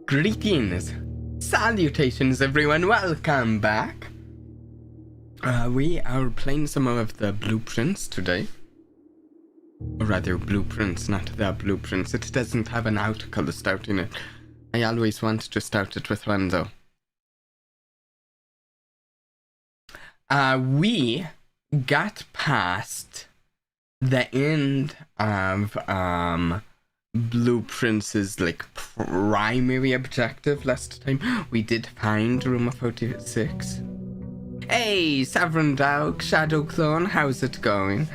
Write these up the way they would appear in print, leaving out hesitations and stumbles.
Greetings, salutations everyone, welcome back. We are playing some of the blueprints today. Or rather, blueprints, not the blueprints. It doesn't have an article starting it. I always want to start it with one though. We got past the end of Blueprints' like primary objective last time. We did find room 46. Hey, Sovereign Dog, Shadow Clone, how's it going?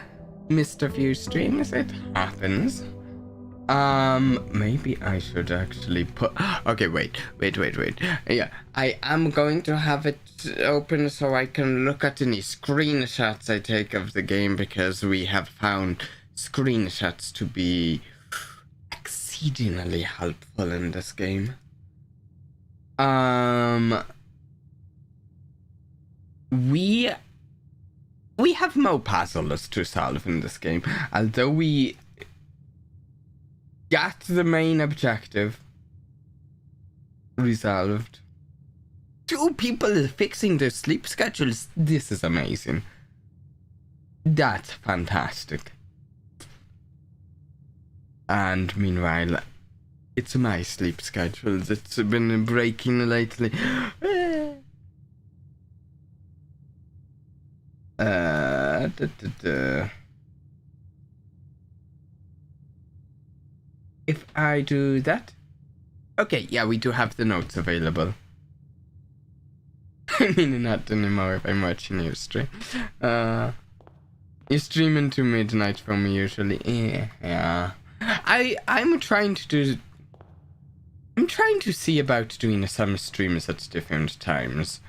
Mr. Viewstreams, it happens. Maybe I should actually put... Okay, wait. Yeah, I am going to have it open so I can look at any screenshots I take of the game, because we have found screenshots to be exceedingly helpful in this game. We have more puzzles to solve in this game, although we got the main objective resolved. 2 people fixing their sleep schedules. This is amazing. That's fantastic. And meanwhile, it's my sleep schedule that's been breaking lately. If I do that... Okay, yeah, we do have the notes available. I mean, not anymore if I'm watching your stream. You stream into midnight for me usually. Yeah. I'm trying to see about doing some streams at different times.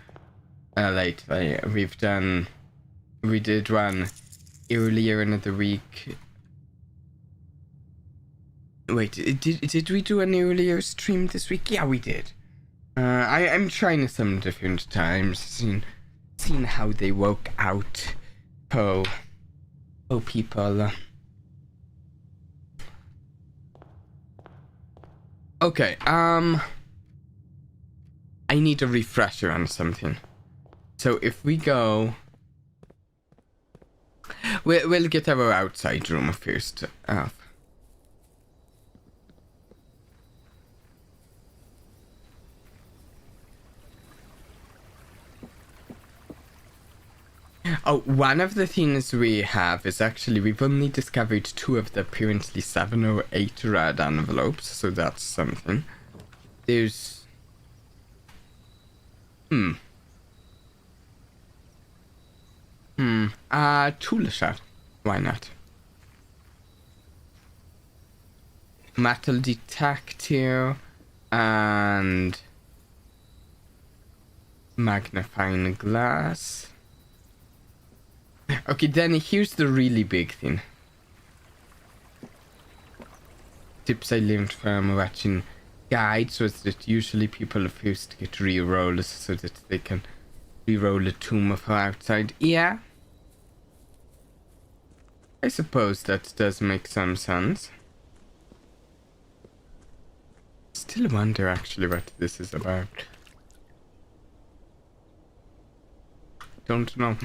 Lately, we did one earlier in the week. Wait, did we do an earlier stream this week? Yeah, we did. I'm trying some different times, seeing how they work out. Oh, people. Okay, I need a refresher on something. So if we go... We'll get our outside room first off. Oh, one of the things we have is actually we've only discovered 2 of the apparently 7 or 8 red envelopes, so that's something. There's... tool shot. Why not? Metal detector and magnifying glass. Okay, then here's the really big thing. Tips I learned from watching guides was that usually people first get re-rolls so that they can re-roll a tomb for outside. Yeah. I suppose that does make some sense. Still wonder actually what this is about. Don't know.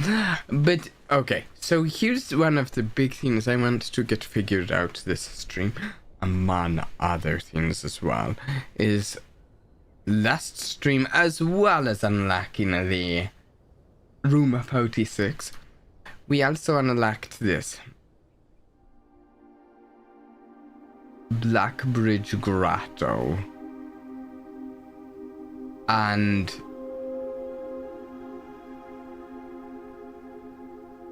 But, okay, so here's one of the big things I want to get figured out this stream, among other things as well, is last stream, as well as unlocking the room 46, we also unlocked this. Black Bridge Grotto. And...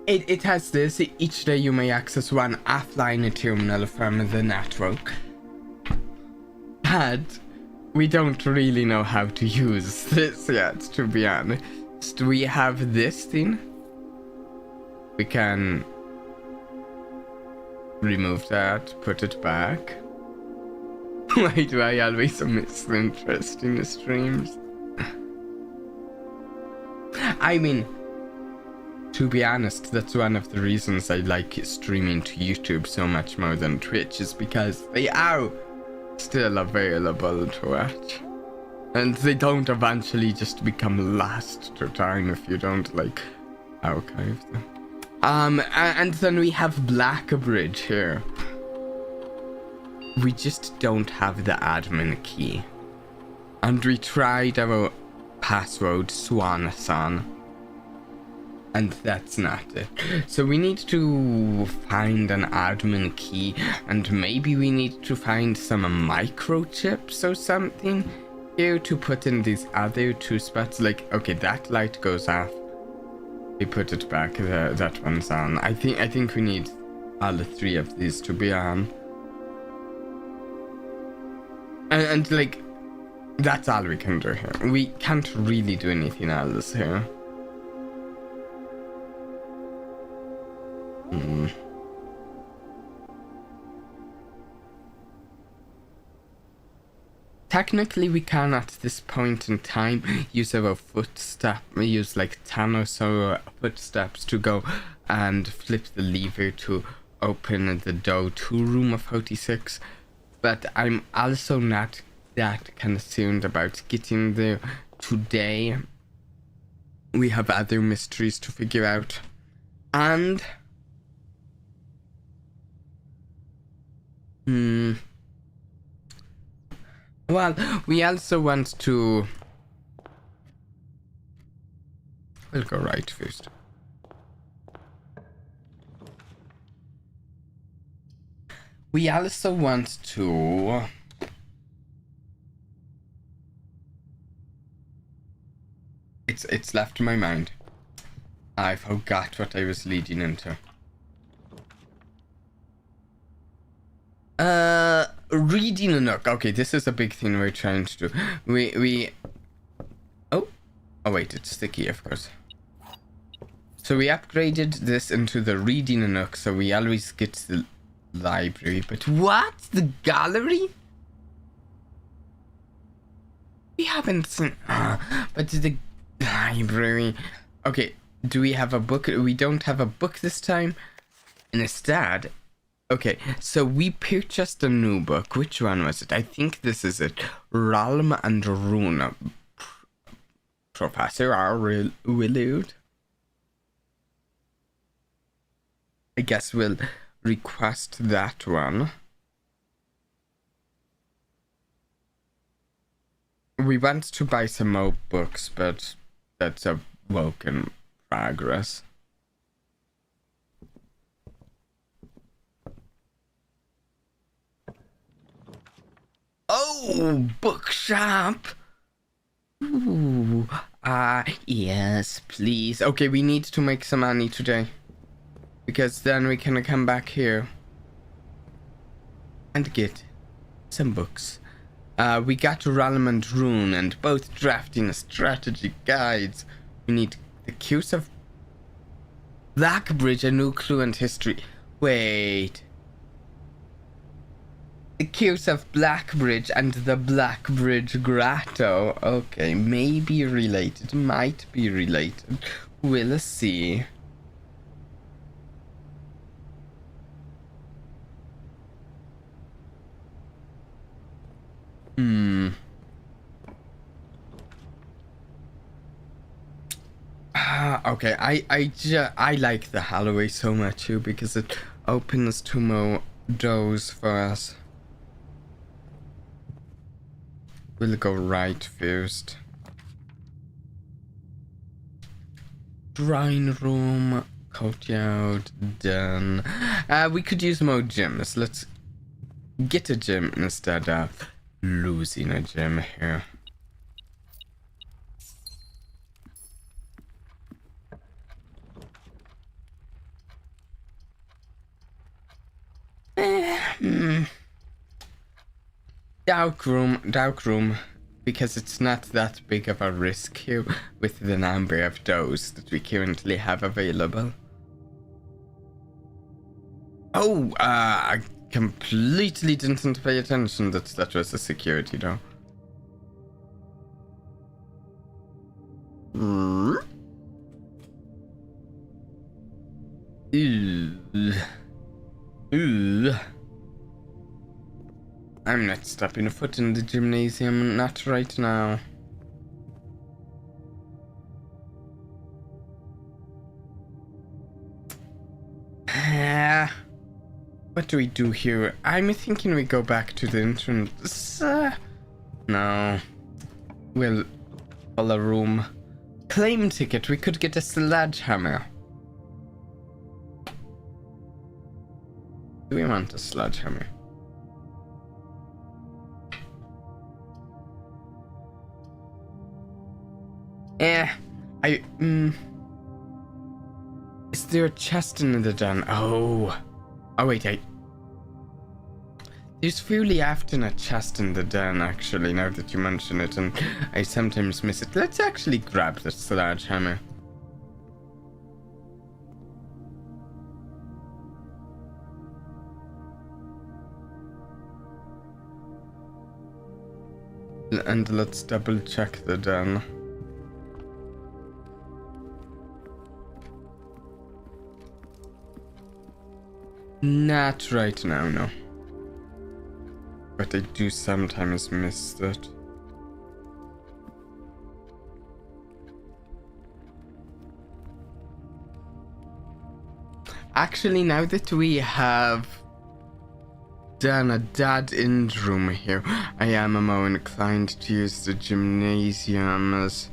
It has this. Each day you may access one offline terminal from the network. But we don't really know how to use this yet, to be honest. We have this thing. We can remove that, put it back. Why do I always miss interesting streams? I mean... To be honest, that's one of the reasons I like streaming to YouTube so much more than Twitch, is because they are still available to watch. And they don't eventually just become lost to time if you don't, like, archive them. And then we have Blackbridge here. We just don't have the admin key. And we tried our password, Swan-san. And that's not it. So we need to find an admin key, and maybe we need to find some microchips or something here to put in these other two spots. Like, okay, that light goes off. We put it back. That one's on. I think we need all three of these to be on. And like, that's all we can do here. We can't really do anything else here. Technically, we can at this point in time use our use like 10 or so footsteps to go and flip the lever to open the door to room 46. But I'm also not that concerned about getting there today. We have other mysteries to figure out. And well, we also want to... We'll go right first. We also want to... It's left my mind. I forgot what I was leading into. Reading a nook. Okay, this is a big thing we're trying to do. We oh wait, it's sticky, of course. So we upgraded this into the reading a nook, so we always get the library. But what? The gallery? We haven't seen but the library. Okay, do we have a book? We don't have a book this time. And instead, okay, so we purchased a new book. Which one was it? I think this is it. Realm and Rune. Professor R. Willard. I guess we'll request that one. We want to buy some more books, but that's a work in progress. Oh, bookshop. Ooh, yes, please. Okay, we need to make some money today, because then we can come back here and get some books. We got Realm and Rune and both drafting strategy guides. We need the Curse of Blackbridge, a new clue and history. Wait. The Curse of Blackbridge and the Blackbridge Grotto. Okay, maybe related, might be related. We'll see. Okay, I like the hallway so much too, because it opens two more doors for us. We'll go right first. Drawing room, courtyard, done. We could use more gyms. Let's get a gym instead of losing a gym here. Dark room, because it's not that big of a risk here with the number of doors that we currently have available. Oh, I completely didn't pay attention that was a security door. Ooh. I'm not stepping a foot in the gymnasium, not right now. What do we do here? I'm thinking we go back to the entrance. No. We'll pull a room. Claim ticket. We could get a sledgehammer. Do we want a sledgehammer? Is there a chest in the den? Oh wait, there's fairly often a chest in the den, actually, now that you mention it, and I sometimes miss it. Let's actually grab the sledgehammer. And let's double check the den. Not right now, no. But I do sometimes miss that. Actually, now that we have done a dead-end room here, I am more inclined to use the gymnasium as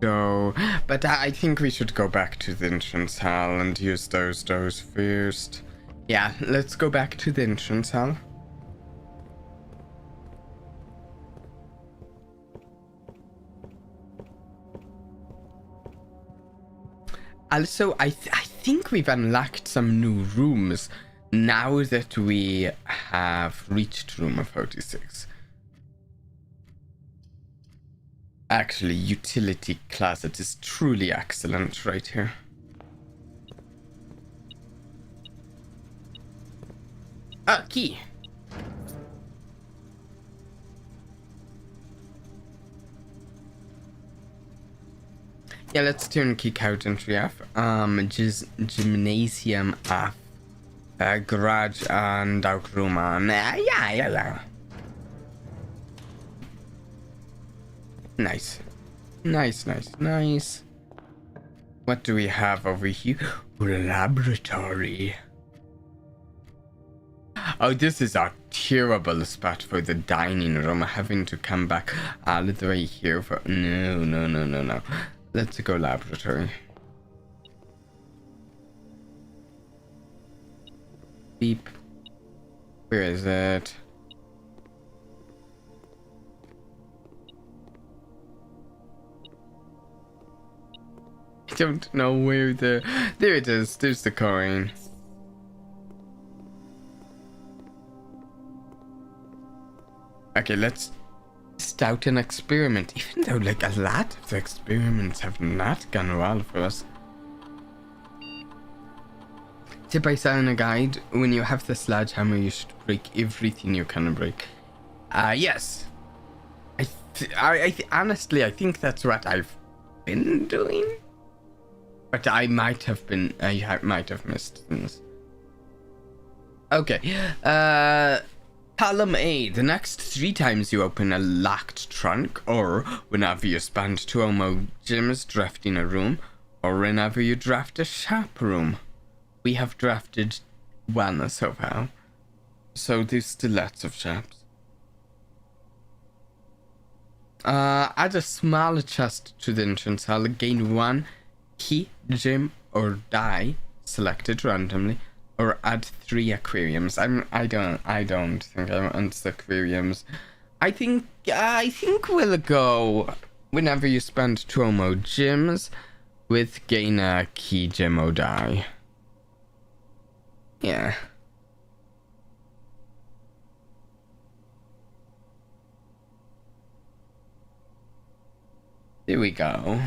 so. But I think we should go back to the entrance hall and use those doors first. Yeah, let's go back to the entrance hall. Also, I think we've unlocked some new rooms now that we have reached room 46. Actually, utility closet is truly excellent right here. Ah, key. Yeah, let's turn key couch entry off. Gymnasium off. Garage and out room on. Yeah. Nice. What do we have over here? Laboratory. Oh, this is a terrible spot for the dining room. Having to come back all the way here for... No. Let's go laboratory. Beep. Where is it? I don't know where the... There it is. There's the coin. Okay, let's start an experiment. Even though, like, a lot of the experiments have not gone well for us. Tip I saw in a guide, when you have the sledgehammer, you should break everything you can break. Yes. Honestly, I think that's what I've been doing. But I might have missed things. Okay. Column A. The next 3 times you open a locked trunk, or whenever you spend 2 or more gems drafting a room, or whenever you draft a shop room. We have drafted 1 so far, so there's still lots of shops. Add a small chest to the entrance hall. Gain 1 key, gem, or die selected randomly, or add 3 aquariums. I don't think I want the aquariums. I think we'll go whenever you spend 2 or more gems with gain a key, gem, or die. Yeah. Here we go.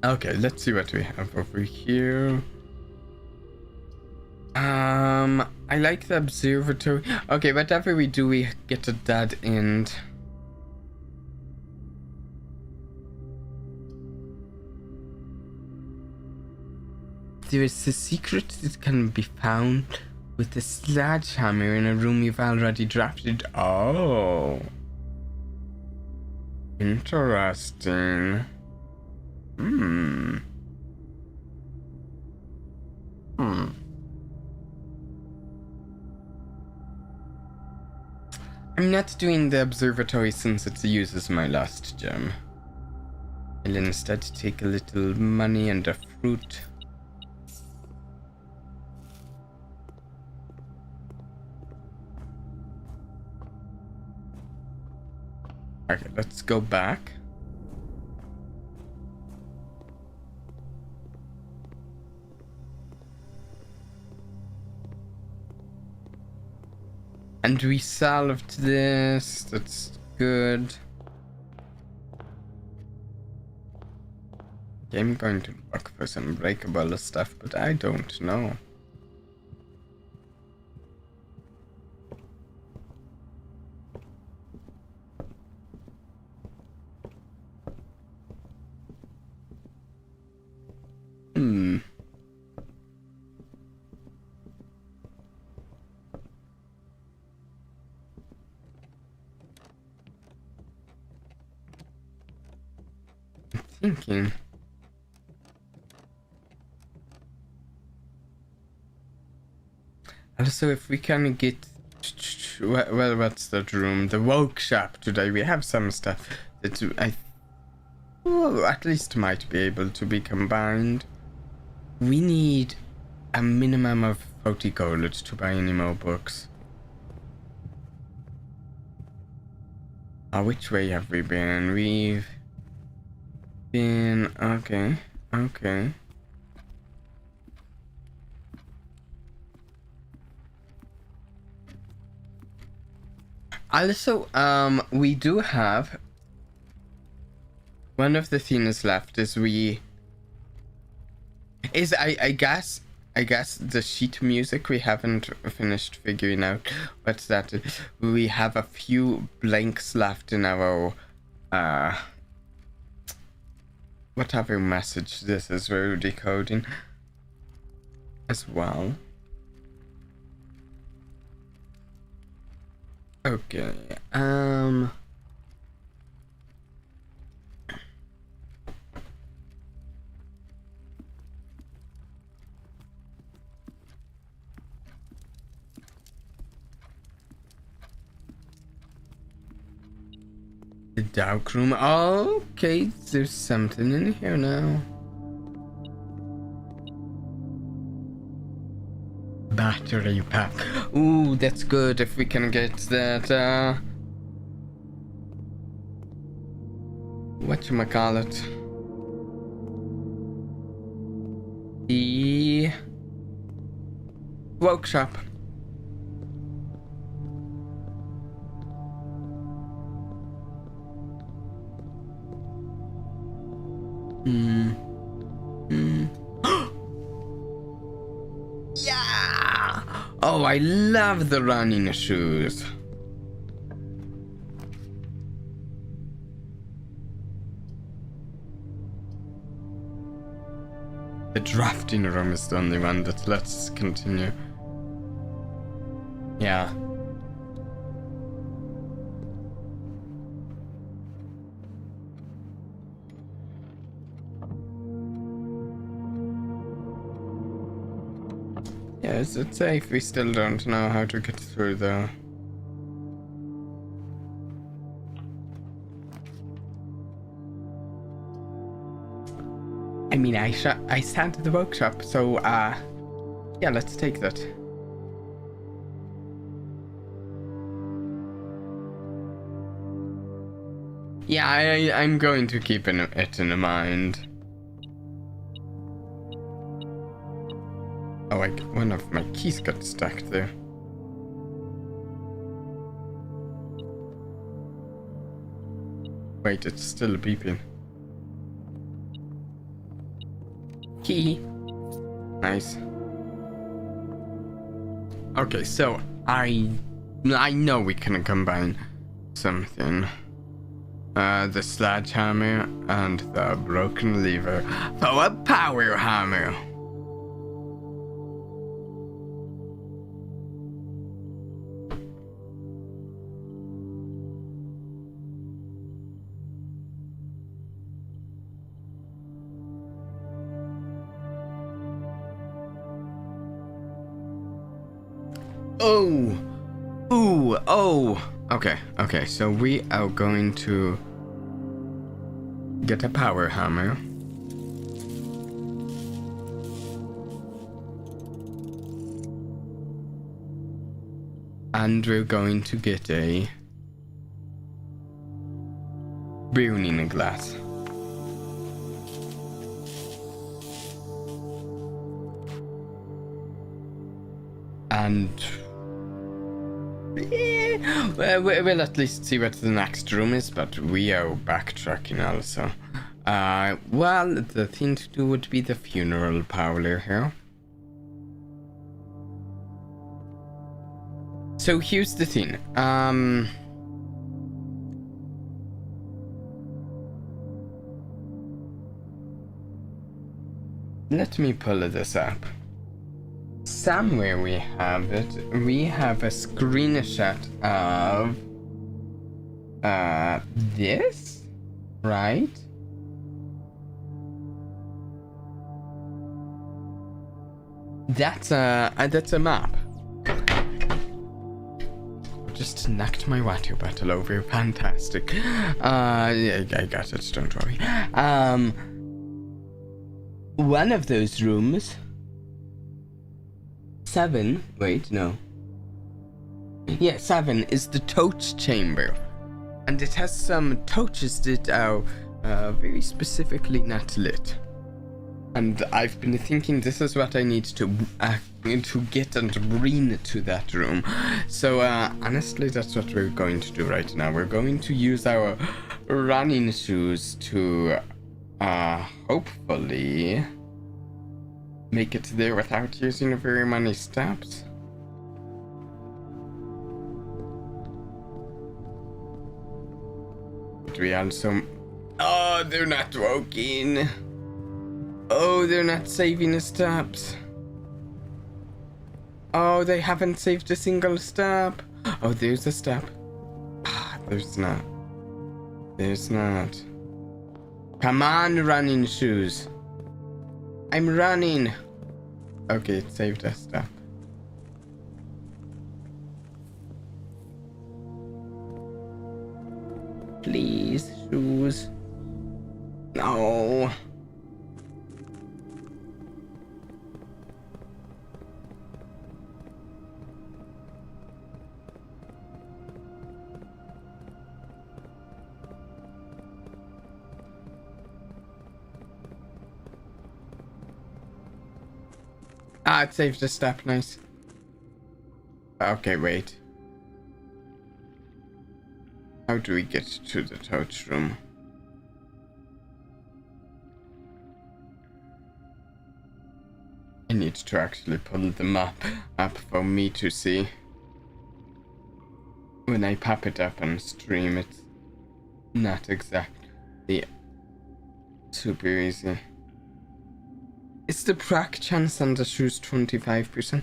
Okay, let's see what we have over here. I like the observatory. Okay, whatever we do, we get a dead end. there's a secret that can be found with a sledgehammer in a room you've already drafted. Oh. Interesting. I'm not doing the observatory since it uses my last gem. I'll instead take a little money and a fruit. Okay, let's go back. And we solved this. That's good. Okay, I'm going to look for some breakable stuff, but I don't know. Thinking. Also, if we can get, well, what's that room? The workshop today. We have some stuff that at least might be able to be combined. We need a minimum of 40 gold to buy any more books. Which way have we been? We've been... Okay. Also, we do have... One of the things left is I guess the sheet music we haven't finished figuring out what's that. We have a few blanks left in our whatever message this is we're decoding as well. Okay, the dark room. Okay, there's something in here now. Battery pack. Ooh, that's good if we can get that, whatchamacallit? The workshop. Yeah! Oh, I love the running shoes. The drafting room is the only one that lets us continue. Yeah. Yeah, is it safe? We still don't know how to get through though. I mean, I sat at the workshop, so yeah, let's take that. Yeah, I'm going to keep it in mind. Oh, one of my keys got stuck there. Wait, it's still beeping. Key. Nice. Okay, so I know we can combine something. The sledgehammer and the broken lever for a power hammer. Oh! Ooh! Oh! Okay, so we are going to get a power hammer. And we're going to get a burning glass. And we'll at least see what the next room is, but we are backtracking also. Well, the thing to do would be the funeral parlor here. So here's the thing. Let me pull this up. Somewhere we have it. We have a screenshot of this, right? That's a map. Just knocked my water bottle over. Fantastic. Yeah, I got it. Don't worry. One of those rooms. 7. Wait, no. Yeah, 7 is the torch chamber, and it has some torches that are very specifically not lit. And I've been thinking this is what I need to get and bring to that room. So honestly, that's what we're going to do right now. We're going to use our running shoes to hopefully make it there without using very many steps. But we also... Oh, they're not working. Oh, they're not saving the steps. Oh, they haven't saved a single step. Oh, there's a step. Ah, there's not. There's not. Come on, running shoes. I'm running. Okay, it saved a step. Please, shoes. No. Ah, it saved a step, nice. Okay, wait. How do we get to the torch room? I need to actually pull the map up for me to see. When I pop it up on stream, it's not exactly super easy. Is the prac chance on the shoes 25%?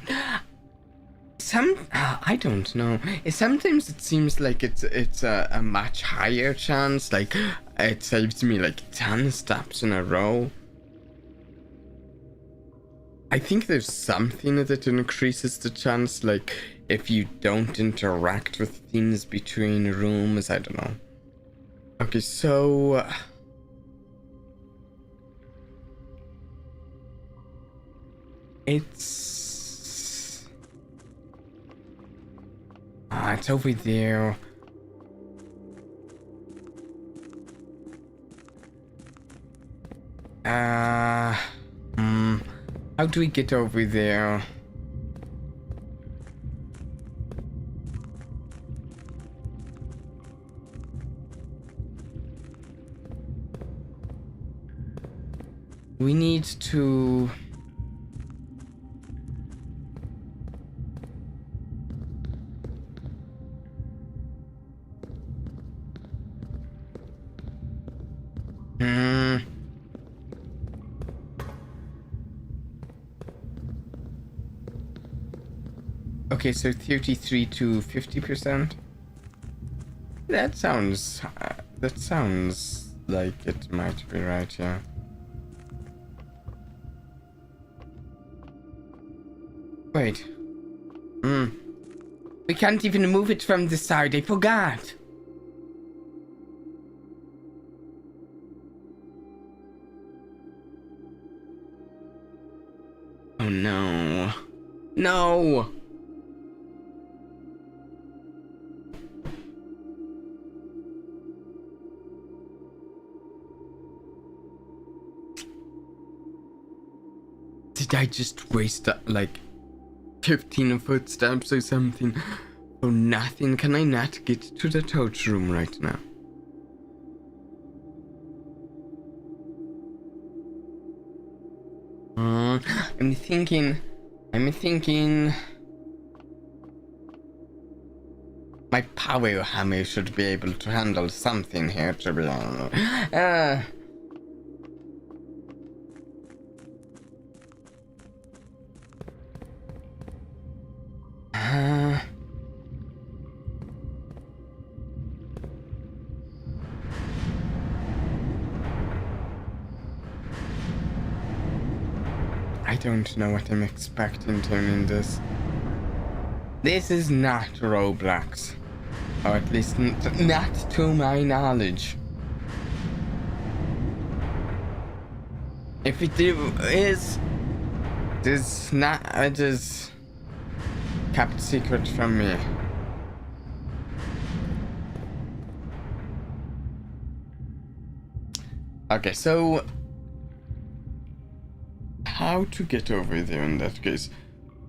I don't know. Sometimes it seems like it's a much higher chance. Like it saves me like 10 steps in a row. I think there's something that increases the chance, like if you don't interact with things between rooms. I don't know. Okay, so. It's over there. How do we get over there? We need to... Okay, so 33 to 50%. That sounds like it might be right, yeah. Wait. We can't even move it from the side. I forgot. Oh no. No! Did I just waste like 15 footsteps or something? Oh, nothing. Can I not get to the torch room right now? I'm thinking. My power hammer should be able to handle something here, to be honest. I don't know what I'm expecting turning this. This is not Roblox. Or at least not to my knowledge. If it is, it is not, it is kept secret from me. Okay, so how to get over there in that case?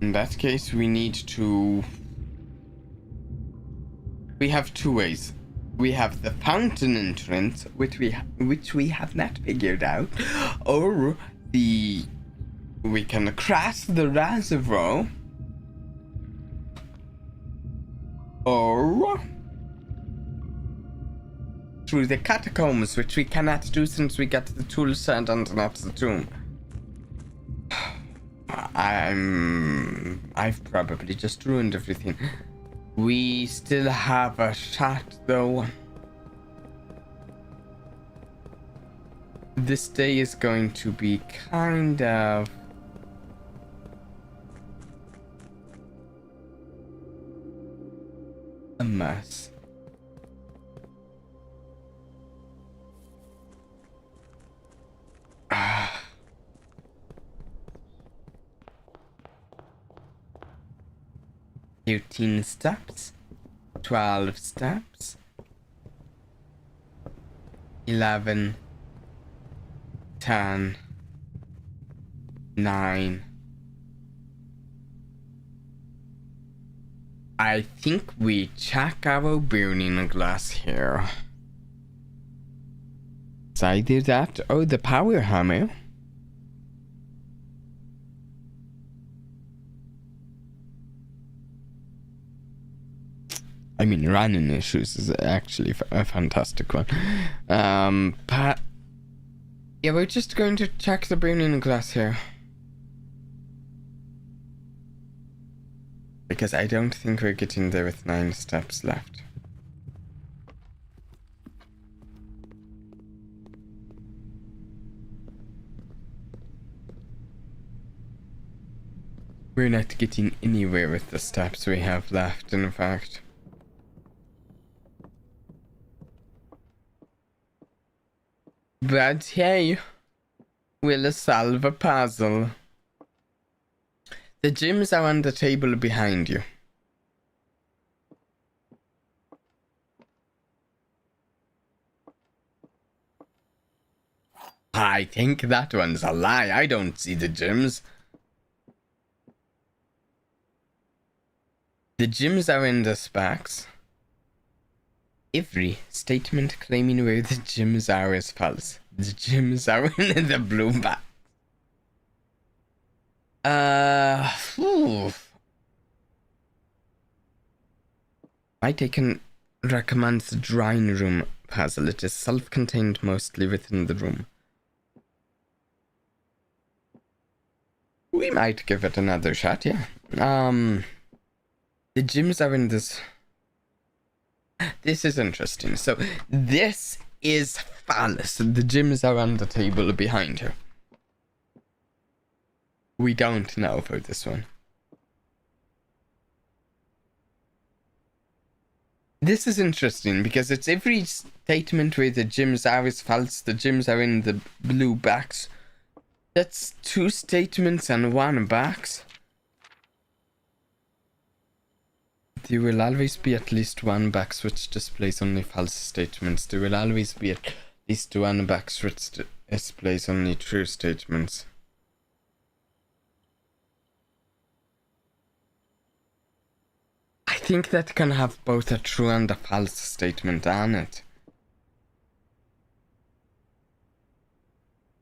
In that case, we need to... We have two ways. We have the fountain entrance, which we have not figured out, or we can cross the reservoir, or through the catacombs, which we cannot do since we got the tool set and not the tomb. I've probably just ruined everything. We still have a shot though. This day is going to be kind of a mess. Ah. 13 steps, 12 steps, 11, 10, 9. I think we check our burning glass here. It's either that or the power hammer. I mean, running issues is actually a fantastic one. But yeah, we're just going to check the burning glass here. Because I don't think we're getting there with 9 steps left. We're not getting anywhere with the steps we have left, in fact. But hey, we'll solve a puzzle. The gems are on the table behind you. I think that one's a lie. I don't see the gems. The gems are in the specs. Every statement claiming where the gems are is false. The gems are in the blue box. Might I can recommend the drawing room puzzle. It is self-contained mostly within the room. We might give it another shot, yeah. The gems are in this. This is interesting. So this is false. The gems are on the table behind her. We don't know for this one. This is interesting because it's every statement where the gyms are is false, the gyms are in the blue box. That's 2 statements and 1 box. There will always be at least 1 box which displays only false statements. There will always be at least 1 box which displays only true statements. I think that can have both a true and a false statement on it.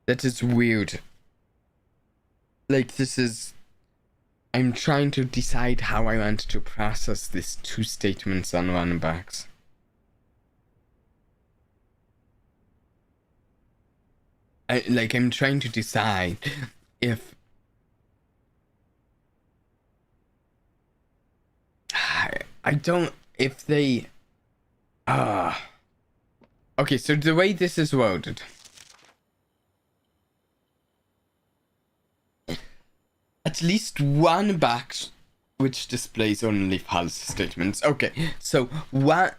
That is weird. Like, this is... I'm trying to decide how I want to process these 2 statements on 1 box. I'm trying to decide if... I don't... If they... Okay, so the way this is worded... At least 1 box which displays only false statements. Okay, so what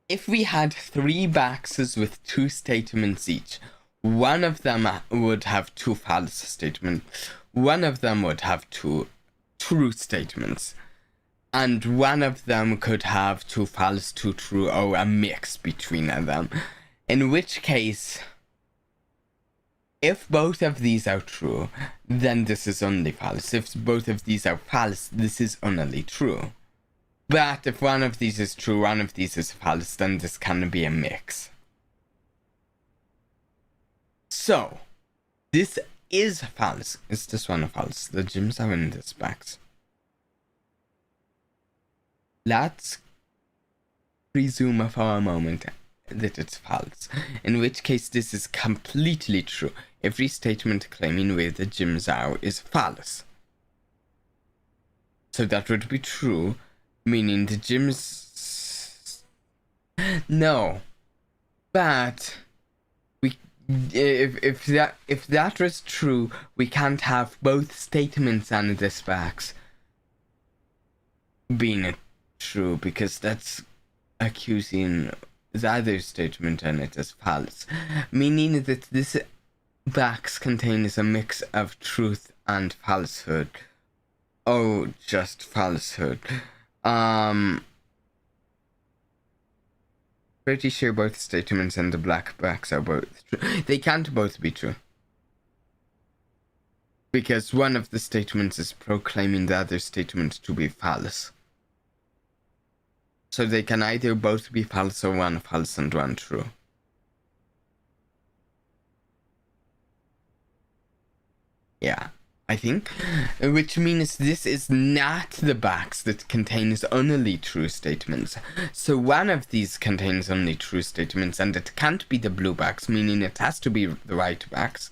if we had 3 boxes with 2 statements each? One of them would have 2 false statements. One of them would have 2 true statements. And one of them could have 2 false, 2 true, or a mix between them. In which case... If both of these are true, then this is only false. If both of these are false, this is only true. But if one of these is true, one of these is false, then this can be a mix. So, this is false. Is this one false? The gyms are in this box. Let's presume for a moment that it's false, in which case this is completely true. Every statement claiming where the gyms are is false. So that would be true, meaning the gyms... No. But we if that was true, we can't have both statements on this box being true, because that's accusing the other statement on it as false, meaning that this box contains a mix of truth and falsehood. Oh, just falsehood. Pretty sure both statements in the black box are both true. They can't both be true, because one of the statements is proclaiming the other statement to be false. So they can either both be false or one false and one true. Yeah, I think. Which means this is not the box that contains only true statements. So one of these contains only true statements, and it can't be the blue box, meaning it has to be the right box.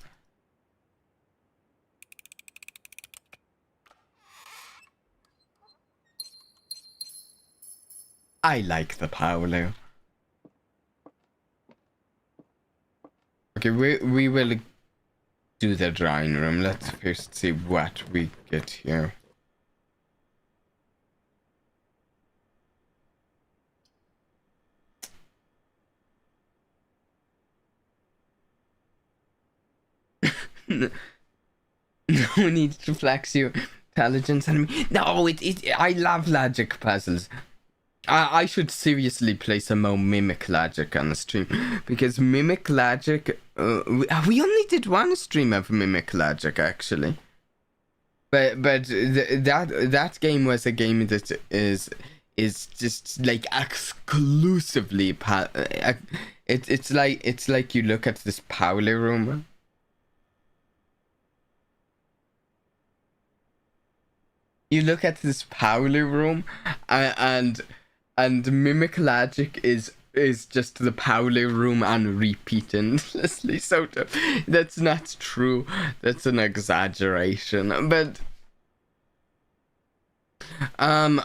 I like the Paolo. Okay, we will do the drawing room. Let's first see what we get here. No need to flex your intelligence on me. No, I love logic puzzles. I should seriously play some more Mimic Logic on the stream, because Mimic Logic, we only did 1 stream of Mimic Logic actually, but that game was a game that is just like exclusively it's like you look at this powder room. You look at this powder room and Mimic Logic is just the powder room on repeat endlessly. So that's not true. That's an exaggeration. But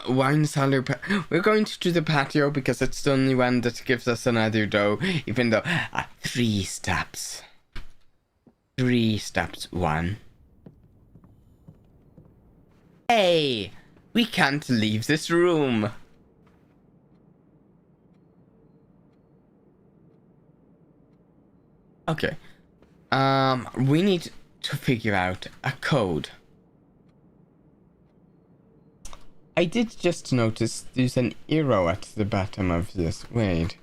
wine cellar. We're going to do the patio because it's the only one that gives us another dough. Even though 3 steps. 3 steps. 1. Hey, we can't leave this room. Okay. We need to figure out a code. I did just notice there's an arrow at the bottom of this. Wait.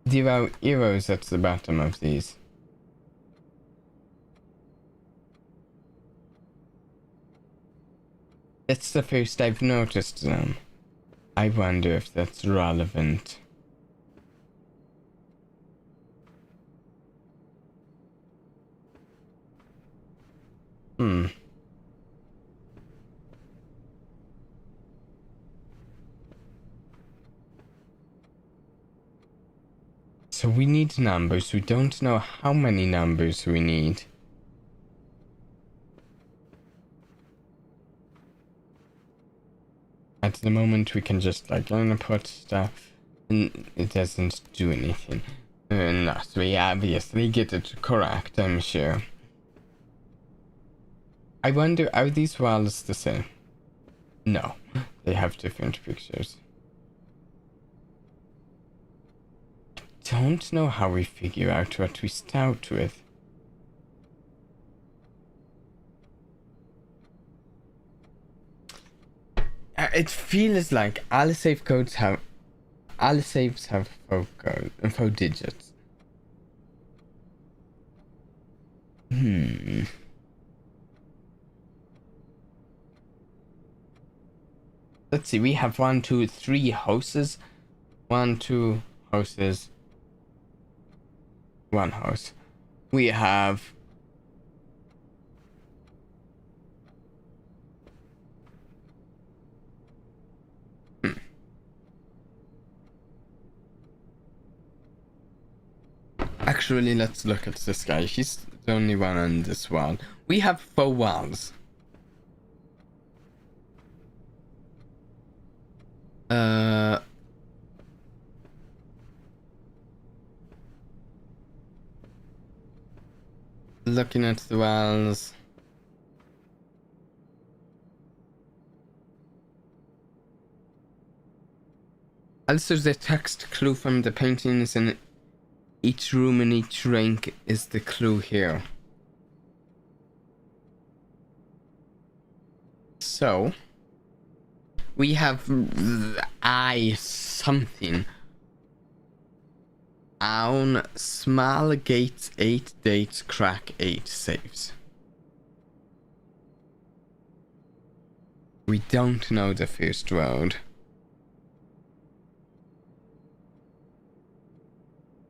There are arrows at the bottom of these. That's the first I've noticed them. I wonder if that's relevant. So we need numbers. We don't know how many numbers we need. At the moment we can just like input stuff and it doesn't do anything. Unless we obviously get it correct, I'm sure. I wonder, are these walls the same? No, they have different pictures. Don't know how we figure out what we start with. It feels like all safe codes have, all safes have 4 digits. Let's see, we have 1, 2, 3 houses. 1, 2 houses. 1 house. We have Actually, let's look at this guy. He's the only one on this wall. We have 4 walls. Looking at the walls. Also, the text clue from the paintings in each room and each rank is the clue here. So, we have I something. On small gates 8 dates crack 8 saves. We don't know the first road.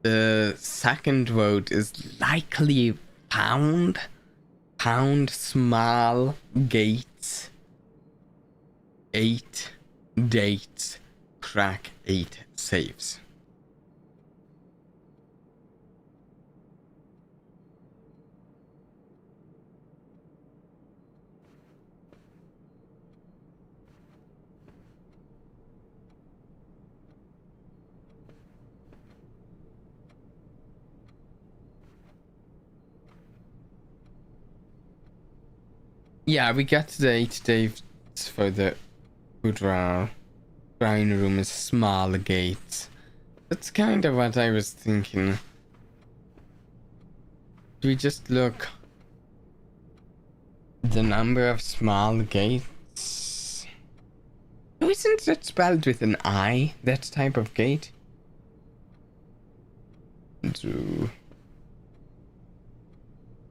The second road is likely pound small gates 8 dates crack 8 saves. Yeah, we got the 8 dates for the boudoir. Drawing room is small gates. That's kind of what I was thinking. Do we just look the number of small gates? Oh, isn't it spelled with an I, that type of gate? 2,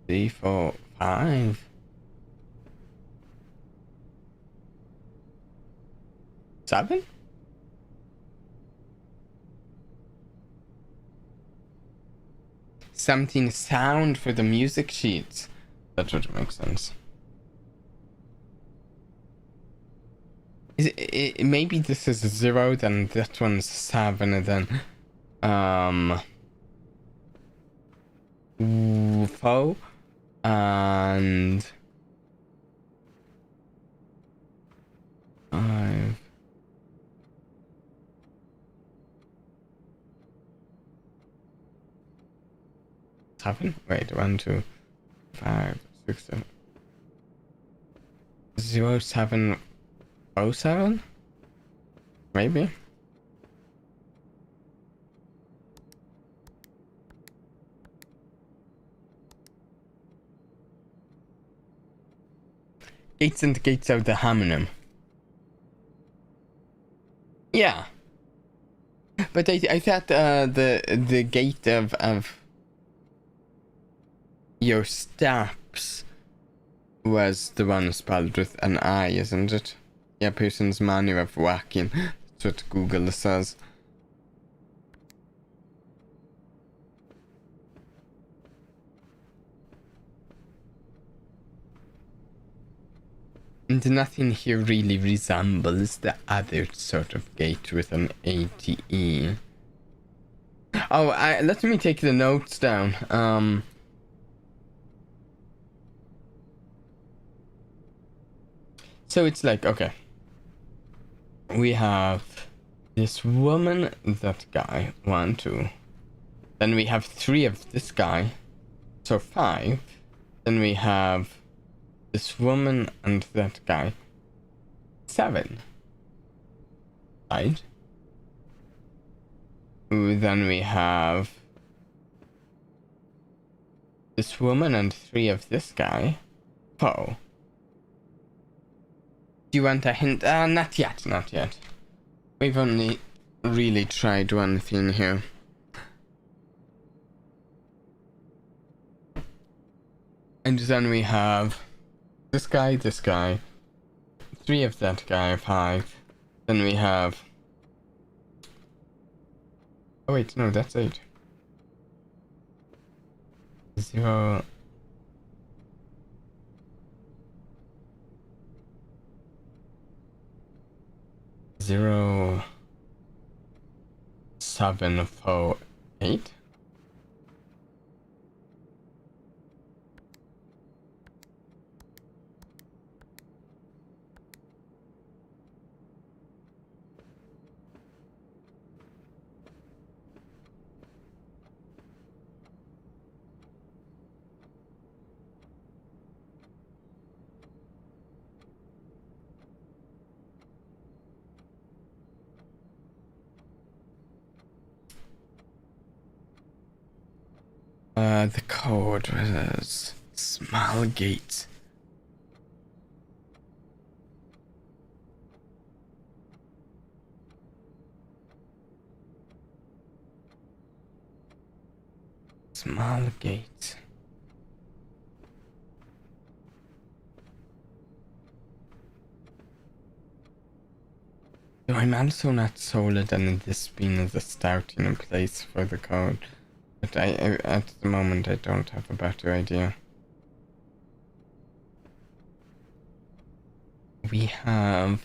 3, 4, 5. 7? Something sound for the music sheets. That would make sense. Maybe this is 0, then that one's 7, and then 4 and 5. Wait, 1, 2, 5, 6, 7. 0, 7, 0, 7? Maybe. Gates and gates of the Hamnum. Yeah. But I thought the gate of your steps was the one spelled with an I, isn't it? Yeah, person's manner of walking. That's what Google says. And nothing here really resembles the other sort of gate with an ATE. Oh, let me take the notes down. So it's like, okay. We have this woman, that guy, 1, 2. Then we have 3 of this guy, so 5. Then we have this woman and that guy, 7. Right? Ooh, then we have this woman and 3 of this guy, 4. Do you want a hint? Not yet, not yet. We've only really tried one thing here. And then we have this guy, 3 of that guy, 5. Then we have... Oh wait, no, that's 8. 0... 0, 7, 4, 8. The code was small gate. Small gate. So I'm also not solid on this being the starting place for the code. But I at the moment I don't have a better idea. We have...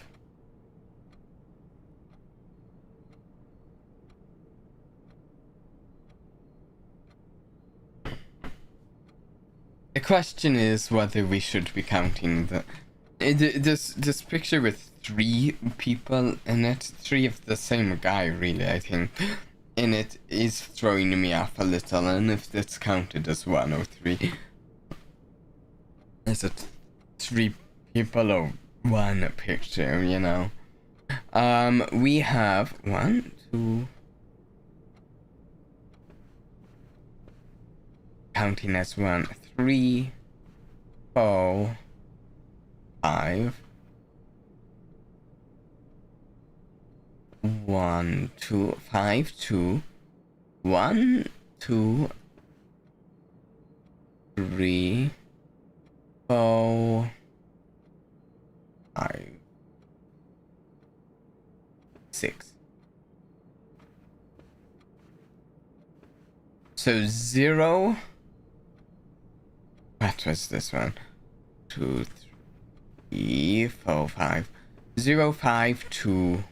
The question is whether we should be counting this picture with 3 people in it, 3 of the same guy, really, I think. And it is throwing me off a little, and if that's counted as 1 or 3. Is it 3 people or 1 picture, you know? We have 1, 2... Counting as 1, 3, 4, 5. 1, 2, 5, 2, 1, 2, 3, 4, 5, 6. So 0. What was this one? 2, 3, 4, 5. 0, 5, 2,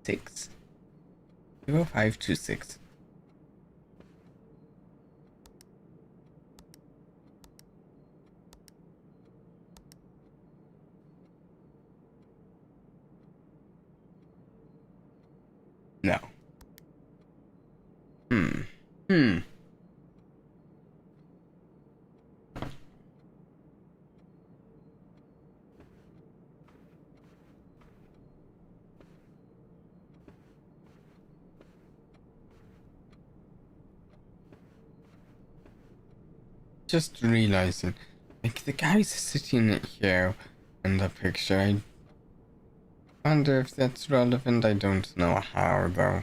6. 0, 5, 2, 6. No. Just realizing, Like, the guy's sitting here in the picture. I wonder if that's relevant. I don't know how, though.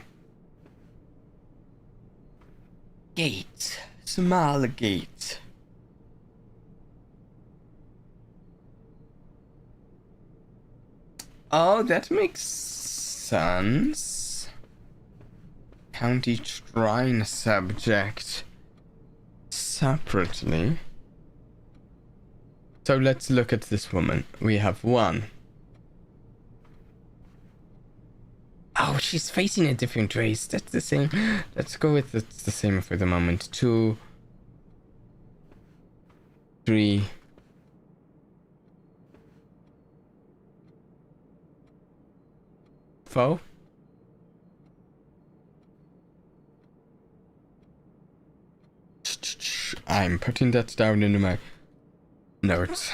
Gate. Small gate. Oh, that makes sense. Count each shrine subject separately. So let's look at this woman. We have 1. Oh, she's facing a different race. That's the same. Let's go with it's the same for the moment. 2, 3. 4. I'm putting that down into my notes.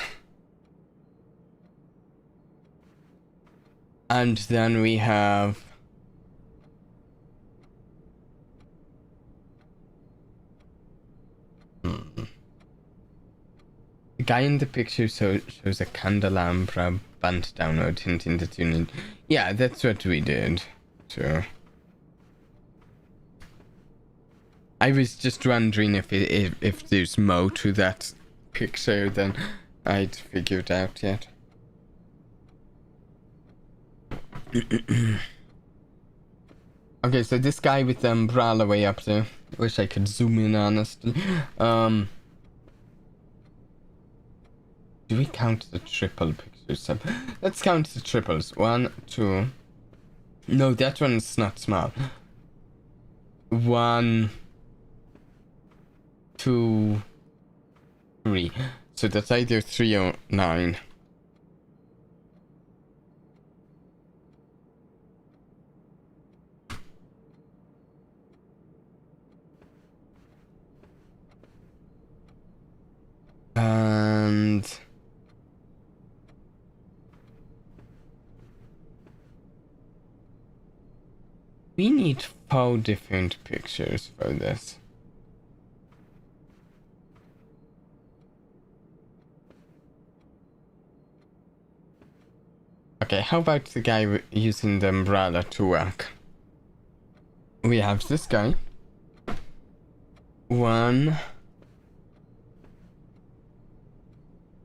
And then we have the guy in the picture shows a candelabra bent downward, hinting that you need. Yeah, that's what we did. So I was just wondering if there's more to that picture than I'd figured out yet. Okay, so this guy with the umbrella way up there. Wish I could zoom in, honestly. Do we count the triple pictures? Let's count the triples. 1, 2. No, that one's not small. 1, 2, 3. So that's either 3 or 9. And we need 4 different pictures for this. Okay, how about the guy using the umbrella to work? We have this guy. 1,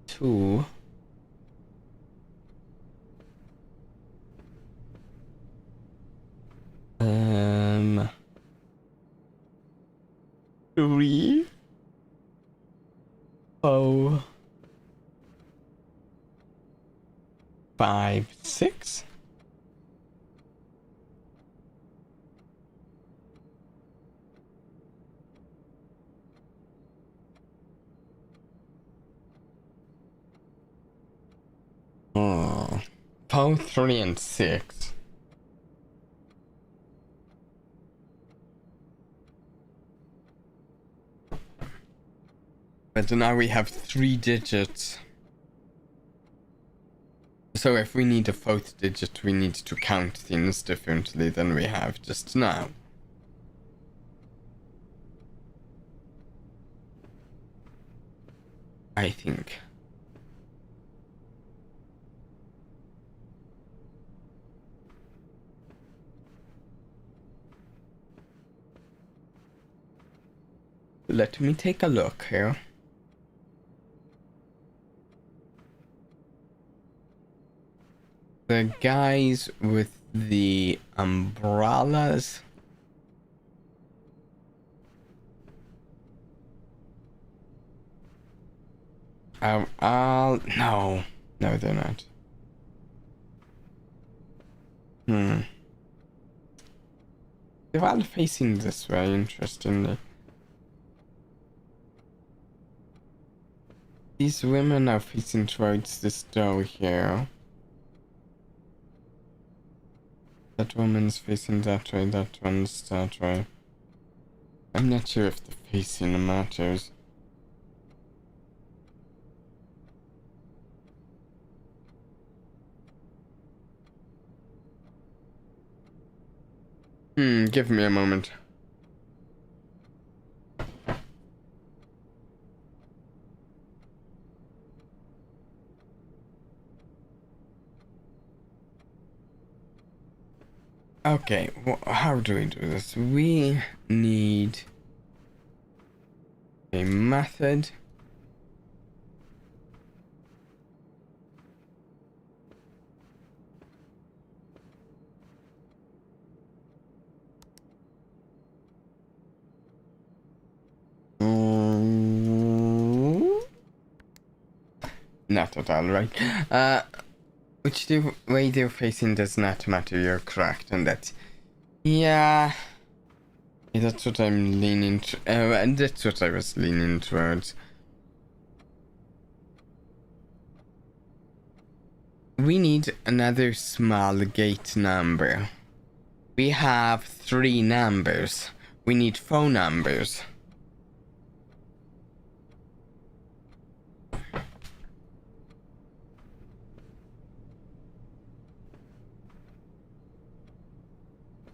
2. 3, 4, 5, 6. Oh, 4, 3, and 6. But now we have 3 digits. So if we need a 4th digit, we need to count things differently than we have just now. I think. Let me take a look here. The guys with the umbrellas. No, they're not. They're all facing this way, interestingly. These women are facing towards this door here. That woman's facing that way, that one's that way. I'm not sure if the facing matters. Give me a moment. Okay, how do we do this? We need a method. Not at all, right? Which the way they're facing does not matter, you're correct on that. Yeah, that's what I'm leaning and that's what I was leaning towards. We need another small gate number. We have 3 numbers. We need 4 numbers.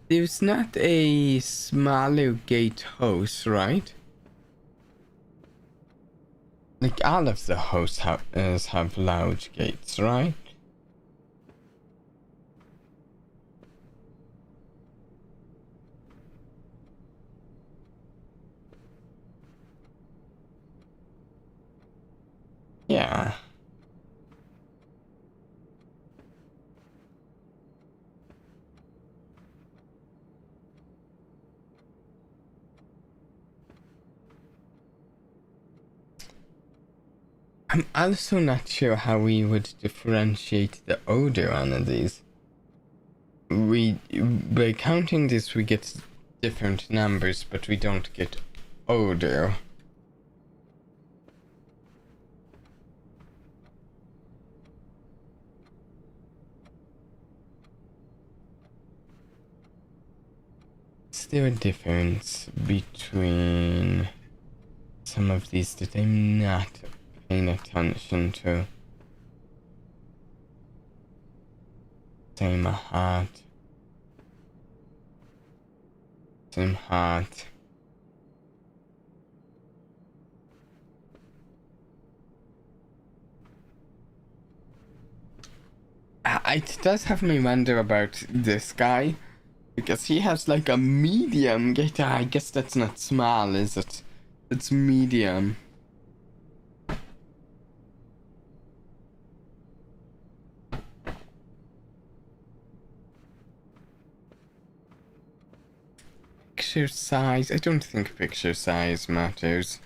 There's not a smaller gate host, right? Like all of the hosts have large gates, right? Yeah. I'm also not sure how we would differentiate the order on these. By counting this, we get different numbers, but we don't get order. Is there a difference between some of these that I'm not paying attention to? Same hat. Same hat. It does have me wonder about this guy, because he has like a medium gate. I guess that's not small, is it? It's medium. Picture size? I don't think picture size matters.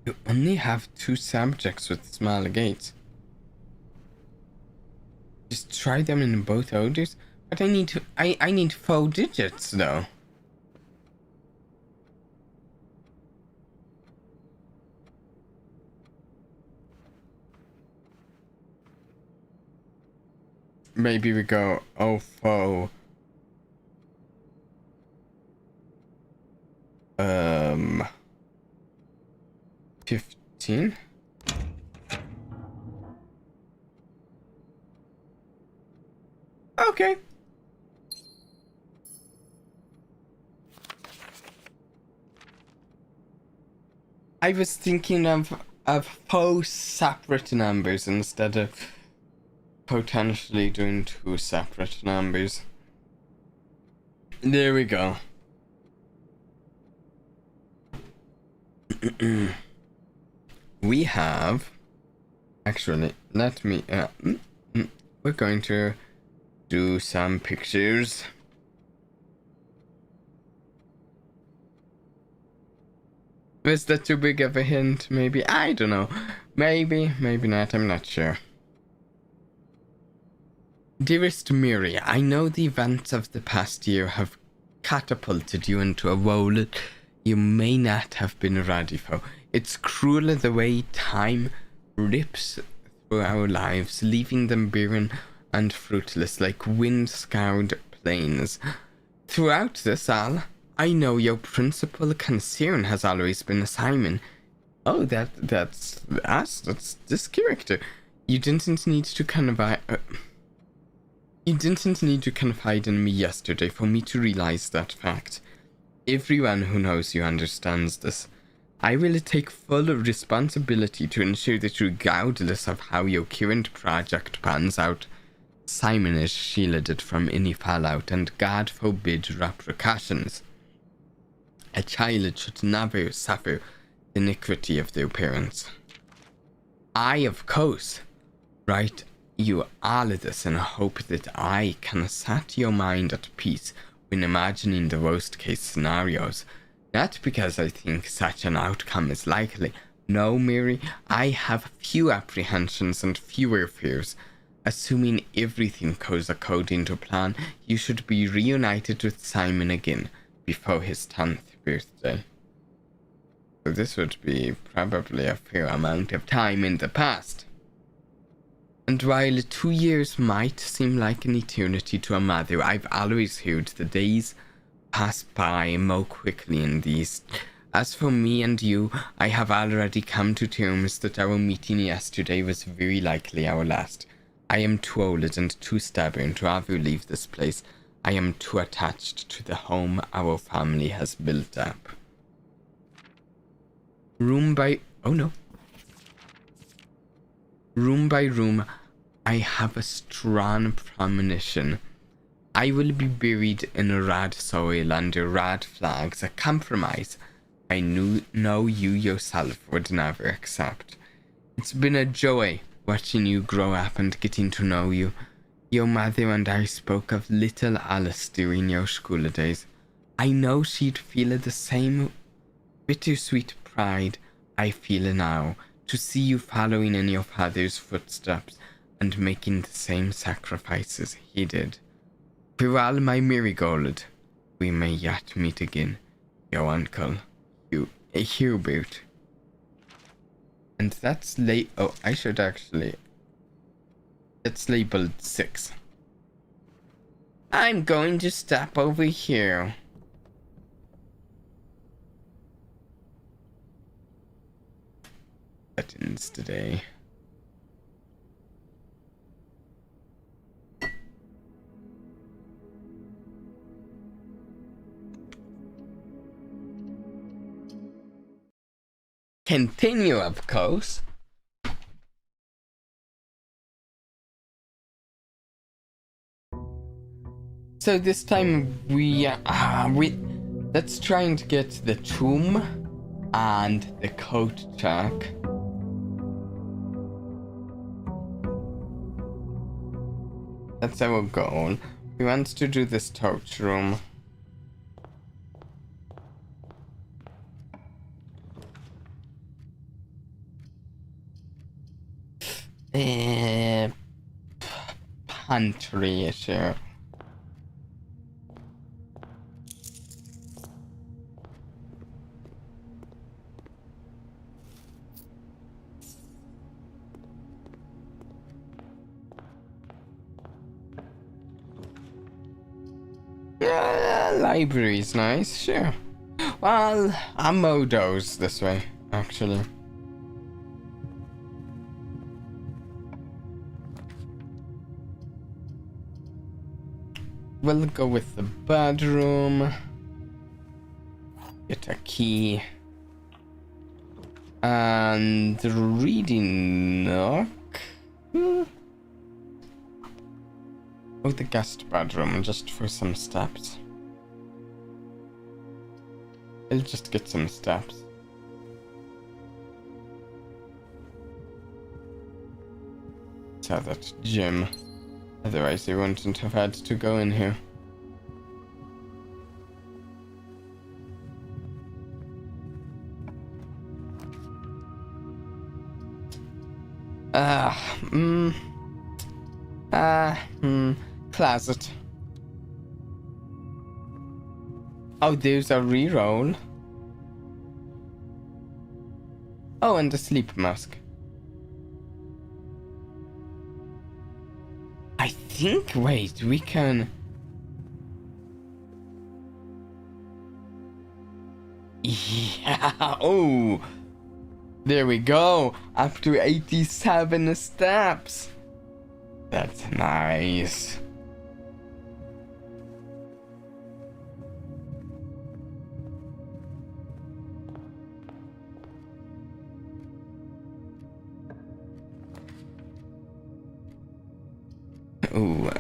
You only have 2 subjects with small gates. Just try them in both orders. But I need 4 digits though. Maybe we go 04. 15. Okay. I was thinking of 4 separate numbers instead of potentially doing 2 separate numbers. There we go. We have actually, let me we're going to do some pictures. Was that too big of a hint? Maybe, I don't know. Maybe not, I'm not sure. Dearest Miri, I know the events of the past year have catapulted you into a role you may not have been ready for. It's cruel the way time rips through our lives, leaving them barren and fruitless like wind-scoured plains. Throughout this all, I know your principal concern has always been Simon. Oh, that's us. That's this character. You didn't need to confide in me yesterday for me to realize that fact. Everyone who knows you understands this. I will take full responsibility to ensure that regardless of how your current project pans out, Simon is shielded from any fallout and God forbid repercussions. A child should never suffer the iniquity of their parents. I, of course, write you all this in hope that I can set your mind at peace when imagining the worst case scenarios. Not because I think such an outcome is likely. No, Mary, I have few apprehensions and fewer fears. Assuming everything goes according to plan, you should be reunited with Simon again before his 10th birthday. So this would be probably a fair amount of time in the past. And while 2 years might seem like an eternity to a mother, I've always heard the days pass by more quickly in these. As for me and you, I have already come to terms that our meeting yesterday was very likely our last. I am too old and too stubborn to ever leave this place. I am too attached to the home our family has built up. Room by room, I have a strong premonition. I will be buried in red soil under red flags, a compromise I know you yourself would never accept. It's been a joy watching you grow up and getting to know you. Your mother and I spoke of little Alice during your school days. I know she'd feel the same bittersweet pride I feel now to see you following in your father's footsteps and making the same sacrifices he did. Farewell, my marigold. We may yet meet again. Your uncle, Hubert. And that's oh, I should actually... It's labeled 6. I'm going to stop over here. Buttons today. Continue, of course. So this time we let's try and get the tomb and the coat check. That's our goal. We want to do this torch room. Pantry issue. Library's nice, sure. Well, Mado's this way, actually. We'll go with the bedroom. Get a key. And the reading nook. Oh, the guest bedroom, just for some steps. I'll just get some steps. So that gym. Otherwise, they wouldn't have had to go in here. Closet. Oh, there's a reroll. Oh, and a sleep mask. I think, wait, we can... Yeah, oh! There we go, up to 87 steps. That's nice.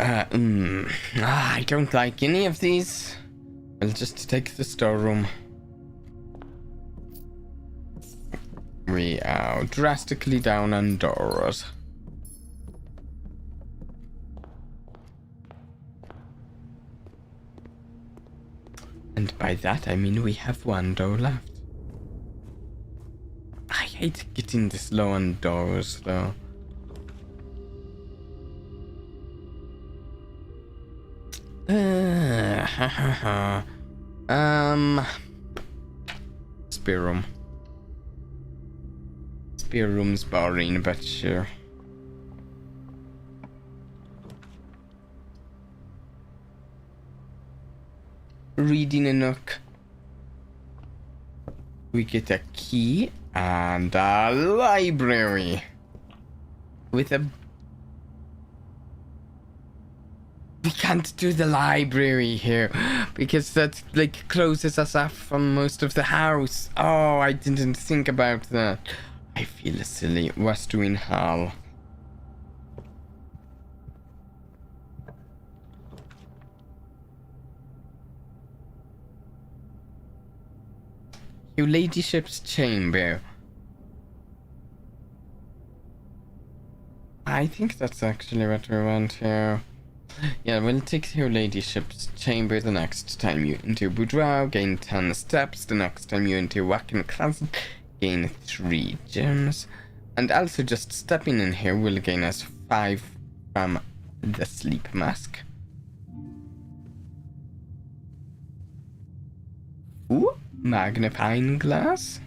I don't like any of these. I'll just take the storeroom. We are drastically down on doors. And by that I mean we have one door left. I hate getting this low on doors though. Spare room. Spare room's boring, but sure. Reading a nook. We get a key and a library with a. We can't do the library here because that like closes us off from most of the house. Oh, I didn't think about that. I feel silly. What's doing hall? Your ladyship's chamber. I think that's actually what we want here. Yeah, we'll take your ladyship's chamber the next time you enter boudoir, gain 10 steps. The next time you enter walk-in closet, gain 3 gems. And also just stepping in here will gain us 5 from the sleep mask. Ooh, magnifying glass.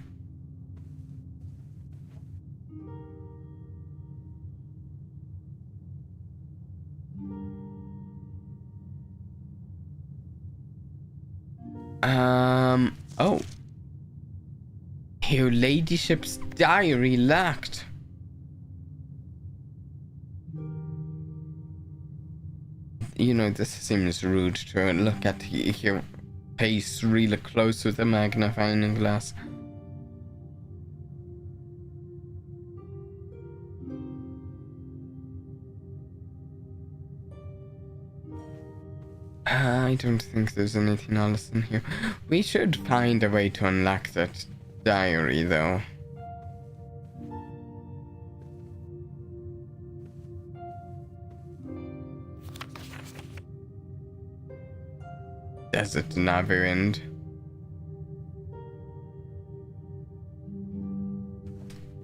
Oh. Her ladyship's diary locked. You know, this seems rude to look at your face really close with a magnifying glass. I don't think there's anything else in here. We should find a way to unlock that diary, though. Does it never end?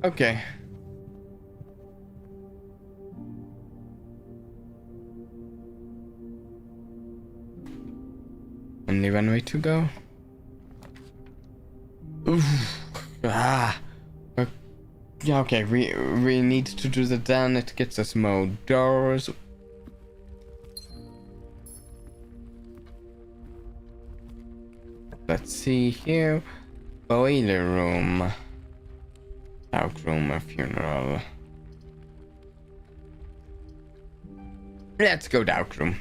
Okay. Only one way to go. Oof. Okay, we need to do the done. It gets us more doors. Let's see here. Boiler room. Dark room, a funeral. Let's go dark room.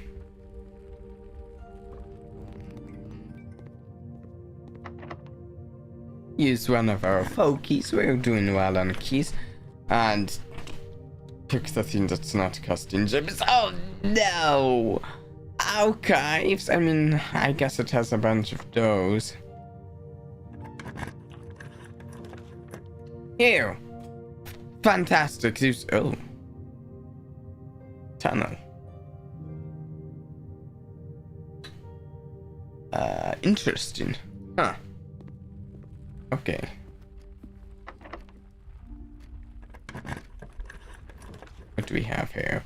Use one of our folk keys. We're doing well on keys. And pick the thing that's not costing gems. Oh no! Archives. I mean, I guess it has a bunch of those. Here. Fantastic. Oh. Tunnel. Interesting. Huh. Okay. What do we have here?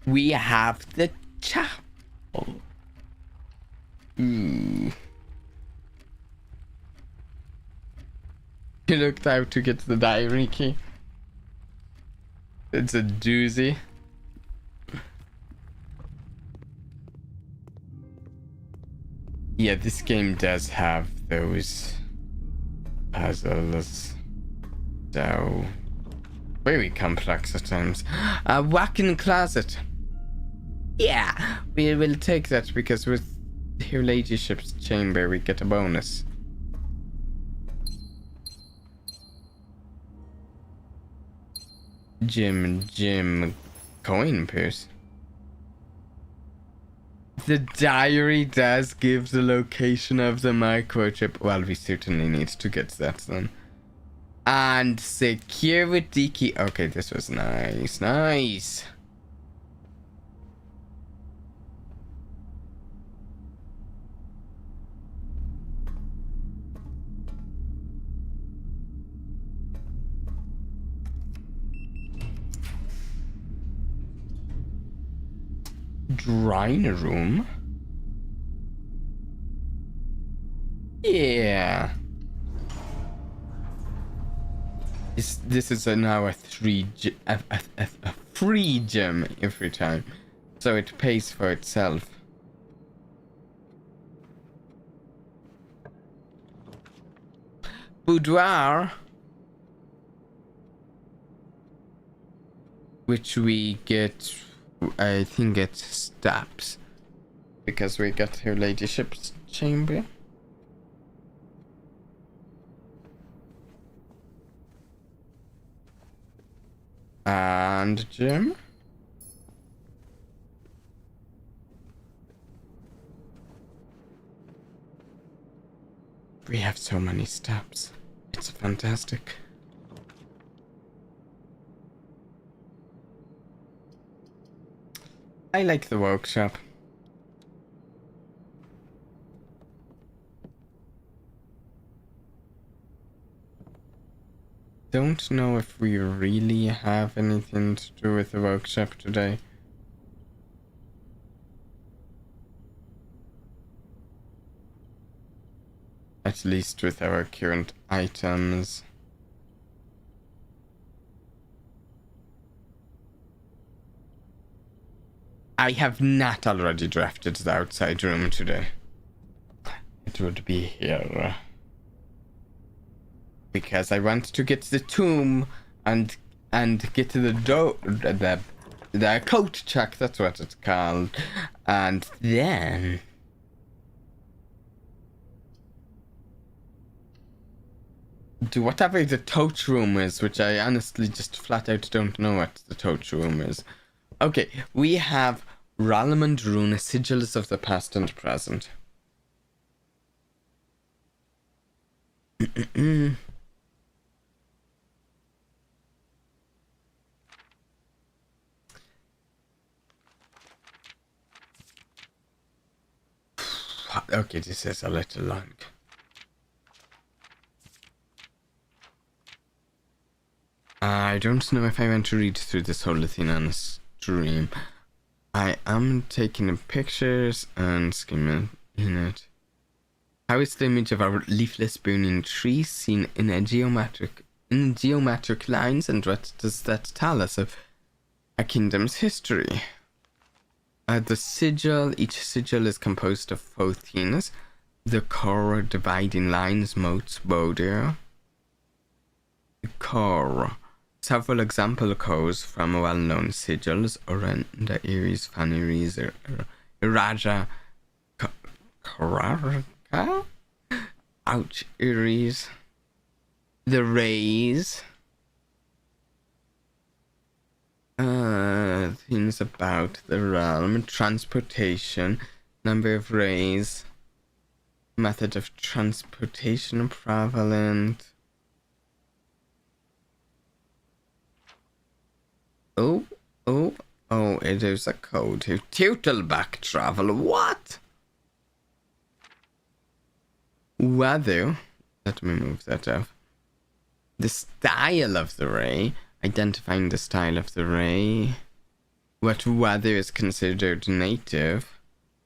We have the chapel. Ooh. You looked out to get the diary key. It's a doozy. Yeah, this game does have those puzzles. So very complex at times. A walk-in closet. Yeah, we will take that because with Her Ladyship's chamber we get a bonus. Gym, coin purse. The diary does give the location of the microchip. Well, we certainly need to get that then. And security key. Okay, this was nice. Nice. Drawing room? Yeah. This is now a free gem every time, so it pays for itself. Boudoir, which we get, I think it's steps, because we got her ladyship's chamber. And gym. We have so many steps. It's fantastic. I like the workshop. Don't know if we really have anything to do with the workshop today. At least with our current items. I have not already drafted the outside room today. It would be here. Because I want to get the tomb and get to the coat check, that's what it's called. And then do whatever the tote room is, which I honestly just flat out don't know what the tote room is. Okay, we have Realm and Rune, sigils of the past and present. Okay, this is a little long. I don't know if I want to read through this whole thing on stream. I am taking pictures and skimming in it. How is the image of our leafless burning tree seen in geometric lines, and what does that tell us of a kingdom's history? The sigil, each sigil is composed of 4 things. The core, dividing lines, moats, border. The core. Several example cores from well-known sigils: Orenda, Iris, Faniris, Iraja, Karaka? Ouch, Iris. The rays. Things about the realm, transportation, number of rays, method of transportation prevalent. Oh, it is a code to Turtleback travel. What? Weather. Let me move that up. The style of the ray. Identifying the style of the ray. What weather is considered native?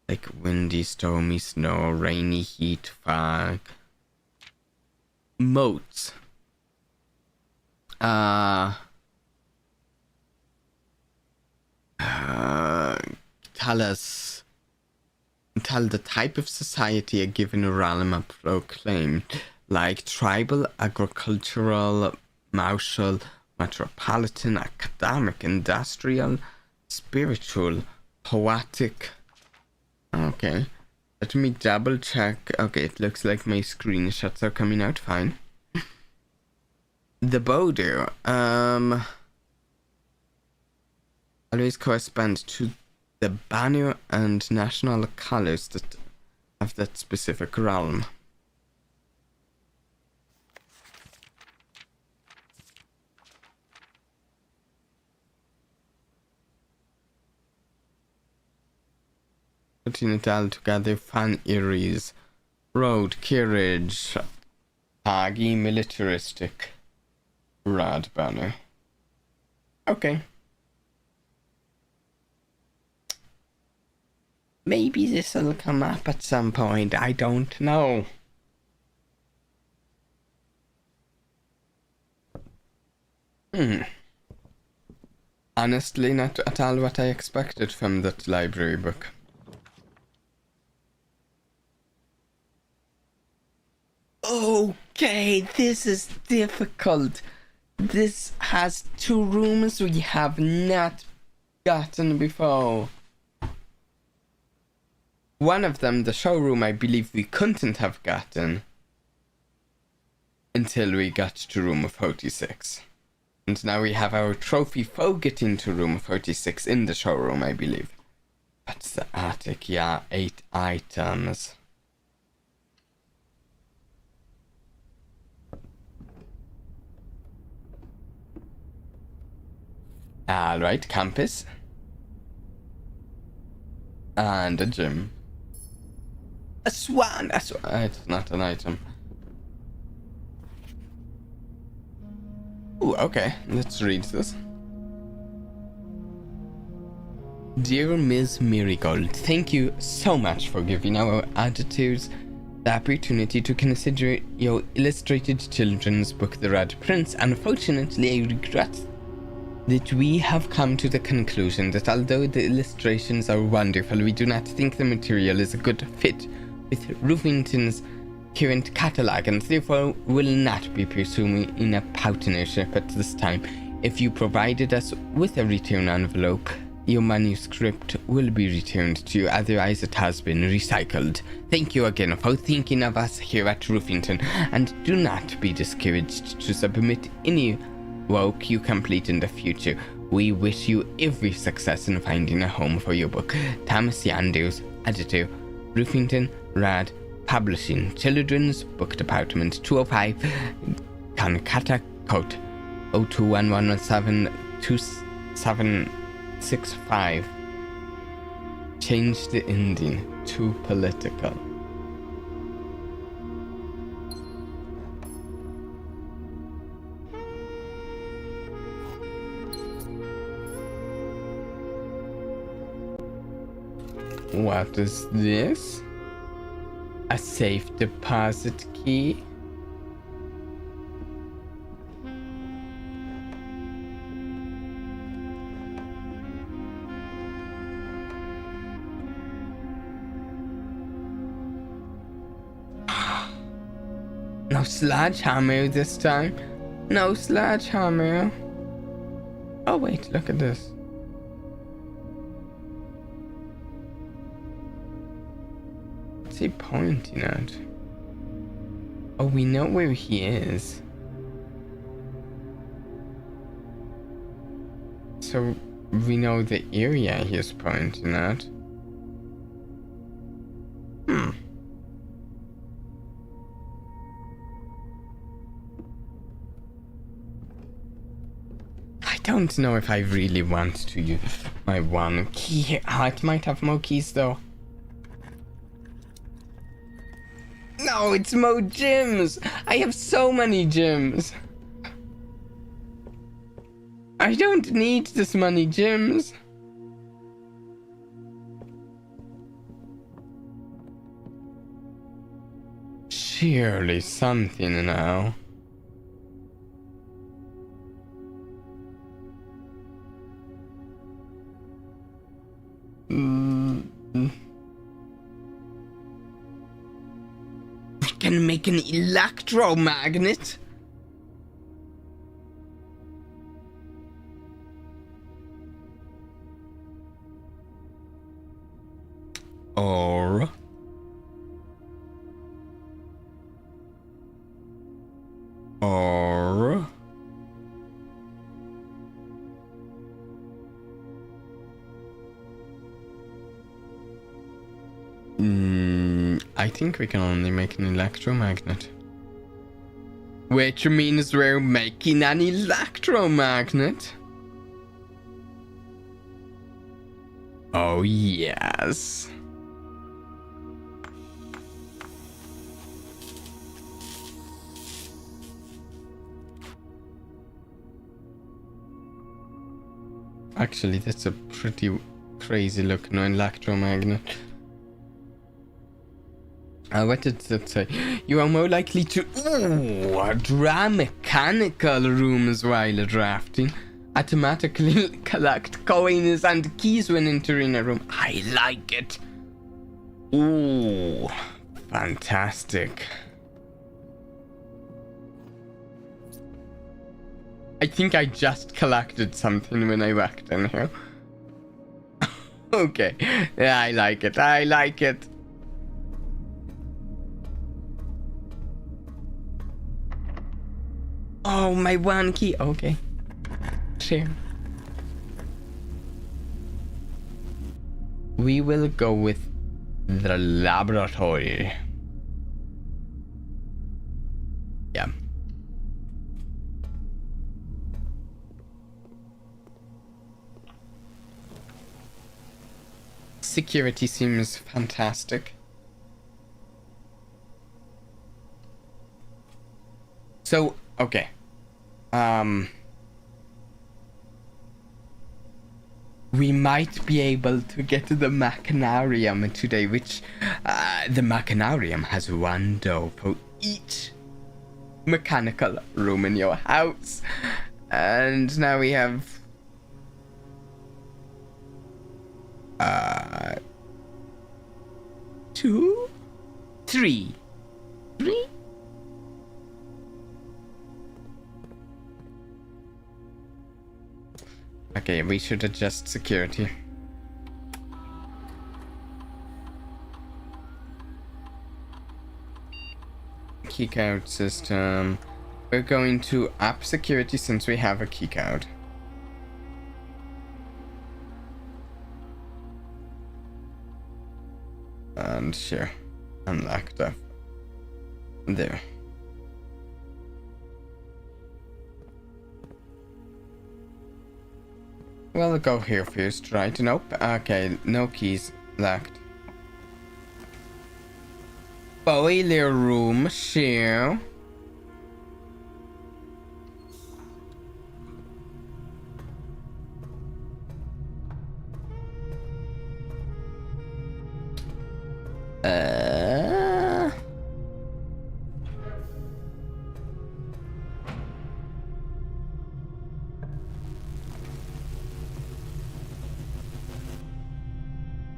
Like windy, stormy, snow, rainy, heat, fog. Moats. Tell the type of society a given realm proclaimed, like tribal, agricultural, martial, metropolitan, academic, industrial, spiritual, poetic. Okay, let me double check. Okay, it looks like my screenshots are coming out fine. The border, always correspond to the banner and national colors that have that specific realm. Putting it all together, fan areas, road, carriage, taggy, militaristic, rad banner. Okay. Maybe this will come up at some point, I don't know. Honestly, not at all what I expected from that library book. Okay, this is difficult. This has 2 rooms we have not gotten before. One of them, the showroom, I believe we couldn't have gotten until we got to room 46. And now we have our trophy for getting to room 46 in the showroom, I believe. But the attic, yeah, 8 items. Alright, campus. And a gym. A swan! It's not an item. Ooh, okay, let's read this. Dear Ms. Marigold, thank you so much for giving our auditors the opportunity to consider your illustrated children's book, The Red Prince. Unfortunately, I regret that we have come to the conclusion that although the illustrations are wonderful, we do not think the material is a good fit with Roofington's current catalog, and therefore will not be pursuing a partnership at this time. If you provided us with a return envelope, your manuscript will be returned to you, otherwise it has been recycled. Thank you again for thinking of us here at Roofington, and do not be discouraged to submit any work you complete in the future. We wish you every success in finding a home for your book. Thomas Yanders, Editor, Roofington Rad Publishing, Children's Book Department, 205 Kankata Coat, 0211172765. Change the ending to political. What is this? A safe deposit key? No sledgehammer this time. No sledgehammer. Oh wait, look at this. What's he pointing at? Oh, we know where he is. So we know the area he's pointing at. I don't know if I really want to use my one key. It might have more keys though. No, it's more gems. I have so many gems. I don't need this many gems. Surely something now. We can make an electromagnet. Or I think we can only make an electromagnet. Which means we're making an electromagnet. Oh, yes. Actually, that's a pretty crazy looking electromagnet. What did that say? You are more likely to draw mechanical rooms while drafting. Automatically collect coins and keys when entering a room. I like it. Ooh, fantastic. I think I just collected something when I walked in here. Okay. Yeah, I like it. I like it. Oh, my one key. Okay. Share. We will go with the laboratory. Yeah. Security seems fantastic. So, okay. We might be able to get to the machinarium today, which the machinarium has one door for each mechanical room in your house. And now we have 2, 3. Okay, we should adjust security. Keycard system. We're going to up security since we have a keycard. And sure, unlock that. There. We'll go here first, right? Nope. Okay, no keys locked. Boiler room, sure.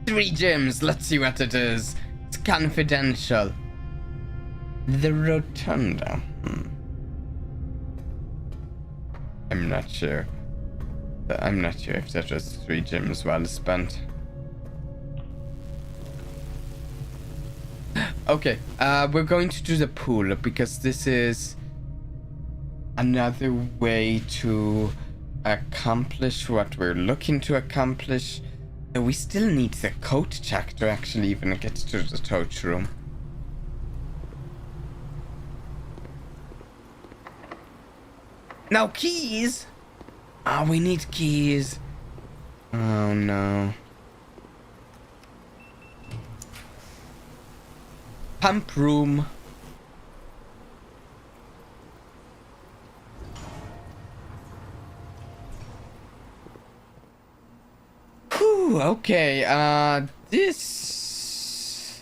Three gems. Let's see what it is. It's confidential. The rotunda. I'm not sure. I'm not sure if that was 3 gems well spent. Okay, we're going to do the pool because this is another way to accomplish what we're looking to accomplish. We still need the coat check to actually even get to the touch room. No keys! Oh, we need keys. Oh no. Pump room. Whew, okay, this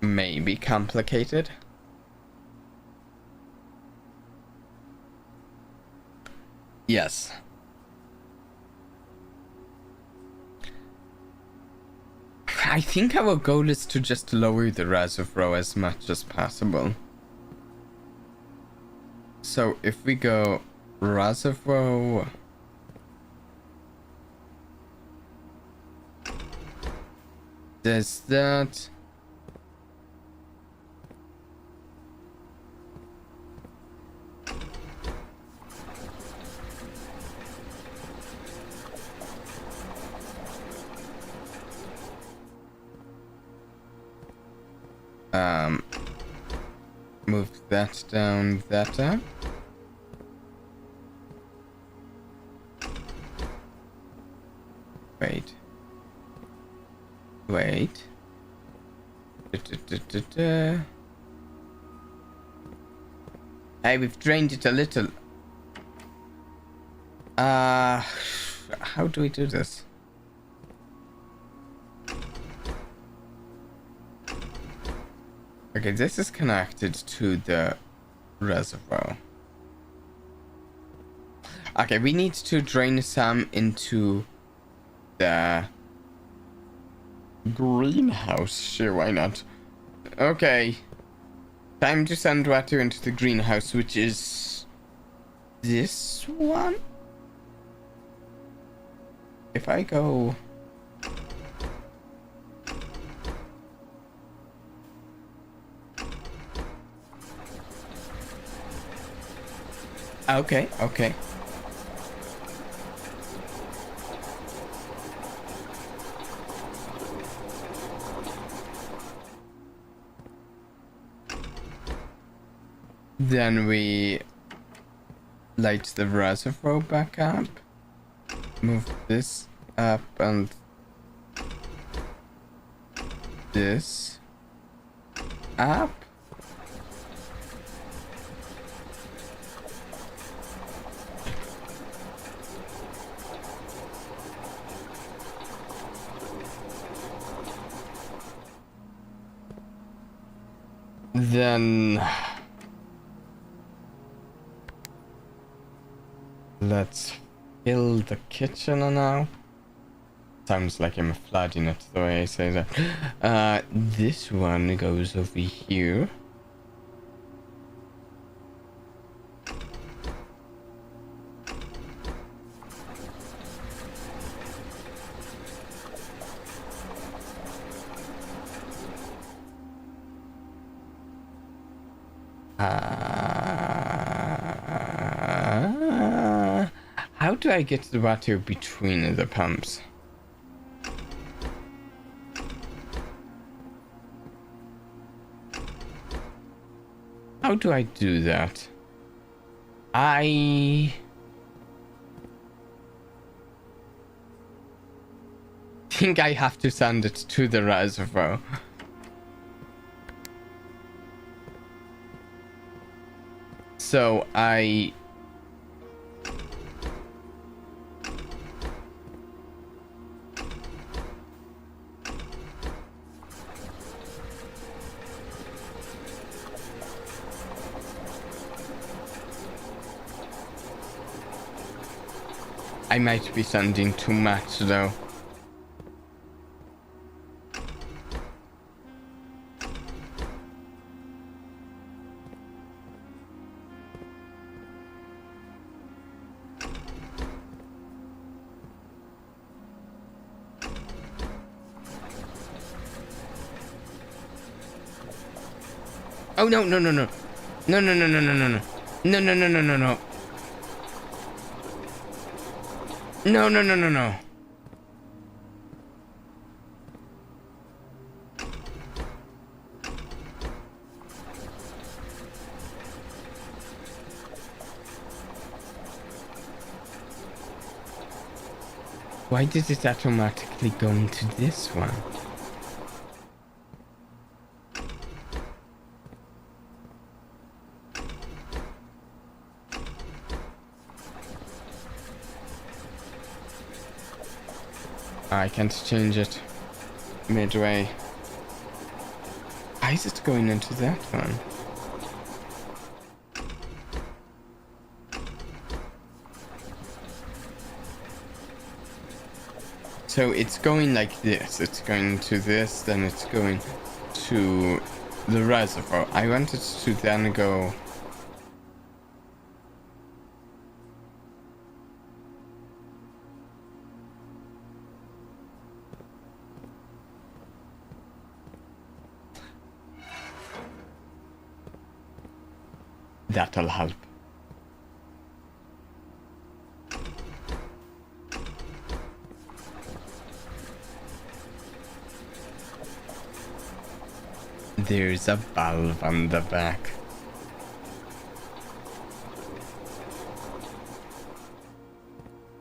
may be complicated. Yes. I think our goal is to just lower the reservoir as much as possible. So if we go reservoir, there's that. Move that down, that up. Wait. Wait. Hey, we've drained it a little. How do we do this? Okay, this is connected to the reservoir. Okay, we need to drain some into the greenhouse. Sure, why not? Okay. Time to send water into the greenhouse, which is this one? If I go... Okay, okay. Then we light the reservoir back up. Move this up and this up. Then let's fill the kitchen now. Sounds like I'm flooding it the way I say that. This one goes over here. How do I get the water between the pumps? How do I do that? I think I have to send it to the reservoir. So I might be sending too much though. Oh no no no no. No no no no no no no. No no no no no no. No, no, no, no, no. Why did it automatically go into this one? I can't change it midway. Why is it going into that one? So it's going like this. It's going to this, then it's going to the reservoir. I wanted to then go... That'll help. There's a valve on the back.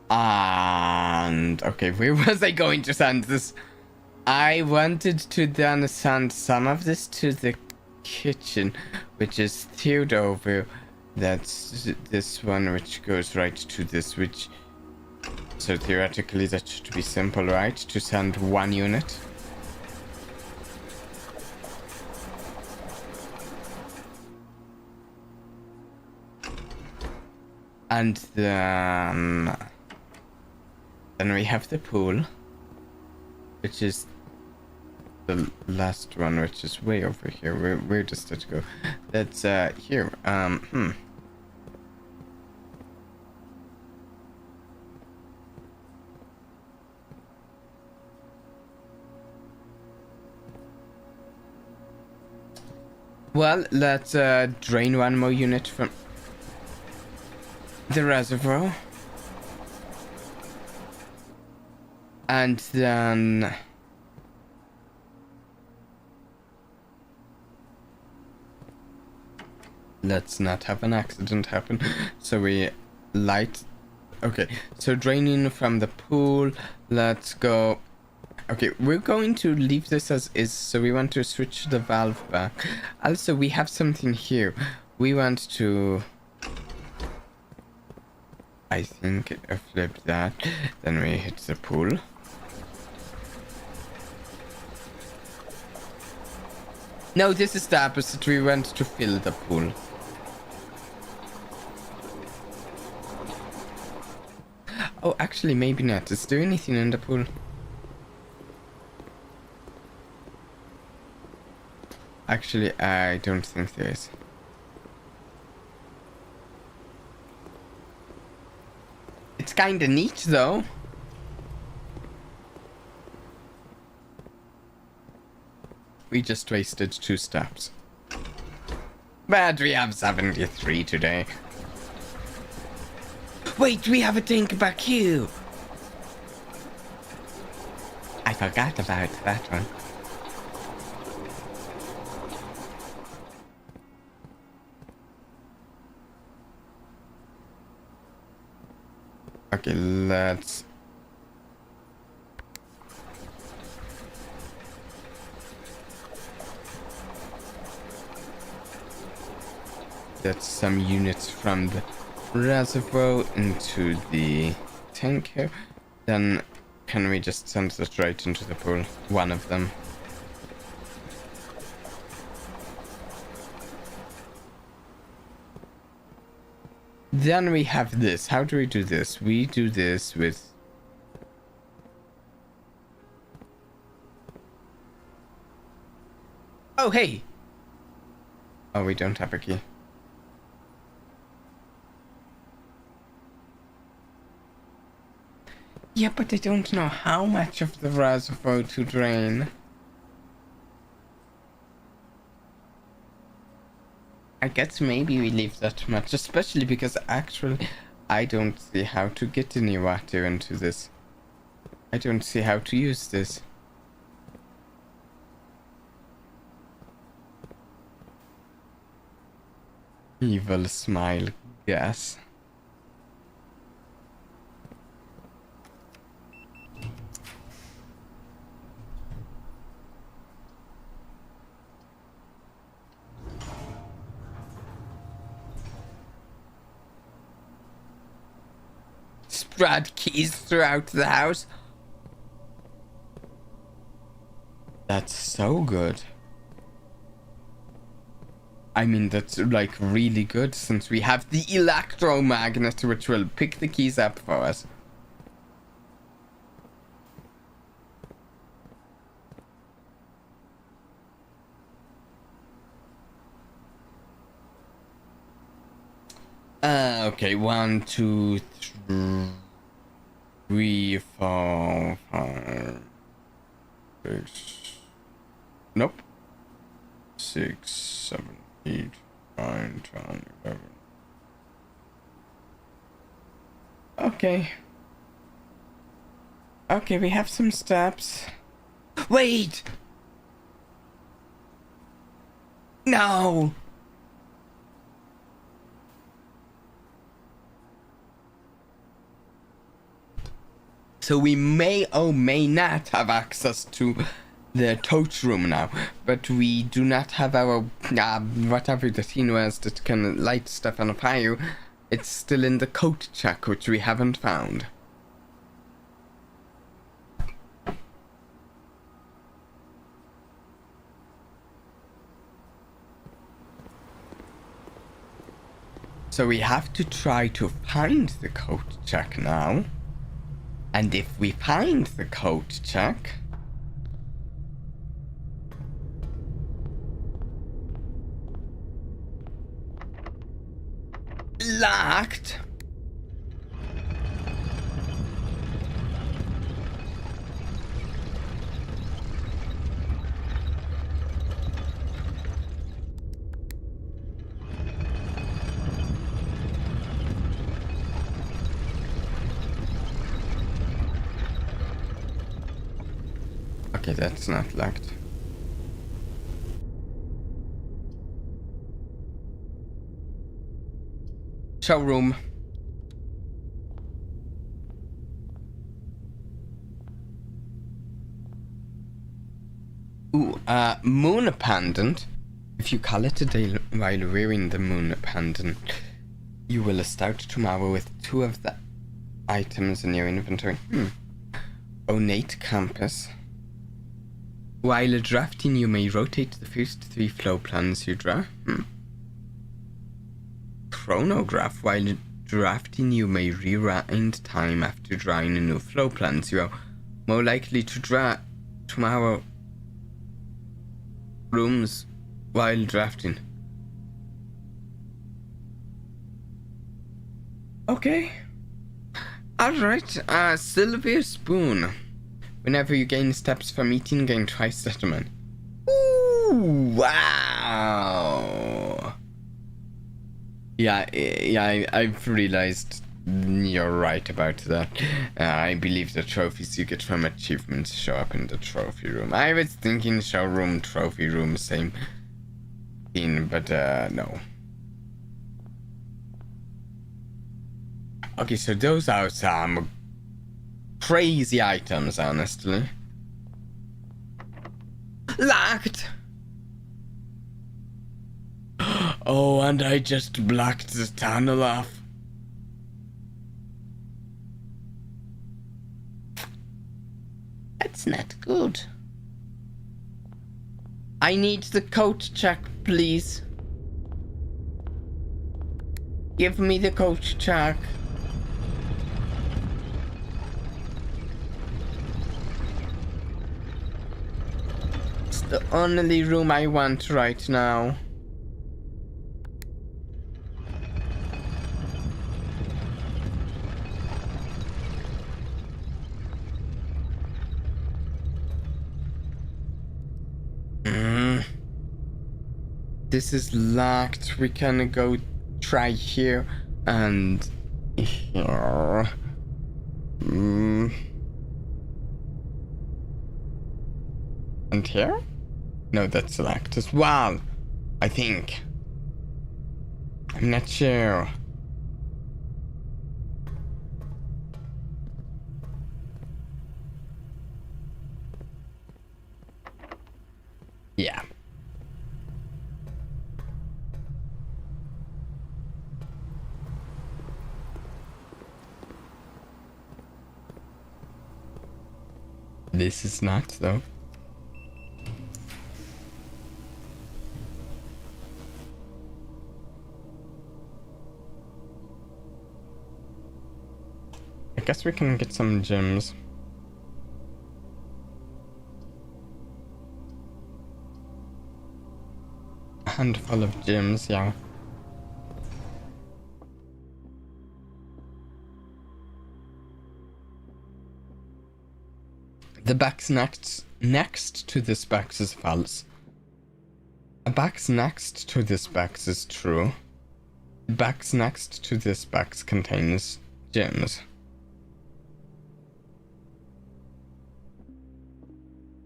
And okay, where was I going to send this? I wanted to then send some of this to the kitchen, which is tiered over. That's this one, which goes right to this, which... So theoretically that should be simple, right? To send one unit. And then we have the pool, which is the last one, which is way over here. Where does that go? That's here. Well, let's drain one more unit from the reservoir. And then... Let's not have an accident happen. So we light... Okay, so draining from the pool. Let's go... Okay, we're going to leave this as is, so we want to switch the valve back. Also, we have something here. We want to... I think flip that, then we hit the pool. No, this is the opposite. We want to fill the pool. Oh, actually, maybe not. Is there anything in the pool? Actually, I don't think there is. It's kinda neat, though. We just wasted 2 steps. But we have 73 today. Wait, we have a tank back here! I forgot about that one. Okay, let's... Get some units from the reservoir into the tank here. Then can we just send that right into the pool? One of them. Then we have this. How do we do this? We do this with... Oh, hey! Oh, we don't have a key. Yeah, but I don't know how much of the reservoir to drain. I guess maybe we leave that much, especially because actually I don't see how to get any water into this. I don't see how to use this. Evil smile, gas. Spread keys throughout the house. That's so good. I mean, that's like really good since we have the electromagnet which will pick the keys up for us. Okay, 1, 2, 3, 4, 5, 6. Nope. 6, 7, 8, 9, 10, 11. Okay. Okay, we have some steps. Wait! No! So we may or may not have access to the tote room now, but we do not have our, whatever the thing was that can light stuff on fire. It's still in the coat check, which we haven't found. So we have to try to find the coat check now. And if we find the coat check, locked. Okay, that's not locked. Showroom. Ooh, moon pendant. If you call it a day while wearing the moon pendant, you will start tomorrow with 2 of the items in your inventory. Ornate compass. While drafting, you may rotate the first 3 flow plans you draw. Chronograph. While drafting, you may rewind time after drawing a new flow plans. You are more likely to draw tomorrow rooms while drafting. Okay. Alright, silver spoon. Whenever you gain steps from eating, gain twice settlement. Ooh, wow. Yeah, I've realized you're right about that. I believe the trophies you get from achievements show up in the trophy room. I was thinking showroom, trophy room, same thing, but no. Okay, so those are some crazy items, honestly. Locked! Oh, and I just blocked the tunnel off. That's not good. I need the coat check, please. Give me the coat check. It's the only room I want right now. This is locked. We can go try here and here. And here? No, that's locked as well, I think. I'm not sure. Yeah. This is not, though. I guess we can get some gems. A handful of gems, yeah. The box next to this box is false. A box next to this box is true. The box next to this box contains gems.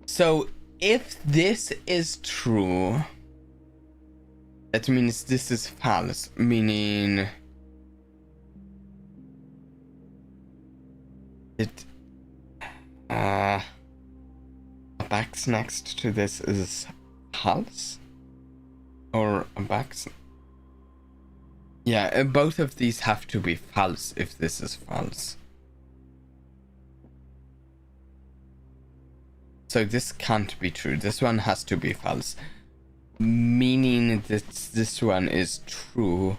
So if this is true, That means this is false, meaning it a box next to this is false, or a box. Yeah, both of these have to be false if this is false. So this can't be true. This one has to be false. Meaning that this one is true.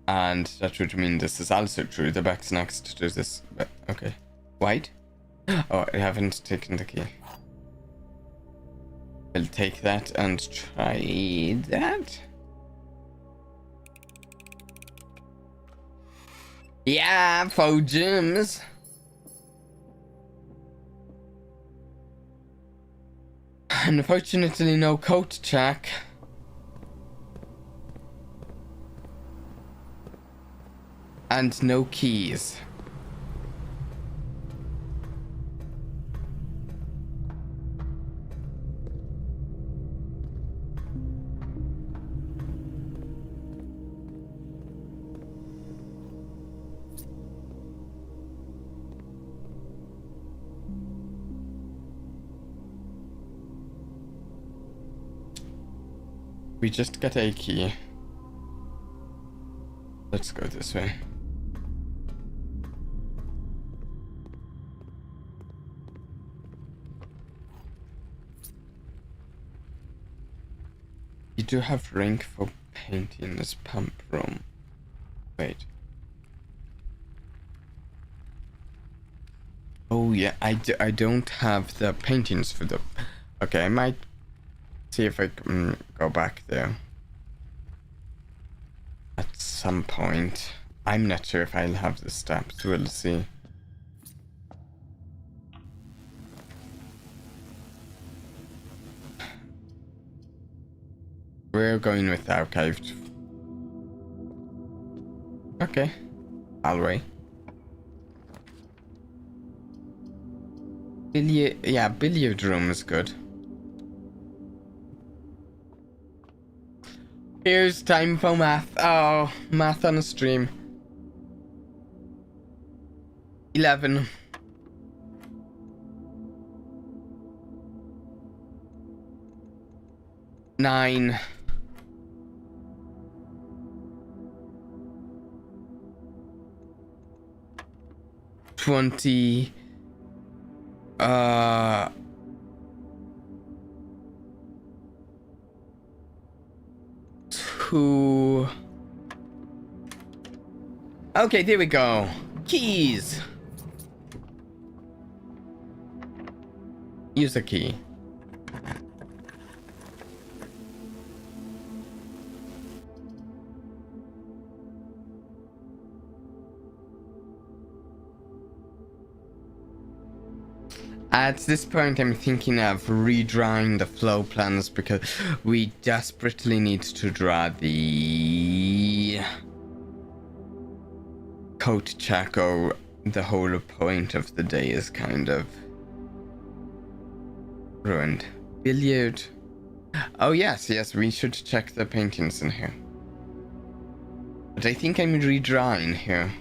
And that would mean this is also true. The box next to this. Okay. White? Oh, I haven't taken the key. I'll take that and try that. Yeah, 4 gems. Unfortunately, no code check. And no keys. We just got a key. Let's go this way. You do have rank for painting this pump room. Wait. Oh yeah, I don't have the paintings for the... Okay, I might see if I can go back there at some point. I'm not sure if I'll have the steps. We'll see. We're going with archived. Okay. Hallway. Billiard room is good. Here's time for math. Oh, math on a stream. 11. Nine. 20. 2. Okay, there we go. Keys. Use a key. At this point, I'm thinking of redrawing the flow plans because we desperately need to draw the coat check, or the whole point of the day is kind of ruined. Billiard. Oh yes, we should check the paintings in here. But I think I'm redrawing here.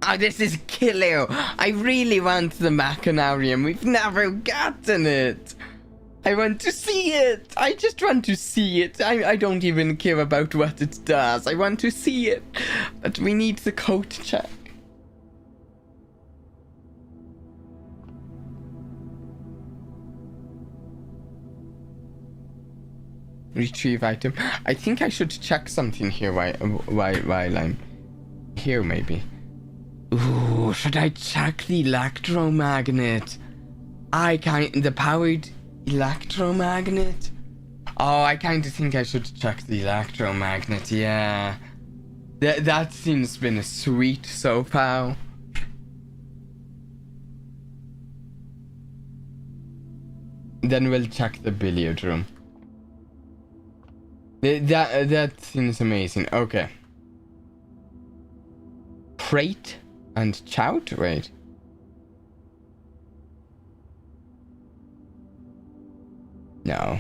Oh, this is killer. I really want the Machinarium. We've never gotten it. I want to see it. I just want to see it. I don't even care about what it does. I want to see it. But we need the coat check. Retrieve item. I think I should check something here while I'm here, maybe. Ooh, should I check the electromagnet? The powered electromagnet? Oh, I kind of think I should check the electromagnet, yeah. That seems been sweet so far. Then we'll check the billiard room. That seems amazing. Okay. Crate and chout? Wait. No.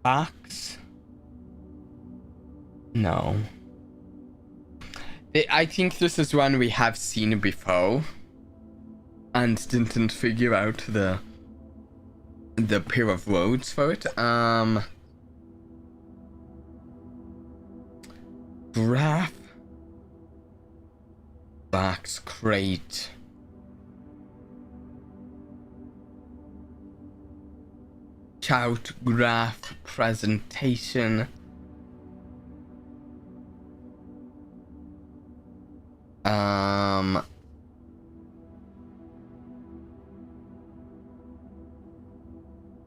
Box? No. I think this is one we have seen before and didn't figure out the pair of roads for it. Graph, box, crate, shout, graph, presentation,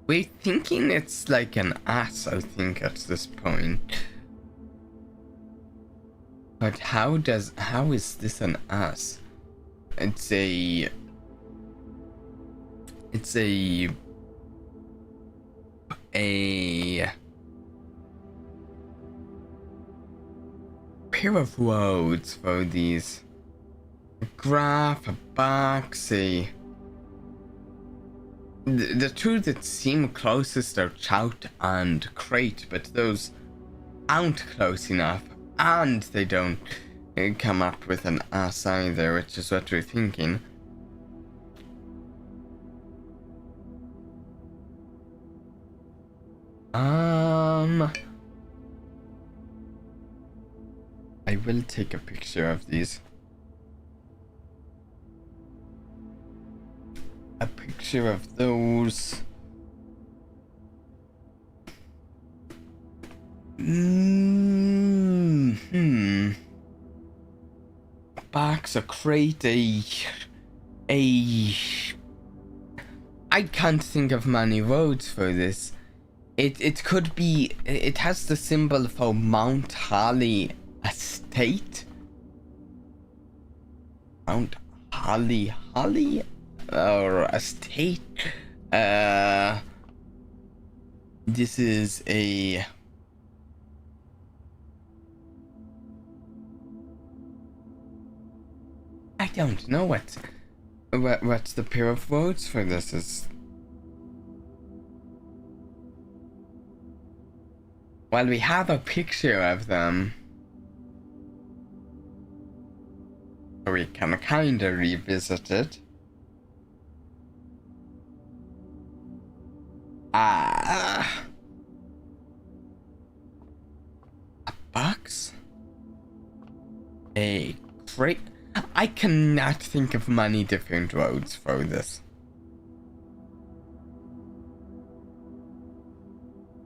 we're thinking it's like an ass, I think, at this point. But how is this an ass? It's a pair of roads for these. A graph, a box, the two that seem closest are shout and crate, but those aren't close enough. And they don't come up with an ass either, which is what we're thinking. I will take a picture of these. A picture of those. Box, a crate, I can't think of many roads for this. It could be, it has the symbol for Mount Holly Estate. Mount Holly or Estate. This is a I don't know what's the pair of roads for this is. Well, we have a picture of them. We can kinda revisit it. A box? A crate? I cannot think of many different roads for this.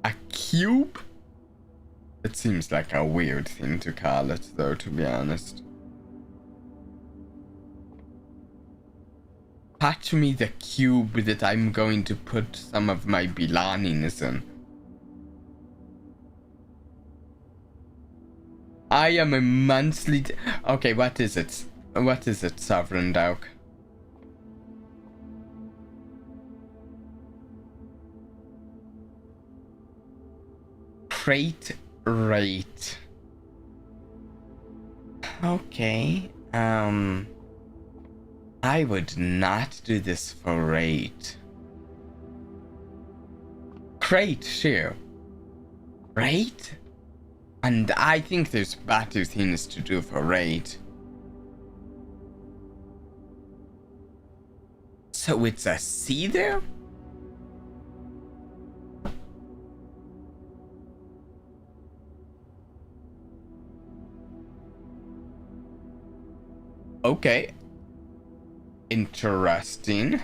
A cube? It seems like a weird thing to call it, though, to be honest. Patch me the cube that I'm going to put some of my belongings in. I am immensely... Okay, what is it? What is it, Sovereign Dog? Crate rate. Okay, I would not do this for rate. Crate, sure. Rate? And I think there's better things to do for rate. So it's a C there? Okay. Interesting.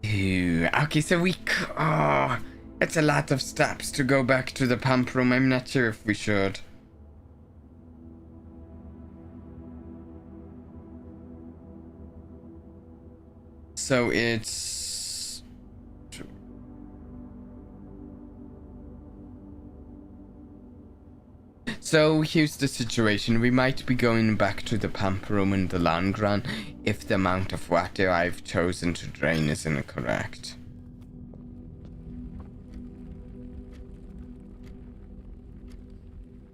Ooh, okay, so we... Oh, it's a lot of steps to go back to the pump room. I'm not sure if we should. So it's... So here's the situation. We might be going back to the pump room in the long run if the amount of water I've chosen to drain is incorrect.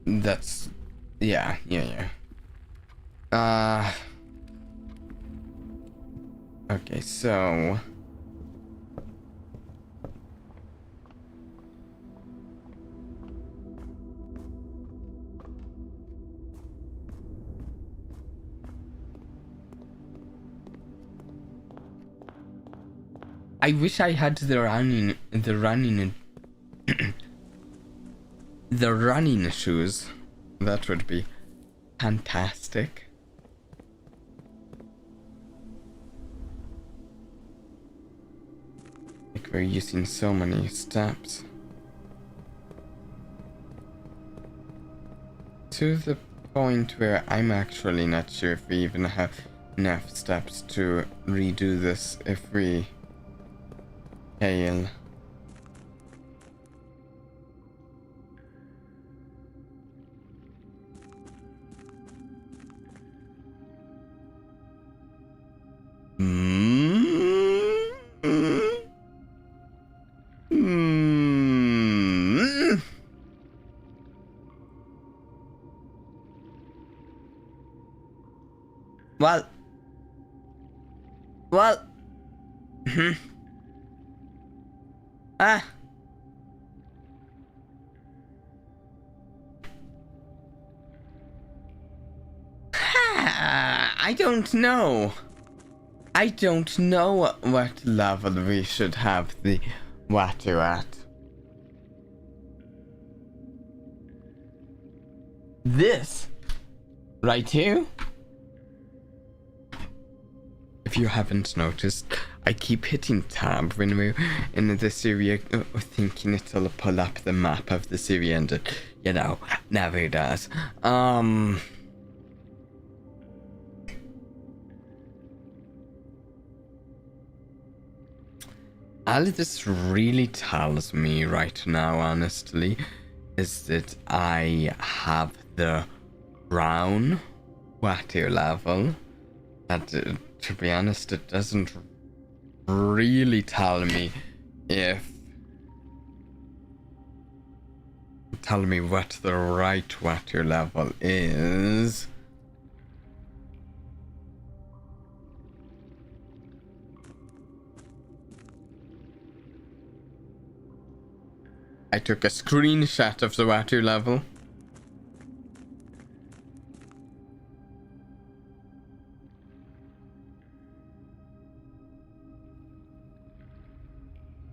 That's Yeah. Okay, so I wish I had the running shoes. That would be fantastic. Like we're using so many steps. To the point where I'm actually not sure if we even have enough steps to redo this if we fail. Well, I don't know. I don't know what level we should have the water at. This right here. If you haven't noticed, I keep hitting tab when we're in this area, thinking it'll pull up the map of this area, and it, you know, never does. All this really tells me right now, honestly, is that I have the brown water level. That, to be honest, it doesn't really tell me what the right water level is. I took a screenshot of the water level.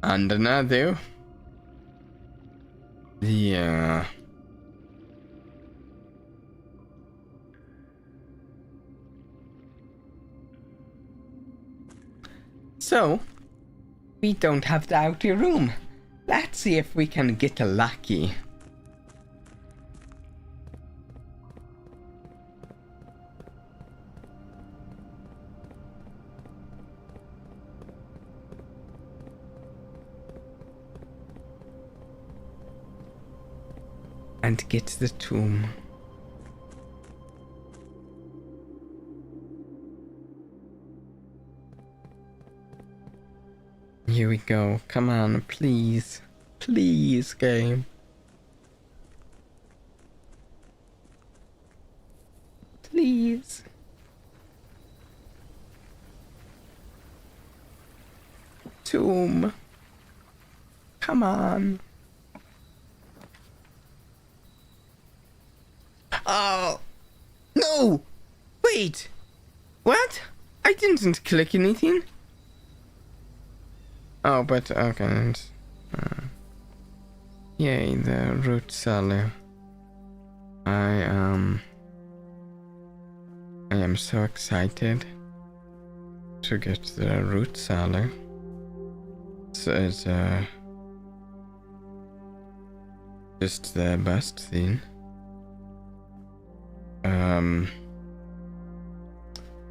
And another. Yeah. So, we don't have the outer room. Let's see if we can get lucky. And get the tomb. Here we go. Come on, please. Please, game. Please. Tomb. Come on. Oh. No! Wait! What? I didn't click anything. Oh, but okay. Yay, the root cellar. I am so excited to get the root cellar. So it's just the best thing.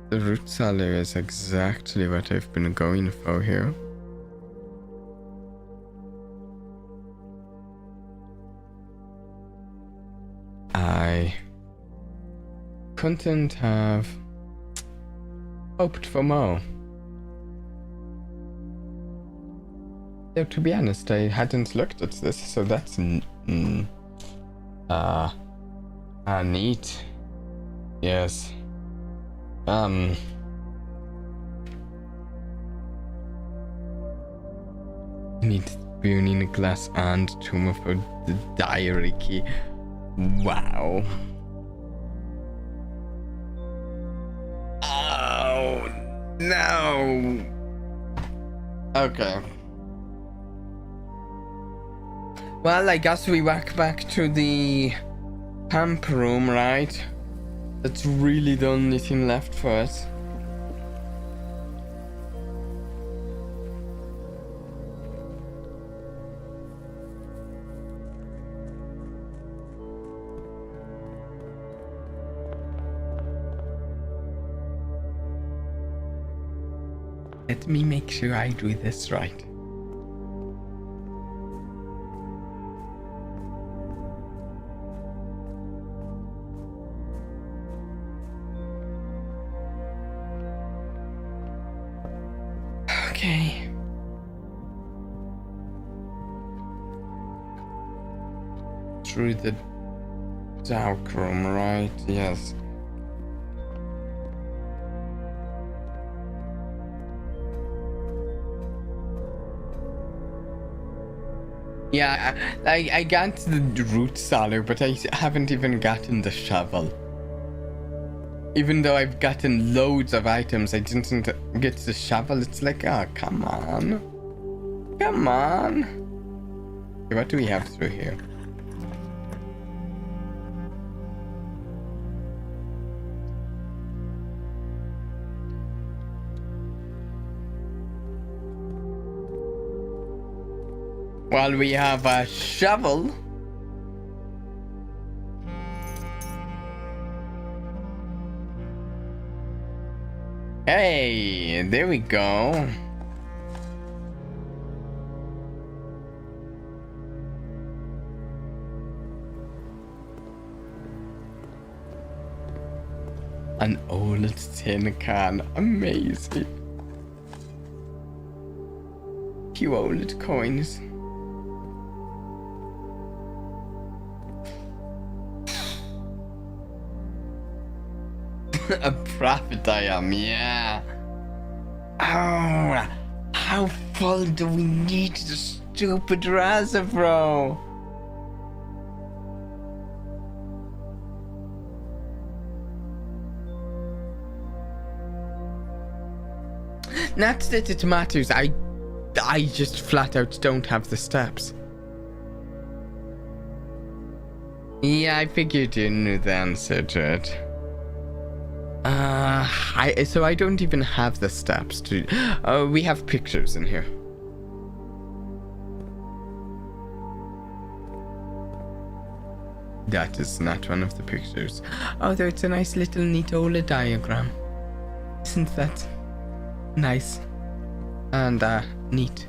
The root cellar is exactly what I've been going for here. I couldn't have hoped for more. Though, to be honest, I hadn't looked at this, so that's Neat. Yes. Need spoon in a glass and tumor for the diary key. Wow. Oh no. Okay. Well, I guess we walk back to the camp room, right? That's really the only thing left for us. Let me make sure I do this right. Okay. Through the dark room, right? Yes. Yeah, I got the root cellar, but I haven't even gotten the shovel. Even though I've gotten loads of items, I didn't get the shovel. It's like, oh, come on. Come on. Okay, what do we have through here? Well, we have a shovel. Hey, there we go. An old tin can. Amazing. Few old coins. A prophet I am, yeah. Oh, how full do we need the stupid reservoir? Not that it matters, I just flat out don't have the steps. Yeah, I figured you knew the answer to it. So I don't even have the steps to... Oh, we have pictures in here. That is not one of the pictures. Oh, there's a nice little neat old diagram. Isn't that nice? And, neat.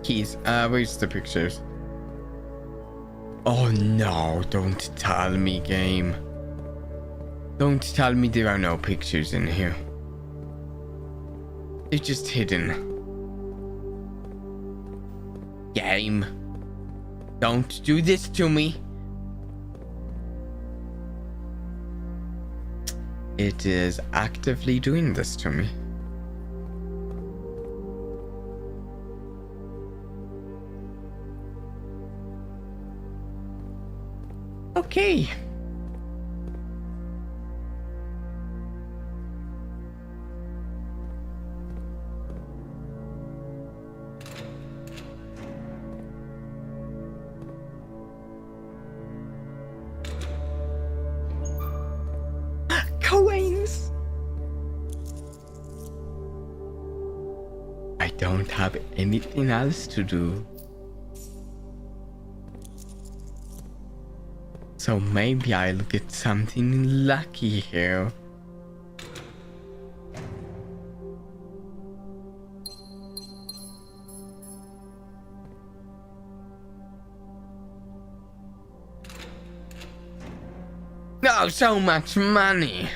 Keys. Where's the pictures? Oh no, don't tell me, game. Don't tell me there are no pictures in here. They're just hidden. Game. Don't do this to me. It is actively doing this to me. Okay. Coins. I don't have anything else to do. So maybe I'll get something lucky here. Oh, so much money.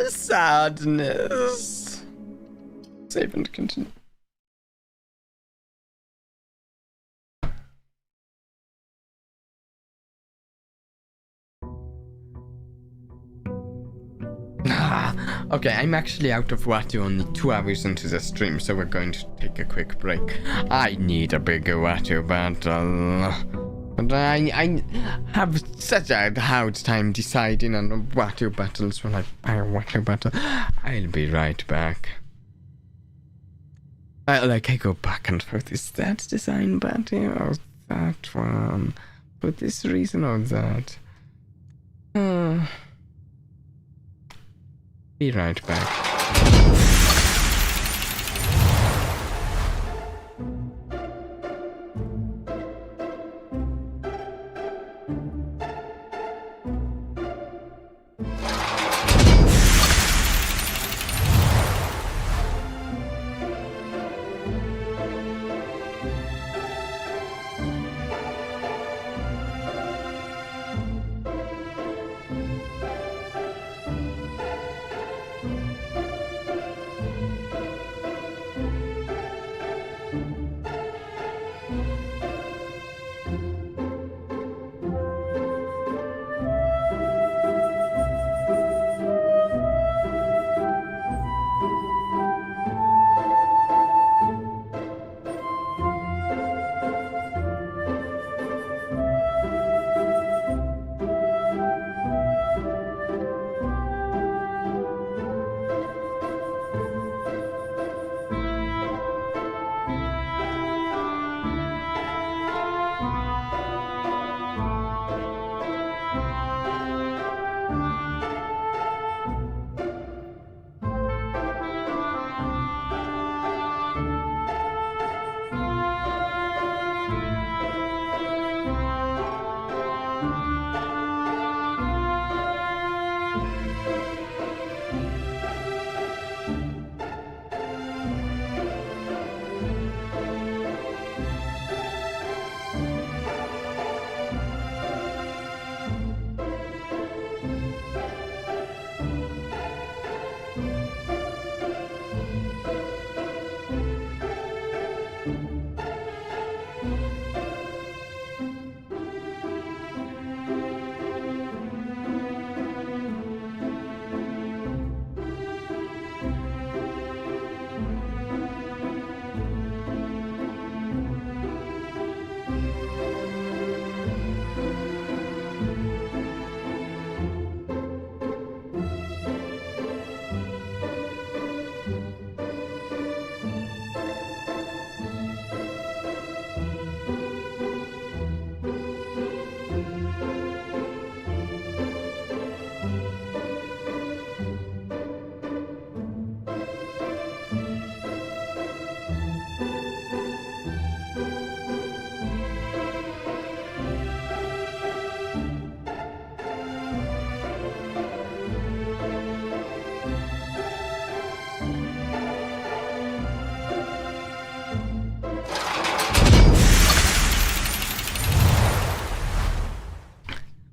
Sadness. Save and continue. Okay, I'm actually out of water only 2 hours into the stream, so we're going to take a quick break. I need a bigger water battle. But I have such a hard time deciding on water battles when I buy a water battle. I'll be right back. I go back and forth. Is that design better or that one? For this reason or that? Be right back.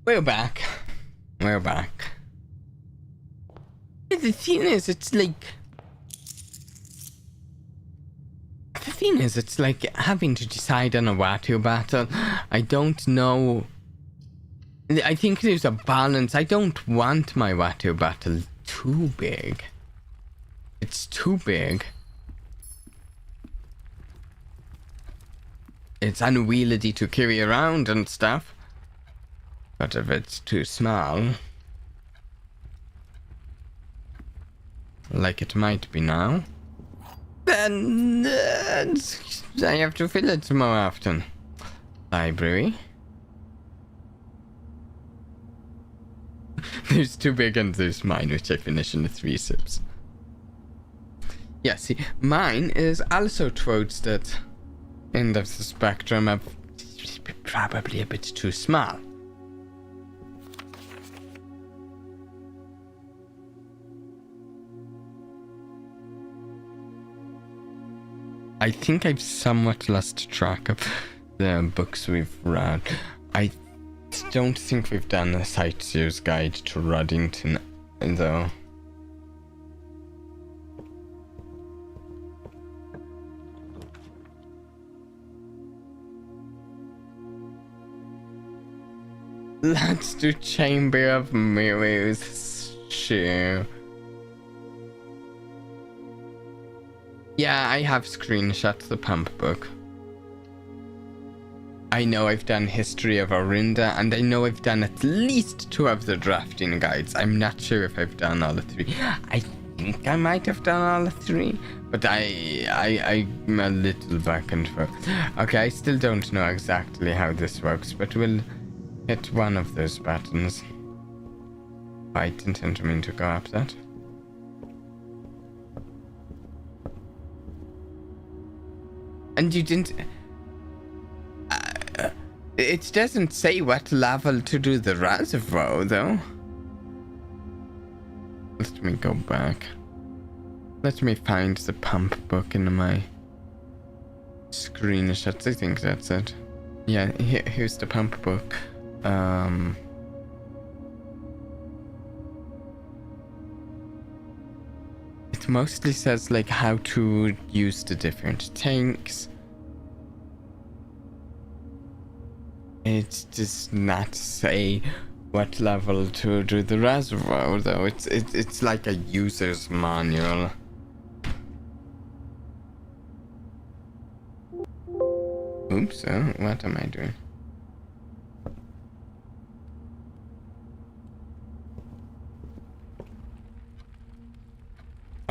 We're back. We're back. The thing is, it's like having to decide on a water battle. I don't know. I think there's a balance. I don't want my water battle too big. It's too big. It's unwieldy to carry around and stuff. But if it's too small, like it might be now, then I have to fill it more often. Library. There's too big and there's mine, which I finish in 3 sips. Yeah, see, mine is also towards that end of the spectrum of probably a bit too small. I think I've somewhat lost track of the books we've read. I don't think we've done a sightseer's guide to Ruddington, though. Let's do Chamber of Mirrors. Sure. Yeah, I have screenshot the pump book. I know I've done History of Orinda, and I know I've done at least 2 of the drafting guides. I'm not sure if I've done all 3. I think I might have done all 3, but I'm a little back and forth. Okay, I still don't know exactly how this works, but we'll hit one of those buttons. I didn't mean to go up that. And you didn't... it doesn't say what level to do the reservoir, though. Let me go back. Let me find the pump book in my screenshots. I think that's it. Yeah, here's the pump book. It mostly says like how to use the different tanks. It does not say what level to do the reservoir, though. It's like a user's manual. Oops, what am I doing?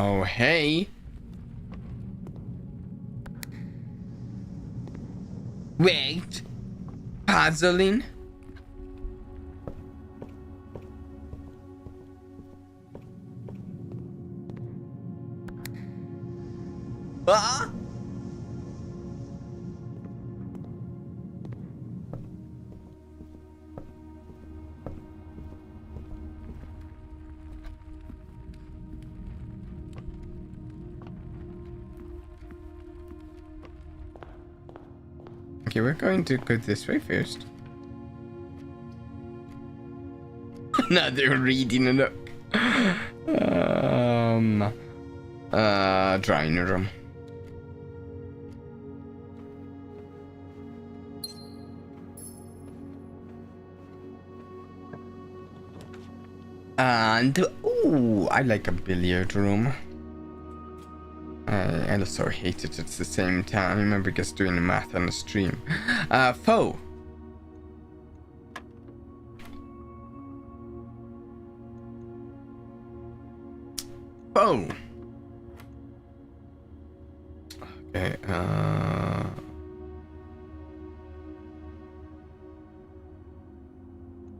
Oh, hey. Wait. Puzzling? Ah? Okay, we're going to go this way first. Another reading a look. Drawing room. And ooh, I like a billiard room. I also hate it at the same time because doing the math on the stream. Foe. Foe. Okay,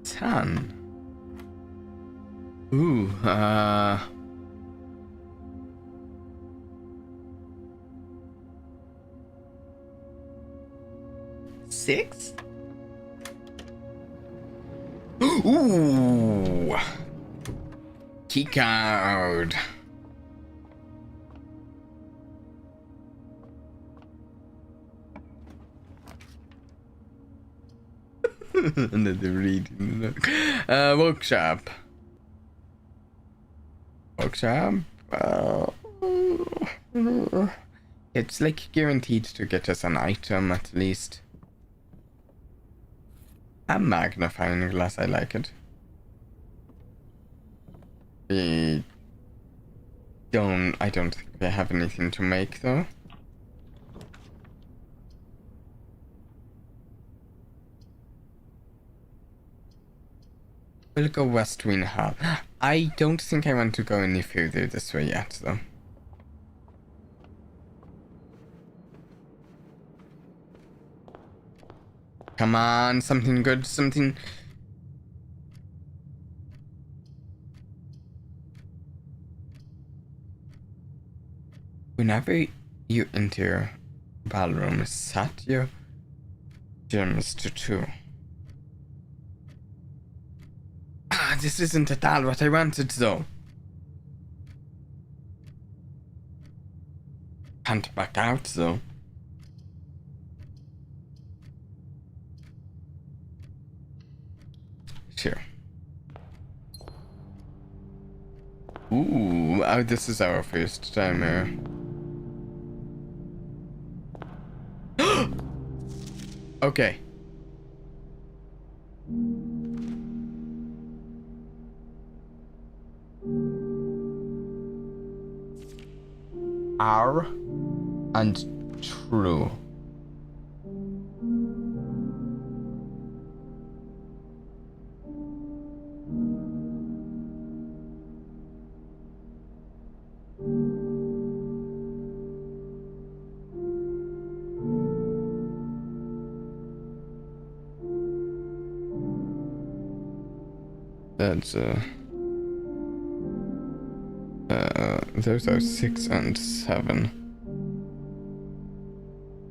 10. Ooh, 6? Ooh! Key card. Another reading. Workshop. Workshop. It's like guaranteed to get us an item at least. A magnifying glass, I like it. I don't think we have anything to make though. We'll go West Wing Hall. I don't think I want to go any further this way yet though. Come on, something good, something... Whenever you enter ballroom, set your gems to 2. Ah, this isn't at all what I wanted though. Can't back out though. Sure. Ooh, oh, this is our first time here. Okay. R and true. That's those are 6 and 7.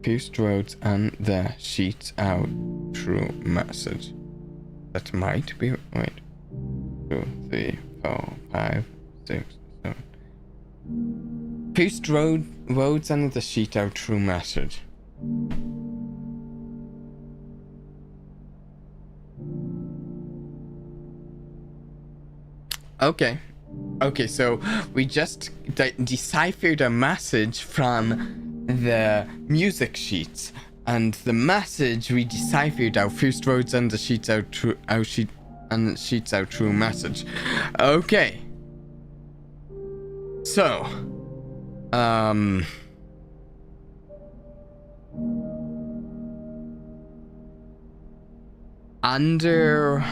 Fused roads and the sheets out true message. That might be, wait. 2, 3, 4, 5, 6, 7. Fused roads and the sheet out true message. Okay. Okay, so we just deciphered a message from the music sheets, and the message we deciphered our first roads and the sheets out true sheets out true message. Okay. So, under.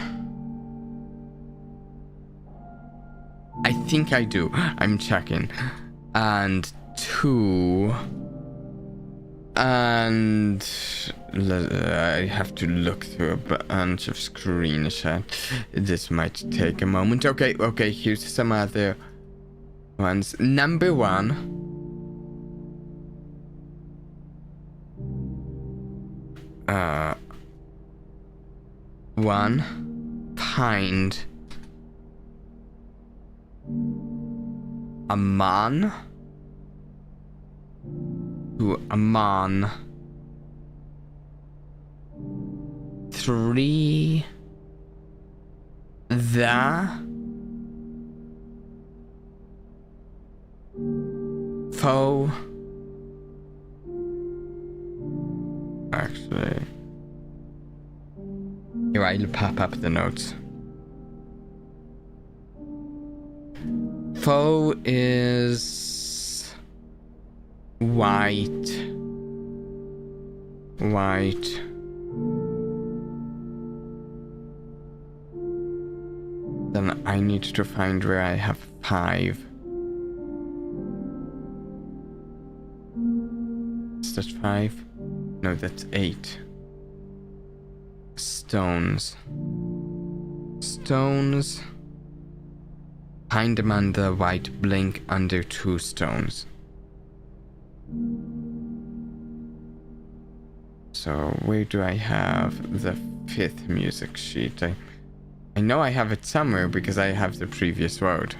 I think I do. I'm checking. And 2. And I have to look through a bunch of screenshots. This might take a moment. Okay, here's some other ones. Number 1. 1. Find a man to a man. 3. The 4. Actually, here I'll pop up the notes. 4 is white. Then I need to find where I have 5. Is that 5? No, that's 8. Stones. Find them under white, blink under 2 stones. So where do I have the 5th music sheet? I know I have it somewhere because I have the previous road.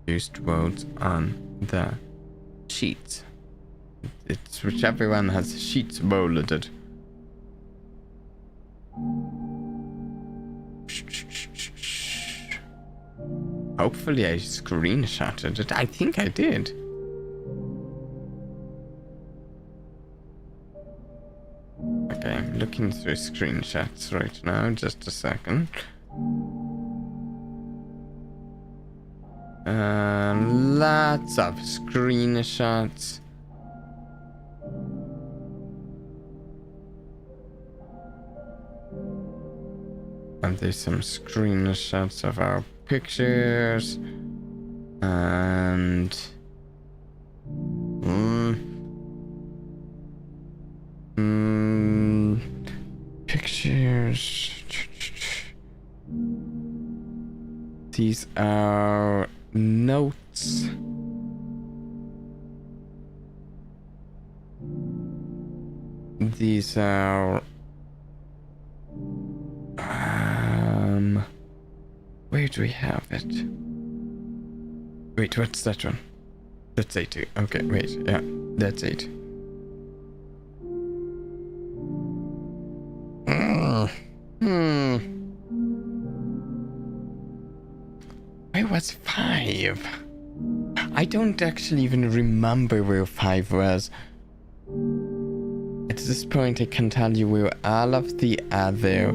Used roads on the sheets. It's whichever one has sheets bolded. Hopefully I screenshotted it. I think I did. Okay, I'm looking through screenshots right now. Just a second. Lots of screenshots. And there's some screenshots of our pictures. And pictures. These are notes. These are where do we have it? Wait, what's that one? That's 8. Okay, wait. Yeah, that's 8. Where was 5? I don't actually even remember where 5 was. At this point, I can tell you where all of the other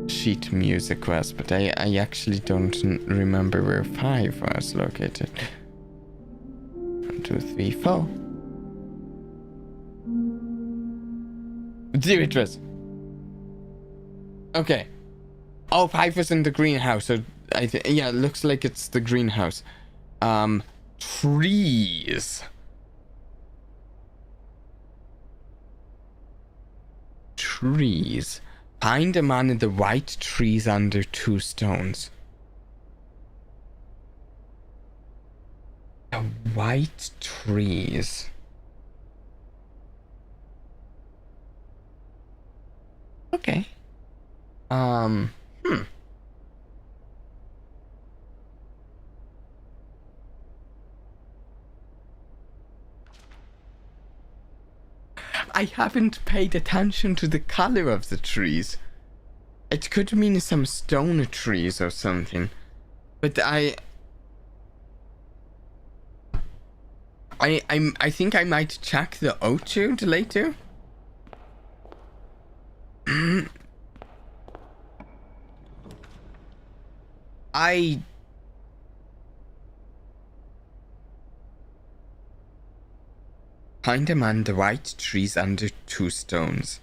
sheet music was, but I actually don't remember where 5 was located. 1, 2, 3, 4. There it was. Okay. Oh, 5 was in the greenhouse, so yeah, it looks like it's the greenhouse. Trees. Trees. Find a man in the white trees under 2 stones. The white trees. Okay. I haven't paid attention to the color of the trees. It could mean some stone trees or something. But I think I might check the orchard later. Find a man the white trees under 2 stones.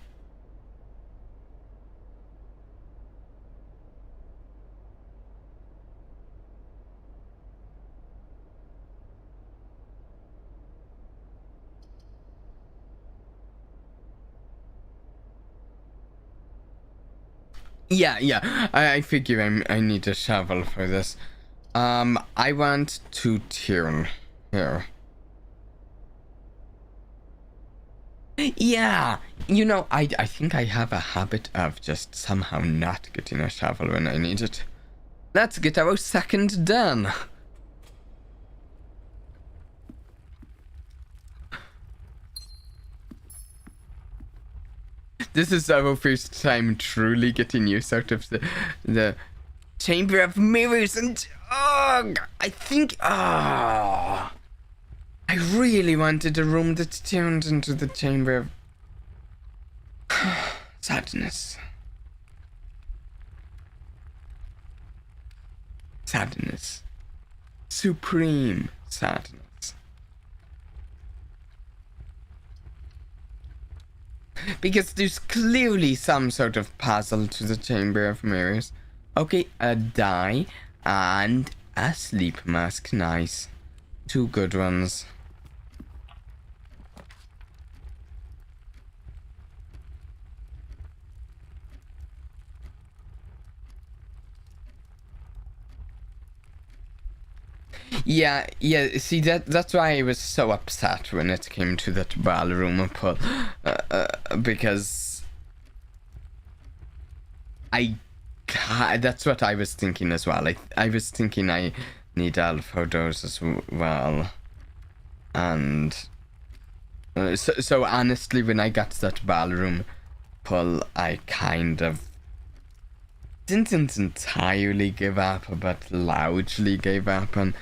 Yeah. I figure I need a shovel for this. I want to turn here. Yeah, you know, I think I have a habit of just somehow not getting a shovel when I need it. Let's get our second done. This is our first time truly getting use out of the Chamber of Mirrors, and I think I really wanted a room that turned into the Chamber of Sadness. Sadness. Supreme sadness. Because there's clearly some sort of puzzle to the Chamber of Mirrors. Okay, a die and a sleep mask. Nice. 2 good ones. Yeah, see, that's why I was so upset when it came to that ballroom pull, because that's what I was thinking as well. I was thinking I need all photos as well, and so honestly, when I got that ballroom pull, I kind of didn't entirely give up, but loudly gave up on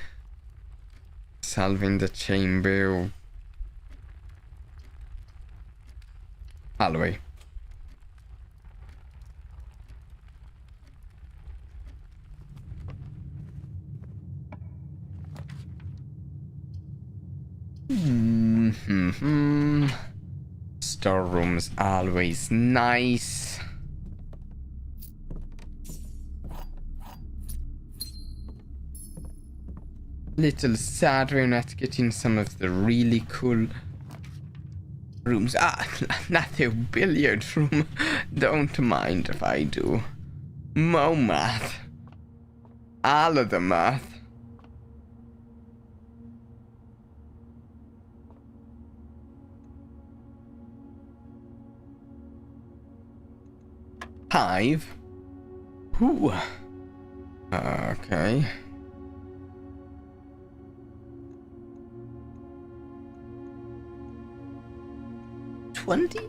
solving the chamber hallway. Storeroom's always nice. Little sad we're not getting some of the really cool rooms. Not the billiard room. Don't mind if I do. Mo math. All of the math. Hive. Ooh. Okay. 20?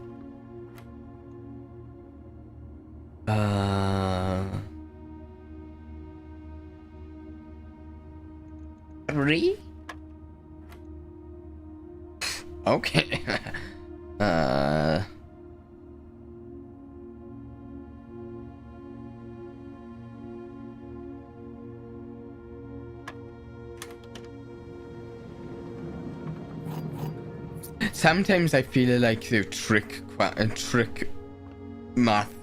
Three? Okay. Sometimes I feel like the trick math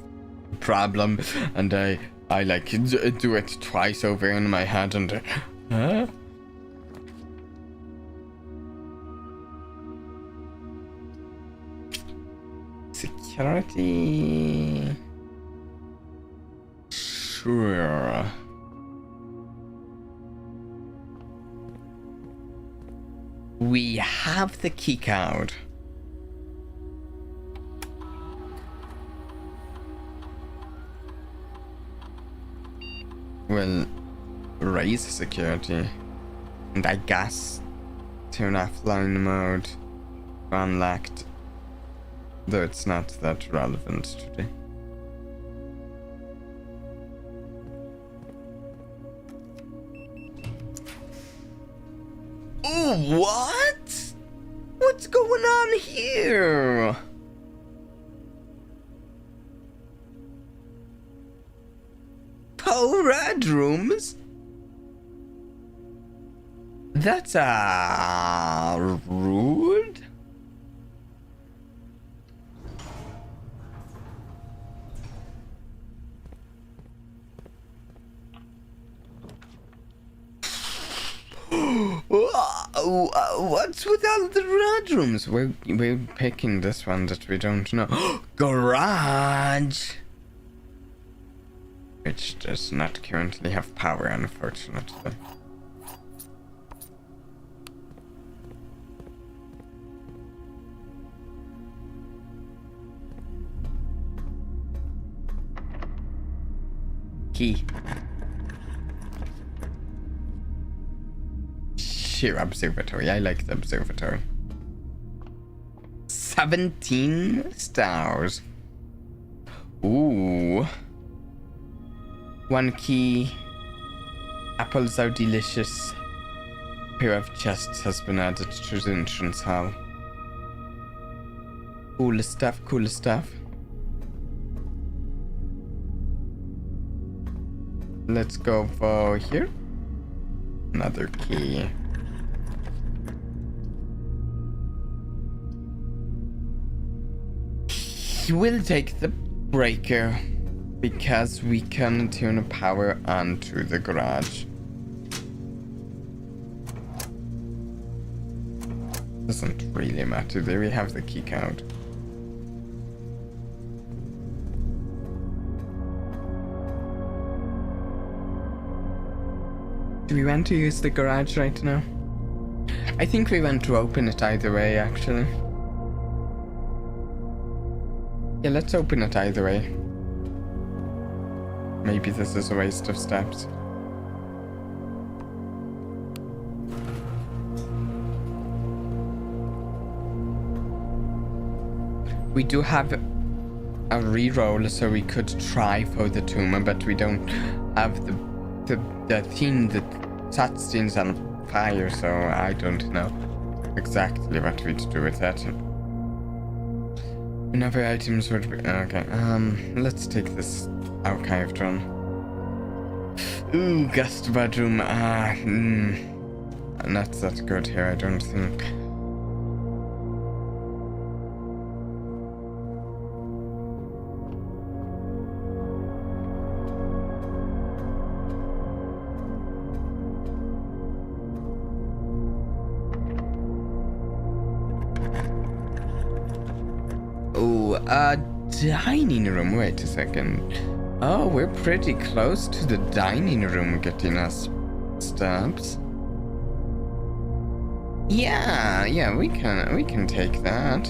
problem, and I like do it twice over in my head, and huh? Security. Sure. We have the key card. We'll raise security, and I guess turn offline mode unlocked, though it's not that relevant today. Oh, what? What's going on here? Red rooms? That's rude. What's with all the red rooms? We're picking this one that we don't know. Garage, which does not currently have power, unfortunately. Key. Sure, observatory. I like the observatory. 17 stars. Ooh. 1 key. Apples are delicious. Pair of chests has been added to the entrance hall. Cool stuff, cool stuff. Let's go for here. Another key. We'll take the breaker because we can turn power onto the garage. Doesn't really matter. There we have the key card. Do we want to use the garage right now? I think we want to open it either way, actually. Yeah, let's open it either way. Maybe this is a waste of steps. We do have a reroll, so we could try for the tumor, but we don't have the thing that sets things on fire, so I don't know exactly what we'd do with that. Another items would be okay. Let's take this archived one. Ooh, guest bedroom. Not that good here, I don't think. Dining room. Wait a second. Oh, we're pretty close to the dining room getting us steps. Yeah, we can take that.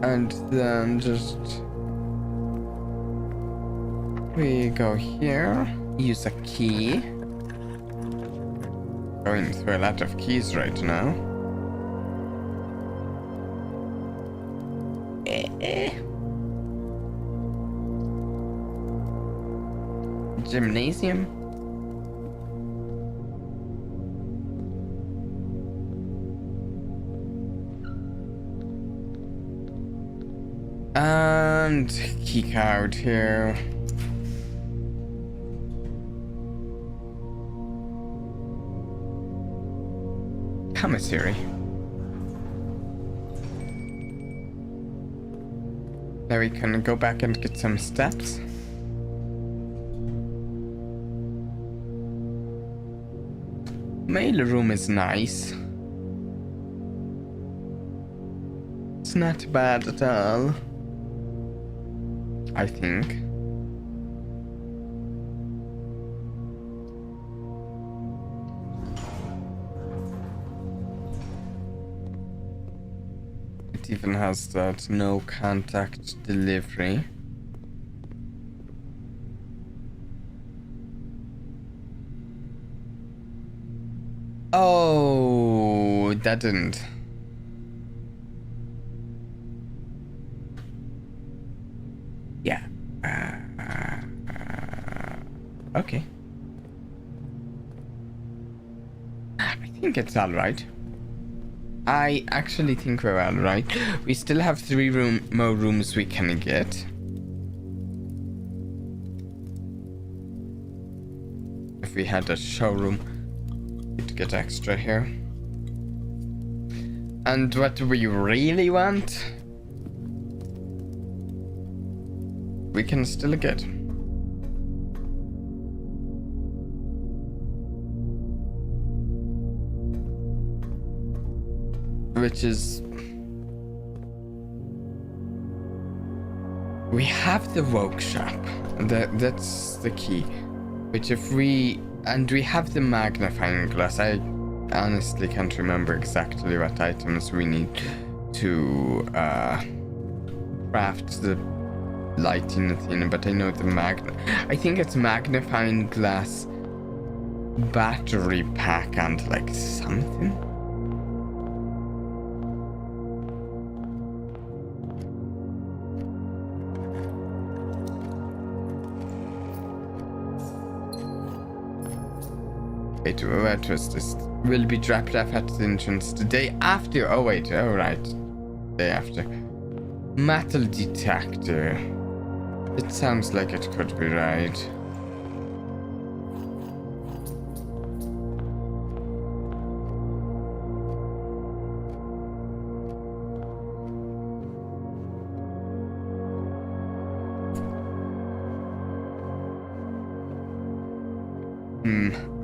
And then just we go here. use a key. Going through a lot of keys right now. Gymnasium. And key card here. Commissary. Now we can go back and get some steps. Mail room is nice. It's not bad at all, I think. It even has that no contact delivery. Oh, that didn't. Yeah. Okay. I think it's all right. I actually think we're all right. We still have 3 more rooms we can get. If we had a showroom, we'd get extra here. And what do we really want? We can still get. Which is... we have the workshop. That's the key. Which if we... and we have the magnifying glass. I honestly can't remember exactly what items we need to craft the lighting thing, but I know the I think it's magnifying glass, battery pack, and like something. Wait, what was this? Will be dropped off at the entrance the day after. Oh wait, oh right, day after. Metal detector. It sounds like it could be right.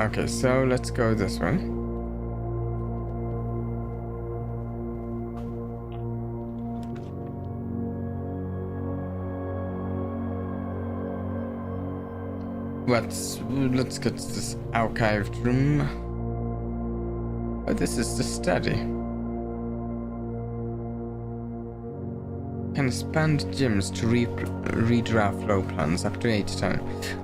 Okay, so let's go this way. Let's get this archived room. Oh, this is the study. Can spend gems to redraw flow plans up to 8 times.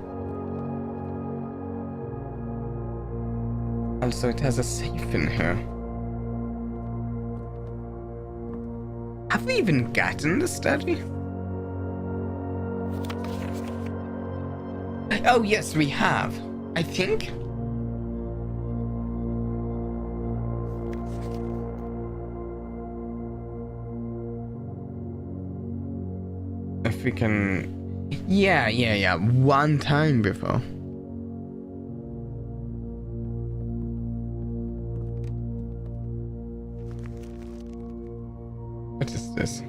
Also, it has a safe in here. Have we even gotten the study? Oh, yes, we have. I think. If we can... Yeah. One time before. What is this?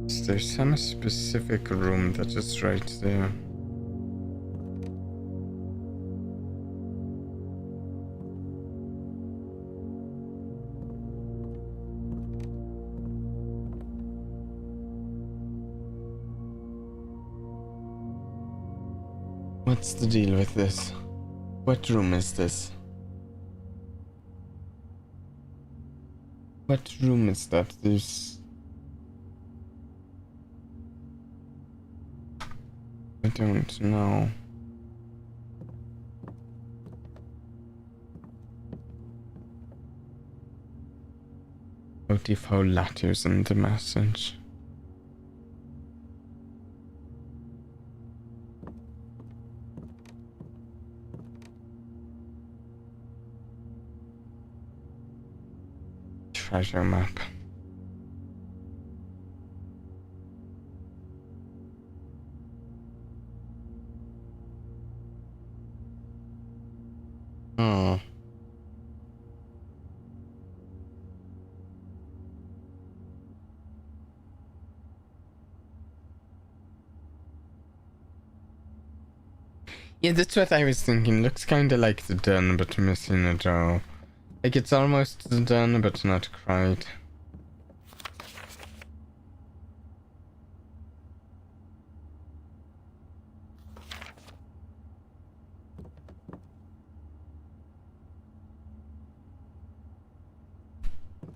Is there some specific room that is right there? What's the deal with this? What room is this? What room is that? There's... I don't know. Beautiful letters in the message. Treasure map. Oh. Yeah, that's what I was thinking. Looks kinda like the den, but missing a door. Like it's almost the den, but not quite.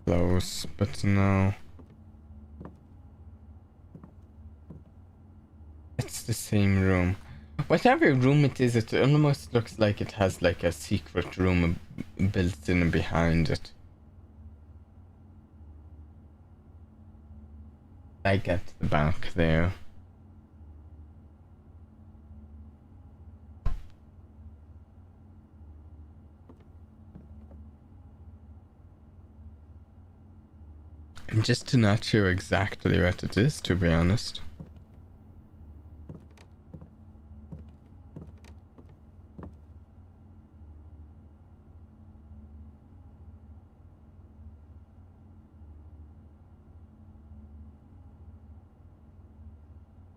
Close, but no. It's the same room. Whatever room it is, it almost looks like it has like a secret room built in behind it. Like at the back there. I'm just not sure exactly what it is, to be honest.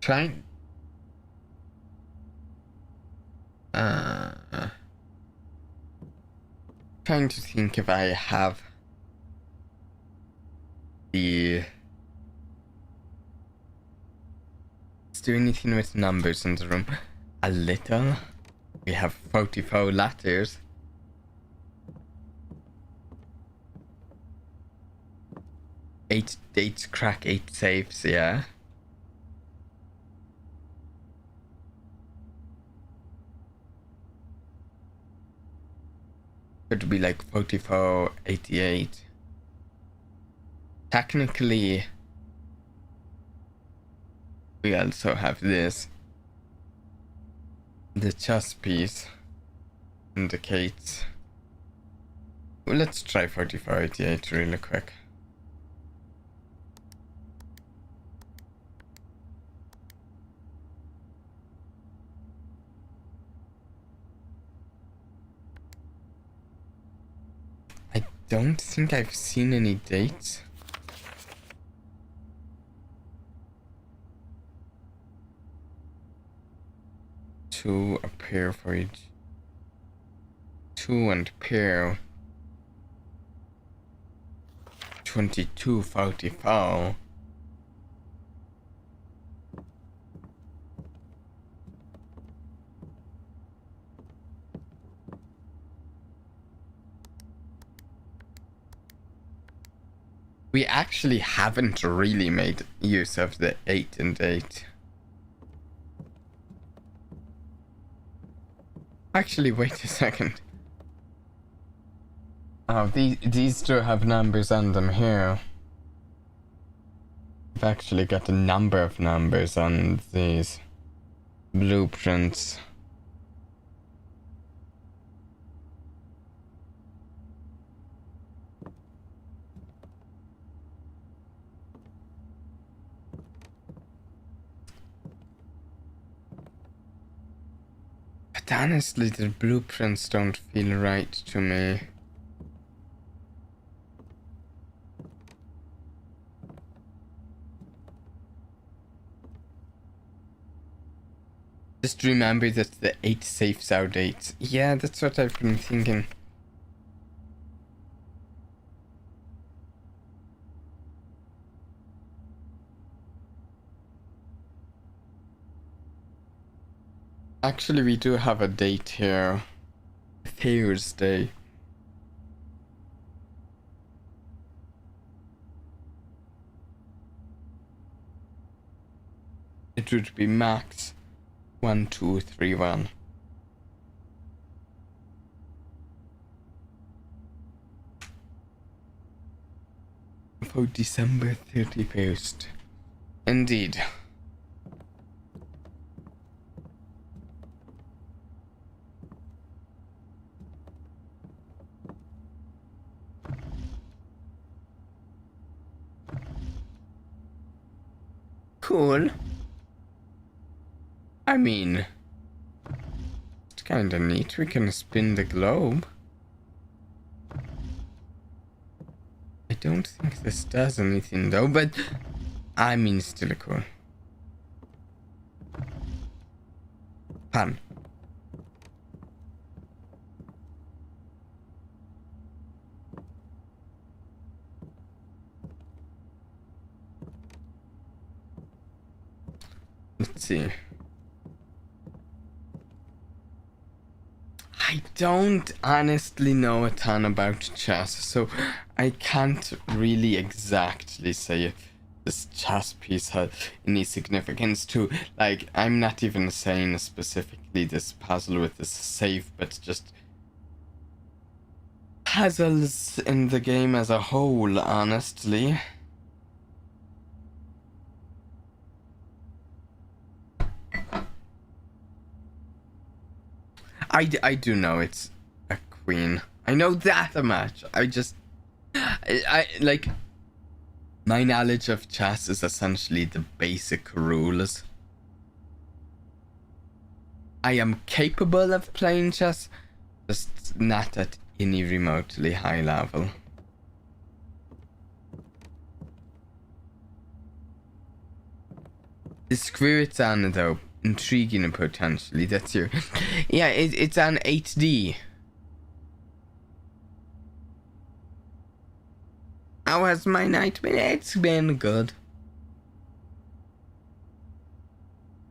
Trying trying to think if I have the... Let's do anything with numbers in the room. A little. We have 44 letters. Eight dates, crack 8 safes, yeah. Could be like 44, 88. Technically, we also have this. The chess piece indicates... Well, let's try 44, 88 really quick. I don't think I've seen any dates. Two appear for each. 2 and pair. 22, 44. We actually haven't really made use of the 8 and 8. Actually, wait a second. Oh, these two have numbers on them here. I've actually got a number of numbers on these blueprints. But honestly, the blueprints don't feel right to me. Just remember that the 8 safes are dates. Yeah, that's what I've been thinking. Actually, we do have a date here. Thursday. it would be max 1231. For December 31st. Indeed. Cool. I mean, it's kinda neat. We can spin the globe. I don't think this does anything though, but I mean, still cool. Fun. Let's see. I don't honestly know a ton about chess, so I can't really exactly say if this chess piece has any significance to, like, I'm not even saying specifically this puzzle with this save, but just puzzles in the game as a whole, honestly. I do know it's a queen. I know that much. I like, my knowledge of chess is essentially the basic rules. I am capable of playing chess, just not at any remotely high level. The squirrets on though. Intriguing potentially, that's your... Yeah, it's on 8D. How has my night been? It's been good.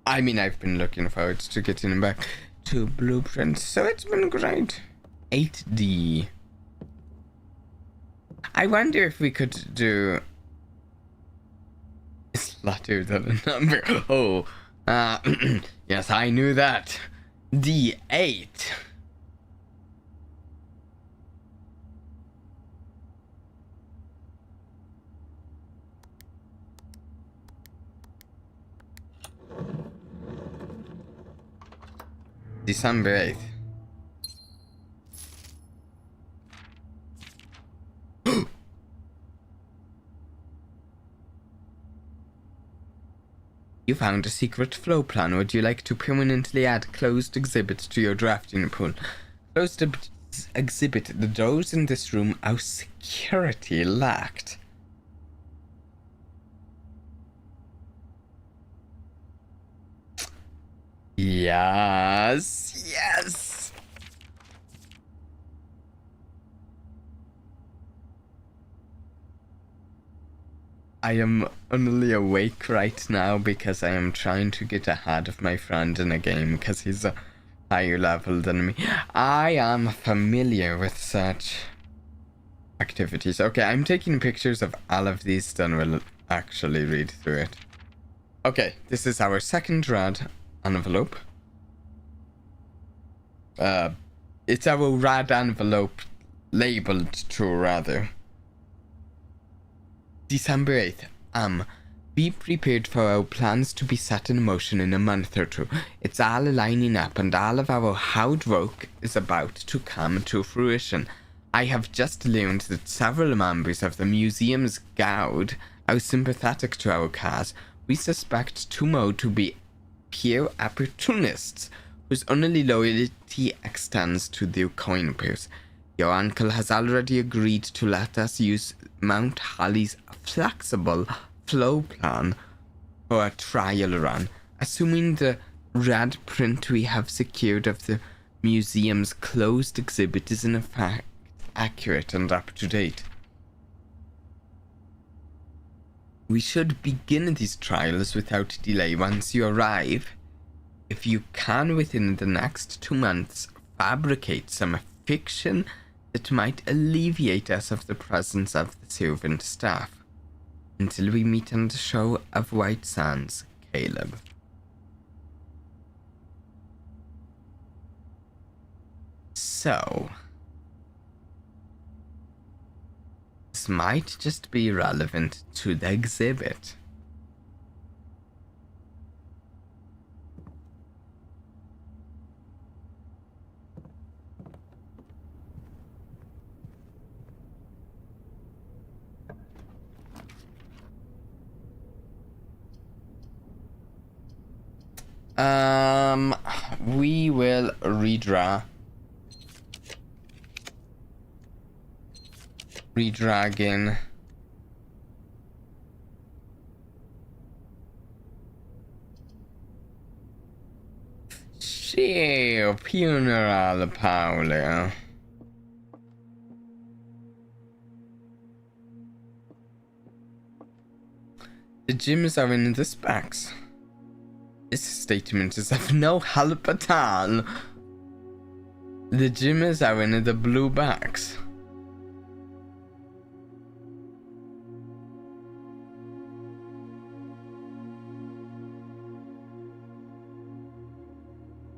I mean, I've been looking forward to getting back to Blueprints, so it's been great. 8D. I wonder if we could do... It's latter than a number. Oh... yes, I knew that. D8. December 8th. You found a secret flow plan. Would you like to permanently add closed exhibit to your drafting pool? Closed exhibit. The doors in this room are security locked. Yes. Yes. I am only awake right now because I am trying to get ahead of my friend in a game because he's a higher level than me. I am familiar with such activities. Okay, I'm taking pictures of all of these, then we'll actually read through it. Okay, this is our second red envelope. It's our red envelope labeled to rather. December 8th. Be prepared for our plans to be set in motion in a month or two. It's all lining up and all of our hard work is about to come to fruition. I have just learned that several members of the museum's guard are sympathetic to our cause. We suspect two more to be pure opportunists whose only loyalty extends to their coin purse. Your uncle has already agreed to let us use Mount Holly's flexible flow plan for a trial run, assuming the red print we have secured of the museum's closed exhibit is in fact accurate and up to date. We should begin these trials without delay once you arrive. If you can within the next 2 months fabricate some fiction that might alleviate us of the presence of the servant staff. Until we meet on the show of White Sands, Caleb. So this might just be relevant to the exhibit. We will redraw. Redragon. Sì, funeral Paolo. The gyms are in the specs. This statement is of no help at all. The gyms are in the blue box.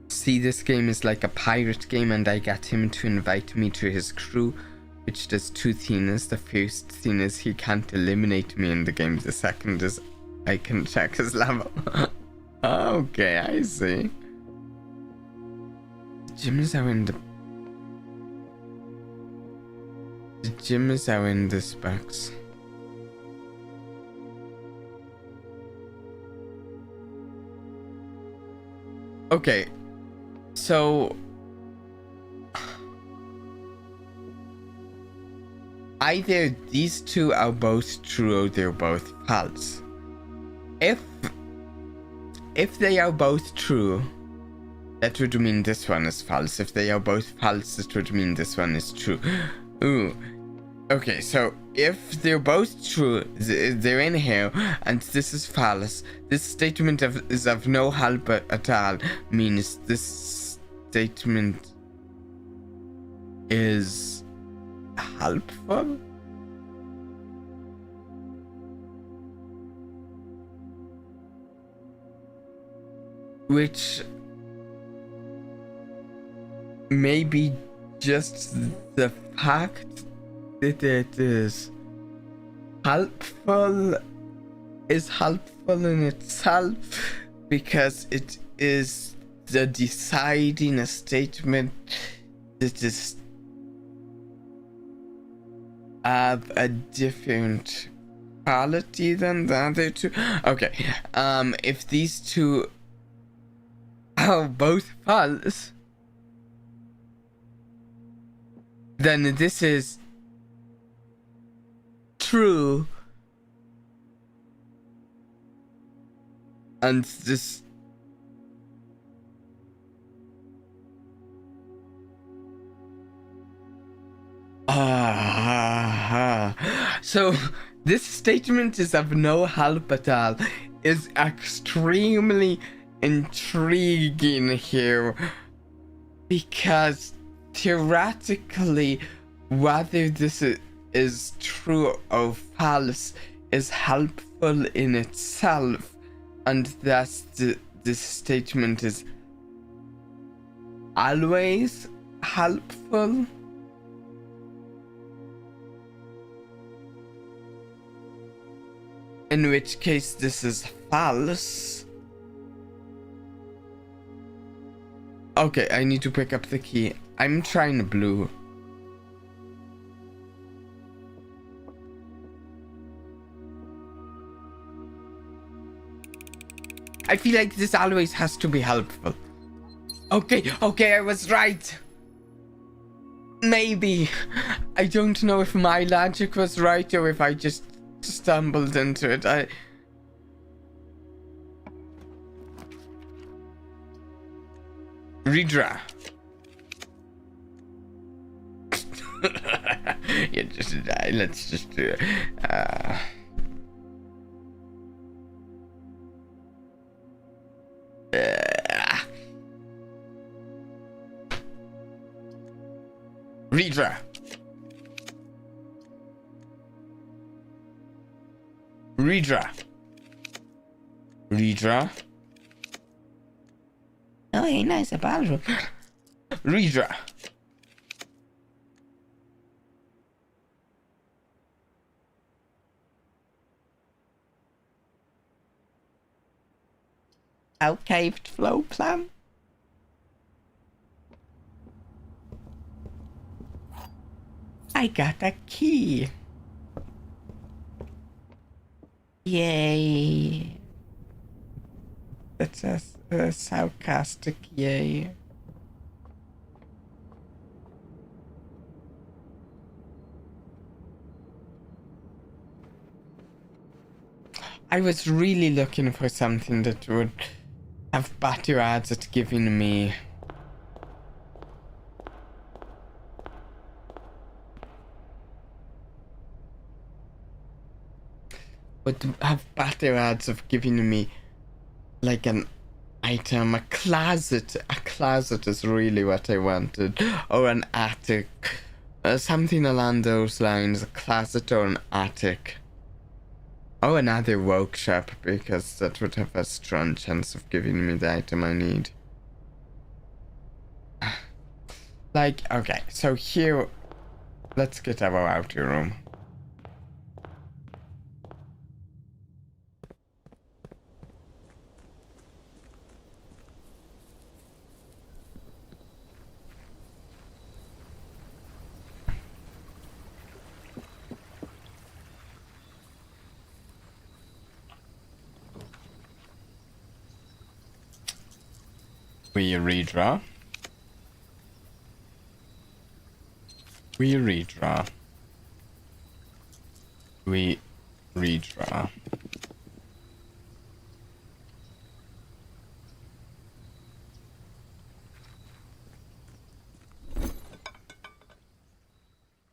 See, this game is like a pirate game, and I got him to invite me to his crew, which does two things. The first thing is he can't eliminate me in the game. The second is I can check his level. Okay, I see. The gyms are in the gyms are in the specs. Okay, so either these two are both true or they're both false. If they are both true, that would mean this one is false. If they are both false, it would mean this one is true. Ooh. Okay, so if they're both true, they're in here, and this is false. This statement is of no help at all, means this statement is helpful? Which may be just the fact that it is helpful in itself, because it is the deciding a statement that is of a different quality than the other two. Okay, if these two are both false, then this is true, and this so this statement is of no help at all is extremely intriguing here, because theoretically, whether this is true or false is helpful in itself, and thus this statement is always helpful. In which case this is false. Okay, I need to pick up the key. I'm trying blue. I feel like this always has to be helpful. Okay, I was right. Maybe. I don't know if my logic was right or if I just stumbled into it. Redraw. Yeah, just die. Let's just do it. Redraw. Redraw. Redraw. Oh, hey, nice, a bathroom. Redraw. Caved flow plan. I got a key. Yay. That's a sarcastic yay. I was really looking for something that would have better odds at giving me of giving me like an item. A closet is really what I wanted, or an attic, something along those lines. A closet or an attic. Oh, another workshop, because that would have a strong chance of giving me the item I need. Like, okay, so here, let's get our outer room. We redraw. We redraw. We redraw.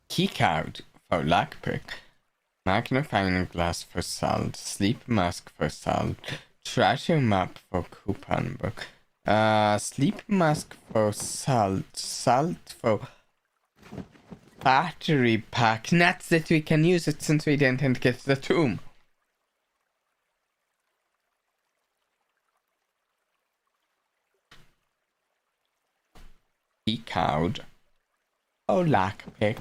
Keycard for lockpick. Magnifying glass for salt. Sleep mask for salt. Treasure map for coupon book. Sleep mask for salt. Salt for battery pack. Not that we can use it since we didn't get the tomb. Keycard. Oh, lockpick.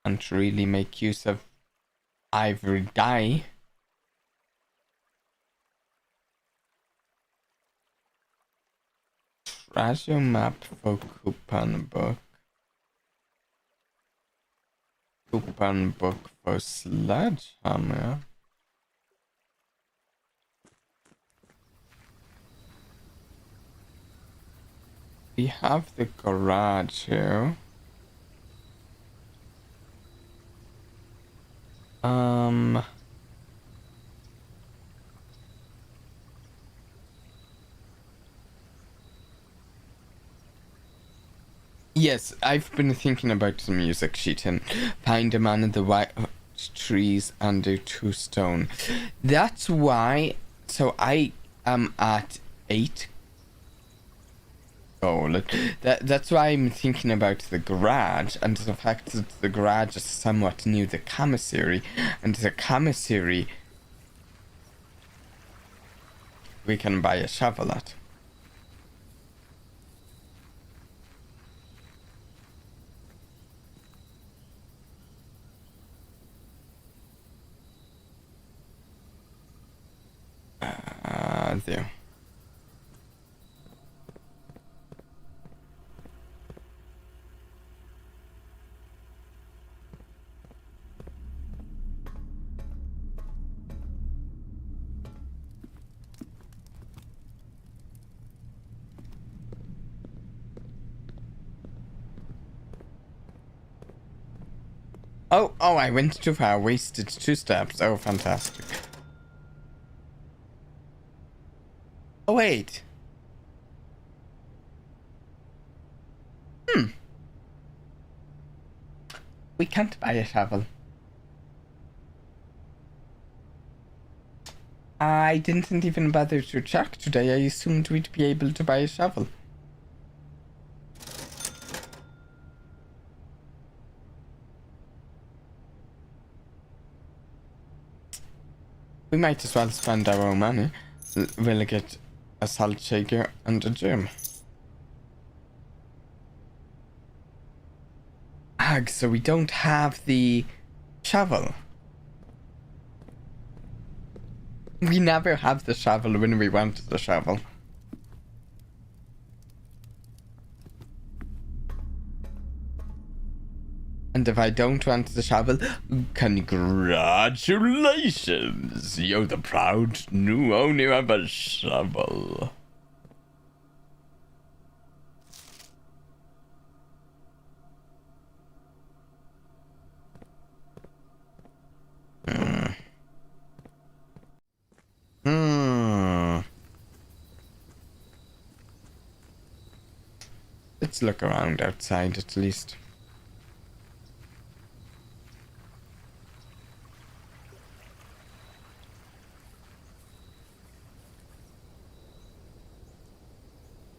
Can't really make use of ivory dye. Treasure map for coupon book. Coupon book for sledgehammer. We have the garage here. Yes, I've been thinking about the music sheet and find a man in the white trees under 2 stone. That's why, so I am at 8 gold. That's why I'm thinking about the garage and the fact that the garage is somewhat near the commissary, and the commissary we can buy a shovel at. There. Oh, I went too far, wasted 2 steps. Oh, fantastic. Oh, wait. We can't buy a shovel. I didn't even bother to check today. I assumed we'd be able to buy a shovel. We might as well spend our own money. We'll get a salt shaker and a gym. so we don't have the shovel. We never have the shovel when we want the shovel. And if I don't want the shovel, congratulations! You're the proud new owner of a shovel. Let's look around outside at least.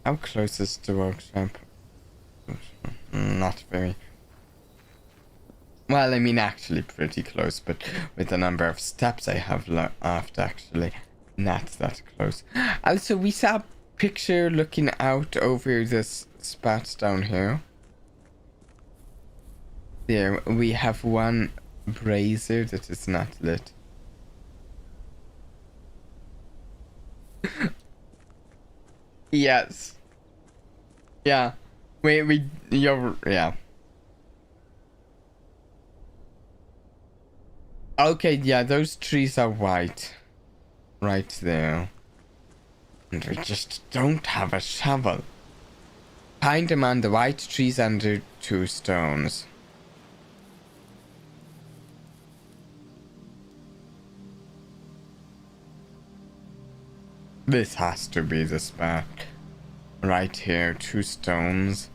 How close is the workshop? Not very. Well, I mean, actually pretty close, but with the number of steps I have left, actually, not that close. Also, we saw a picture looking out over this spot down here. There, we have one brazier that is not lit. Yes. Yeah. Yeah. Okay, yeah, those trees are white. Right there. And we just don't have a shovel. Find them on the white trees under 2 stones. This has to be the spot. Right here, 2 stones.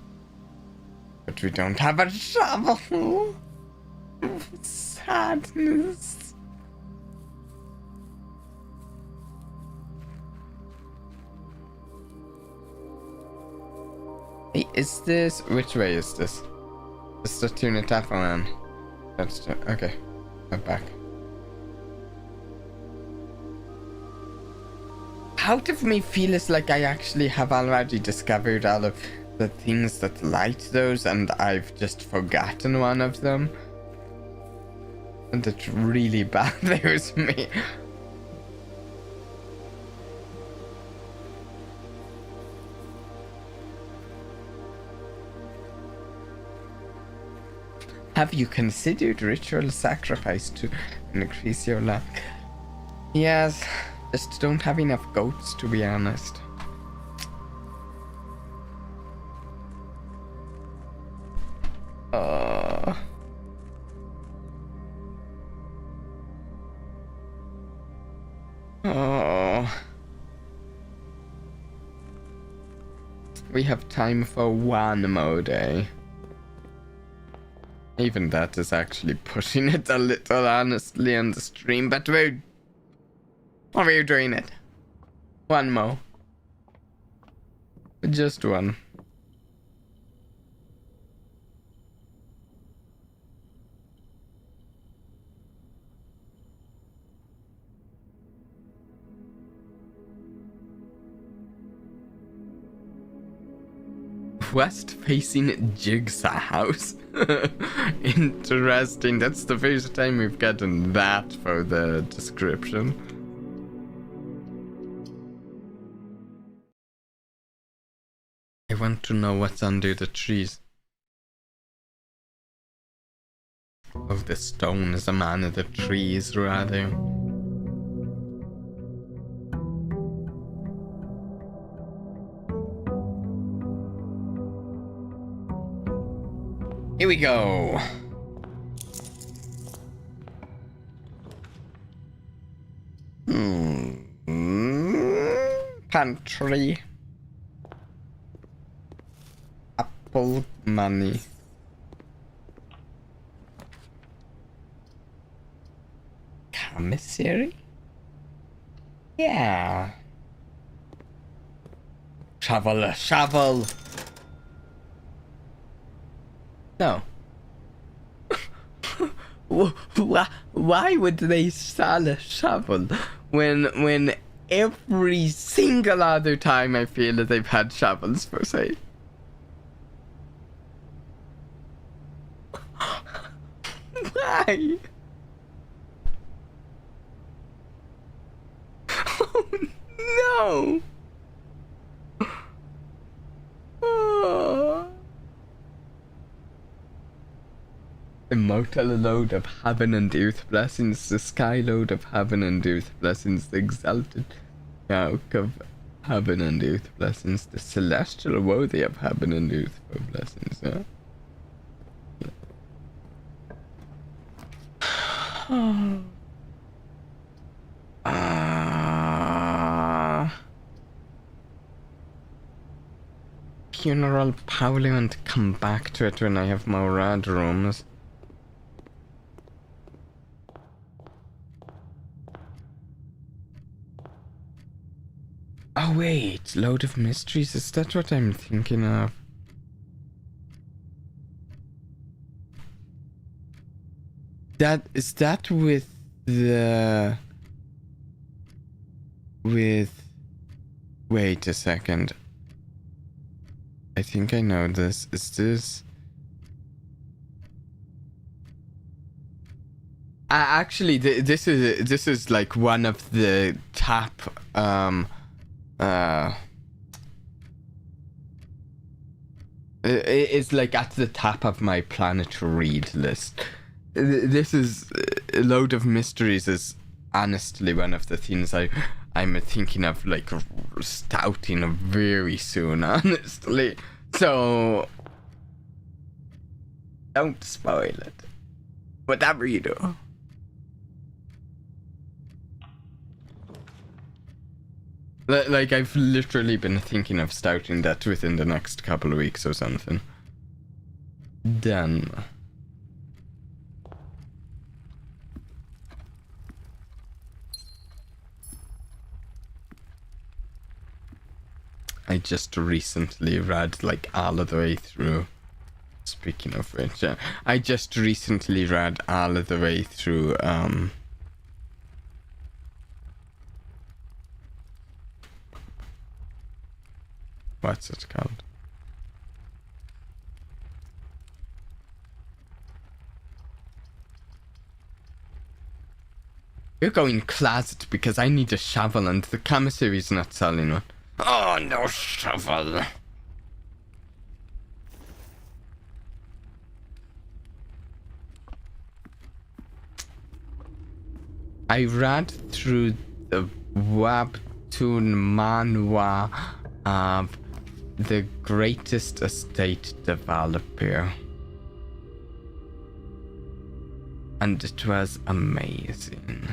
But we don't have a shovel. Sadness. Hey, is this... Which way is this? Is the tuna tap on? That's the... Okay. I'm back. Part of me feels like I actually have already discovered all of the things that light those, and I've just forgotten one of them. And it really bothers me. Have you considered ritual sacrifice to increase your luck? Yes. Just don't have enough goats, to be honest. We have time for 1 more day. Even that is actually pushing it a little, honestly, on the stream, but we're doing it. 1 more. Just 1. West-facing jigsaw house. Interesting. That's the first time we've gotten that for the description. I want to know what's under the trees. Of the stones, among the trees, rather. Here we go. Pantry. Apple money. Commissary? Yeah. Shovel, shovel. No. Why would they sell a shovel when every single other time I feel that they've had shovels for sale? Why? Oh no! Oh. Immortal load of heaven and earth blessings, the sky load of heaven and earth blessings, the exalted yoke of heaven and earth blessings, the celestial worthy of heaven and earth blessings, yeah? Funeral Parliament, come back to it when I have more rad rooms. Oh wait, load of mysteries, is that what I'm thinking of? Is that with the... Wait a second. I think I know this. Is this... Actually, this is like one of the top, it's like at the top of my planet to read list. This is a load of mysteries is honestly one of the things I'm thinking of like starting very soon, honestly. So don't spoil it. Whatever you do. Like, I've literally been thinking of starting that within the next couple of weeks or something. Done. I just recently read, like, all of the way through. Speaking of which, I just recently read all of the way through, what's it called? You're going closet because I need a shovel and the commissary's not selling one. Oh, no shovel. I read through the webtoon manhwa of the greatest estate developer. And it was amazing.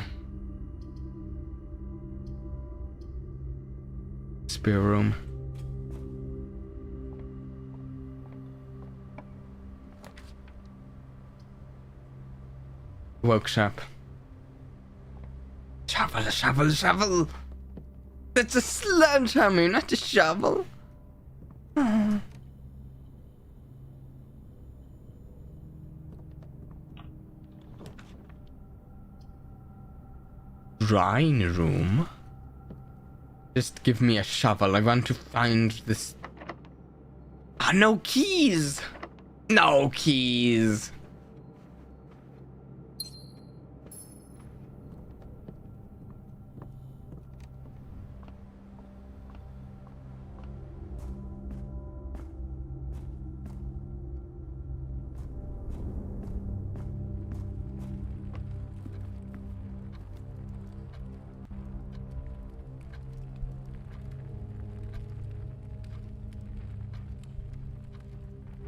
Spare room. Workshop. Shovel, shovel, shovel! That's a sledgehammer, not a shovel. Drawing room? Just give me a shovel. I want to find this. Ah, no keys! No keys!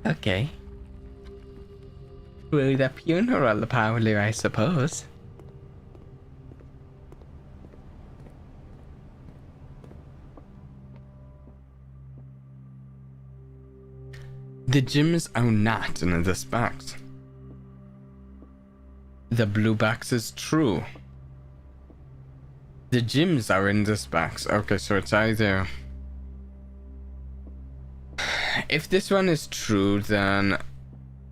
Okay. Through the funeral parlor, I suppose. The gyms are not in this box. The blue box is true. The gyms are in this box. Okay, so it's either... If this one is true, then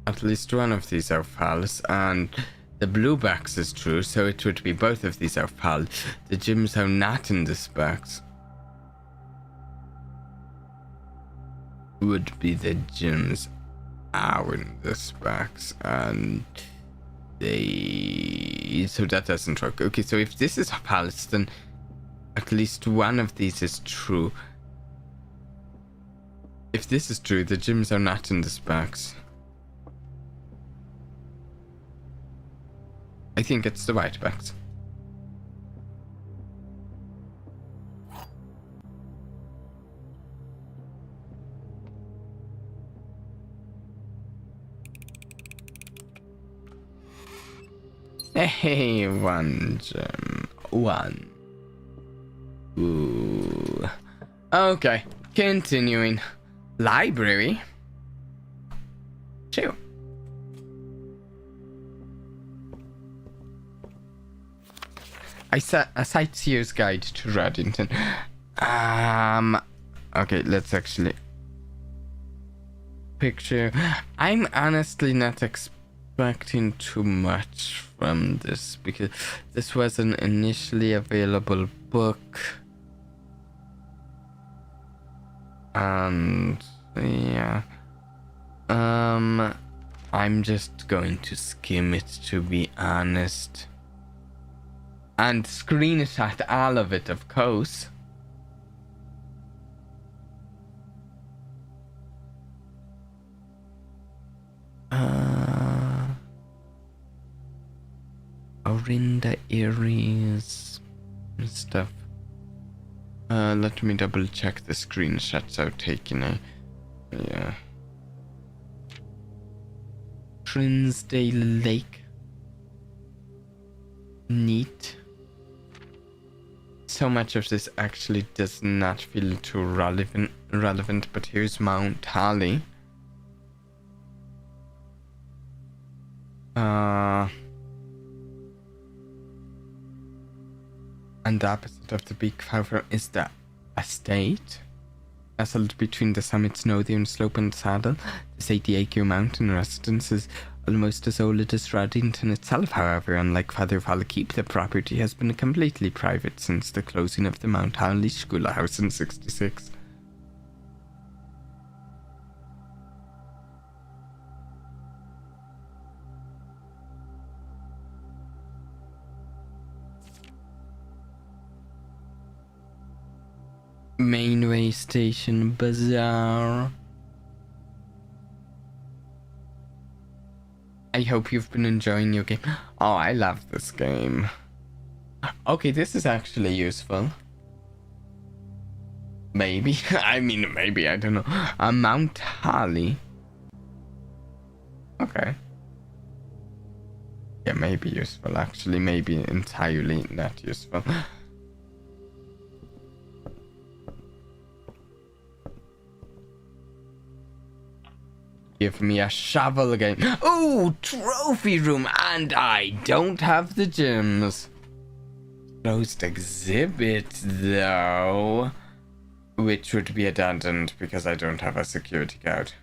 at least one of these are false, and the blue box is true, so it would be both of these are false. The gyms are not in this box. Would be the gyms are in this box, and So that doesn't work. Okay, so if this is a palace, then at least one of these is true. If this is true, the gyms are not in the specs. I think it's the white box. Hey, one gem. One. Ooh. Okay, continuing. Library. Chill. I set a sightseer's guide to Reddington. Okay, let's actually picture. I'm honestly not expecting too much from this because this was an initially available book. And yeah. I'm just going to skim it, to be honest. And screenshot all of it, of course. Orinda areas and stuff. Let me double check the screenshots I've taken. Yeah. Trinsdale Lake. Neat. So much of this actually does not feel too relevant, but here's Mount Holly. And the opposite of the big flower is the estate. Nestled between the summit's northern slope and saddle, this 80-acre mountain residence is almost as old as Reddington itself. However, unlike Father Fall Keep, the property has been completely private since the closing of the Mount Holly Schoolhouse in '66. Mainway Station Bazaar. I hope you've been enjoying your game. Oh, I love this game. Okay, this is actually useful. Maybe. I mean, maybe, I don't know. Mount Holly. Okay. Yeah, maybe useful. Actually, maybe entirely not useful. Give me a shovel again. Ooh, trophy room, and I don't have the gems. Closed exhibit, though, which would be abandoned because I don't have a security guard.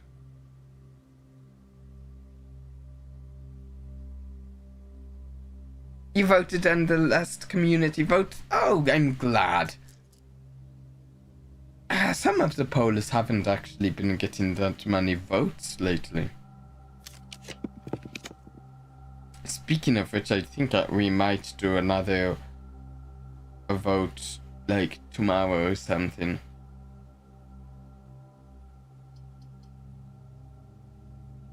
You voted on the last community vote? Oh, I'm glad. Some of the polls haven't actually been getting that many votes lately. Speaking of which, I think that we might do another vote like tomorrow or something.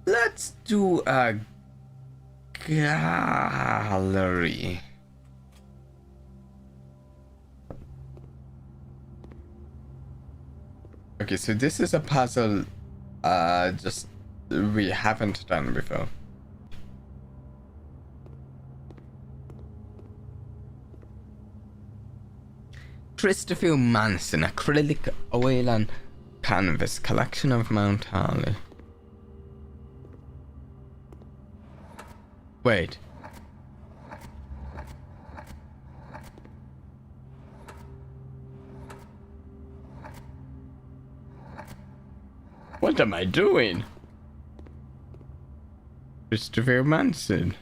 Let's do a gallery. Okay, so this is a puzzle just we haven't done before. Christopher Manson, acrylic oil and canvas, collection of Mount Holly. Wait. What am I doing? Christopher Manson.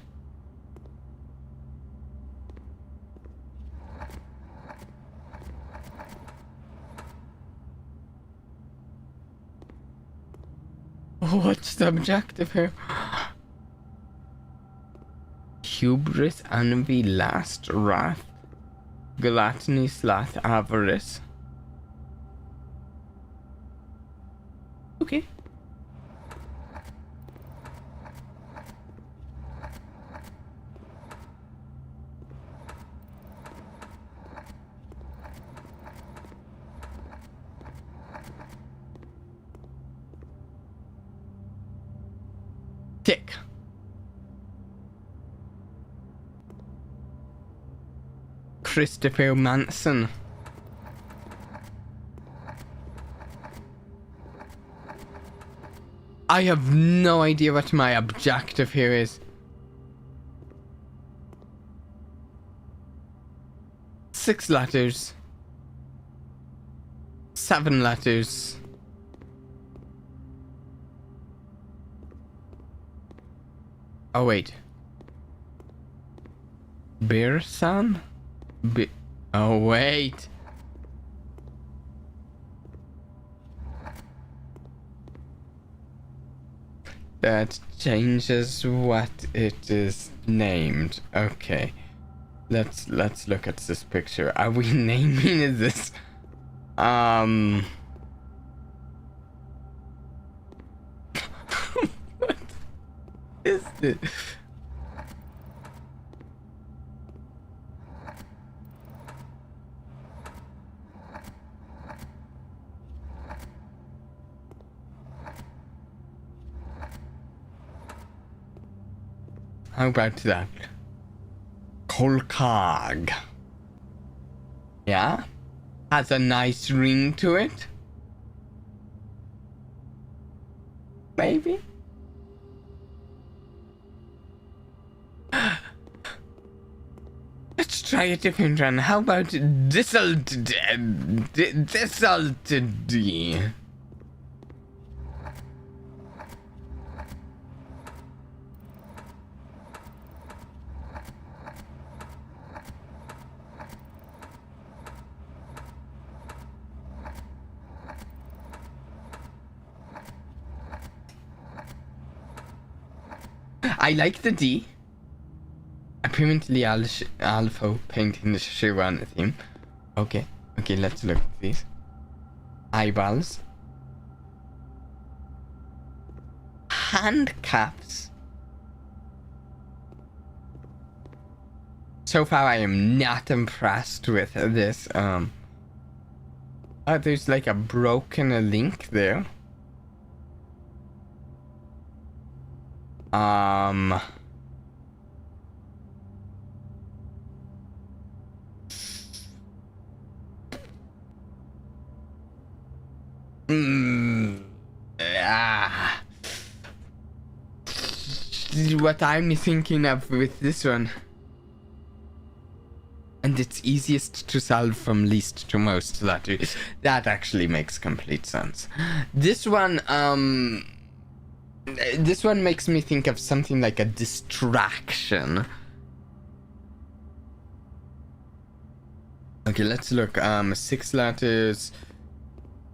What's the objective here? hubris, envy, lust, wrath, gluttony, sloth, avarice. Okay. Tick. Christopher Manson. I have no idea what my objective here is. 6 letters. 7 letters. Oh wait. Bear son? Oh wait. That changes what it is named. Okay. Let's look at this picture. Are we naming this? What is this? How about that? Kolkag. Yeah? Has a nice ring to it? Maybe? Let's try a different one. How about dissolted? I like the D. Apparently Alpha painting the Shirwan theme. Okay, let's look at these. Eyeballs. Handcuffs. So far I am not impressed with this. Oh, there's like a broken link there. What I'm thinking of with this one. And it's easiest to solve from least to most. That actually makes complete sense. This one makes me think of something like a distraction. Okay, let's look. 6 letters.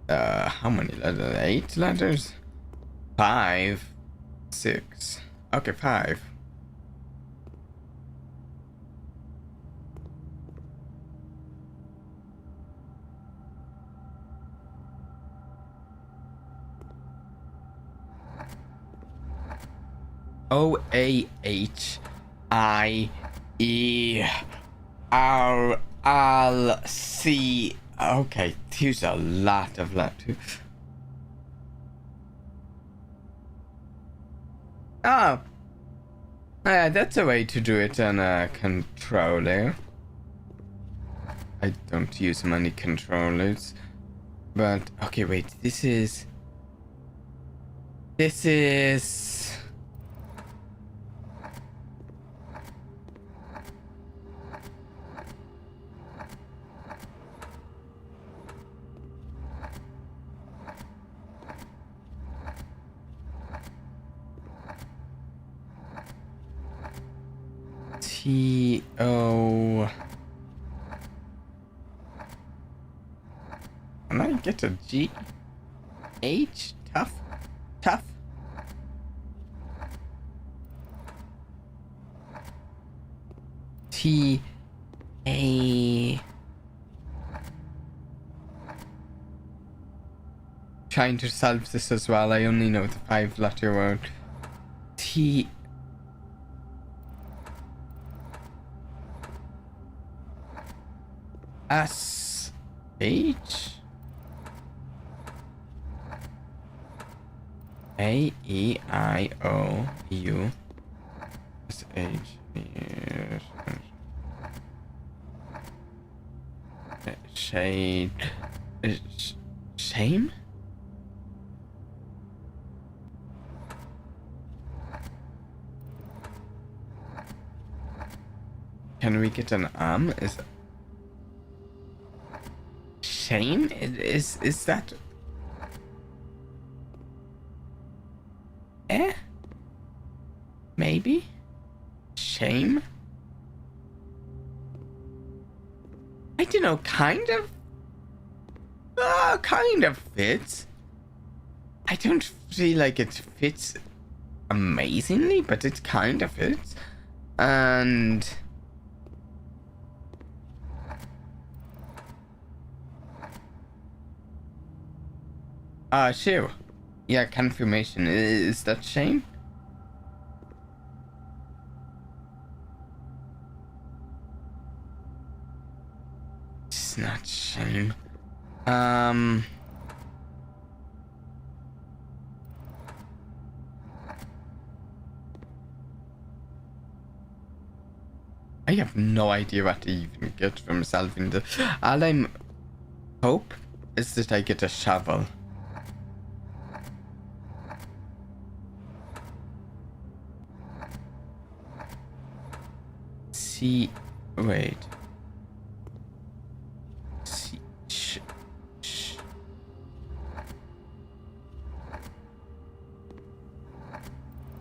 How many letters? 8 letters? 5. 6. Okay, 5. OAHIERLC. Okay, there's a lot of letters. Oh. Yeah, that's a way to do it on a controller. I don't use many controllers. But, okay, wait, this is... T-O... Can I get a G? H? Tough? T A. Trying to solve this as well. I only know the 5-letter word. T. S. H. A. E. I. O. U. S. H. Shade. Shame? Can we get an Is shame? Is that maybe? Shame? I don't know, kind of fits. I don't feel like it fits amazingly, but it kind of fits. And sure. Yeah, confirmation. Is that shame? It's not shame. I have no idea what to even get from solving the. All I'm hope is that I get a shovel. Wait.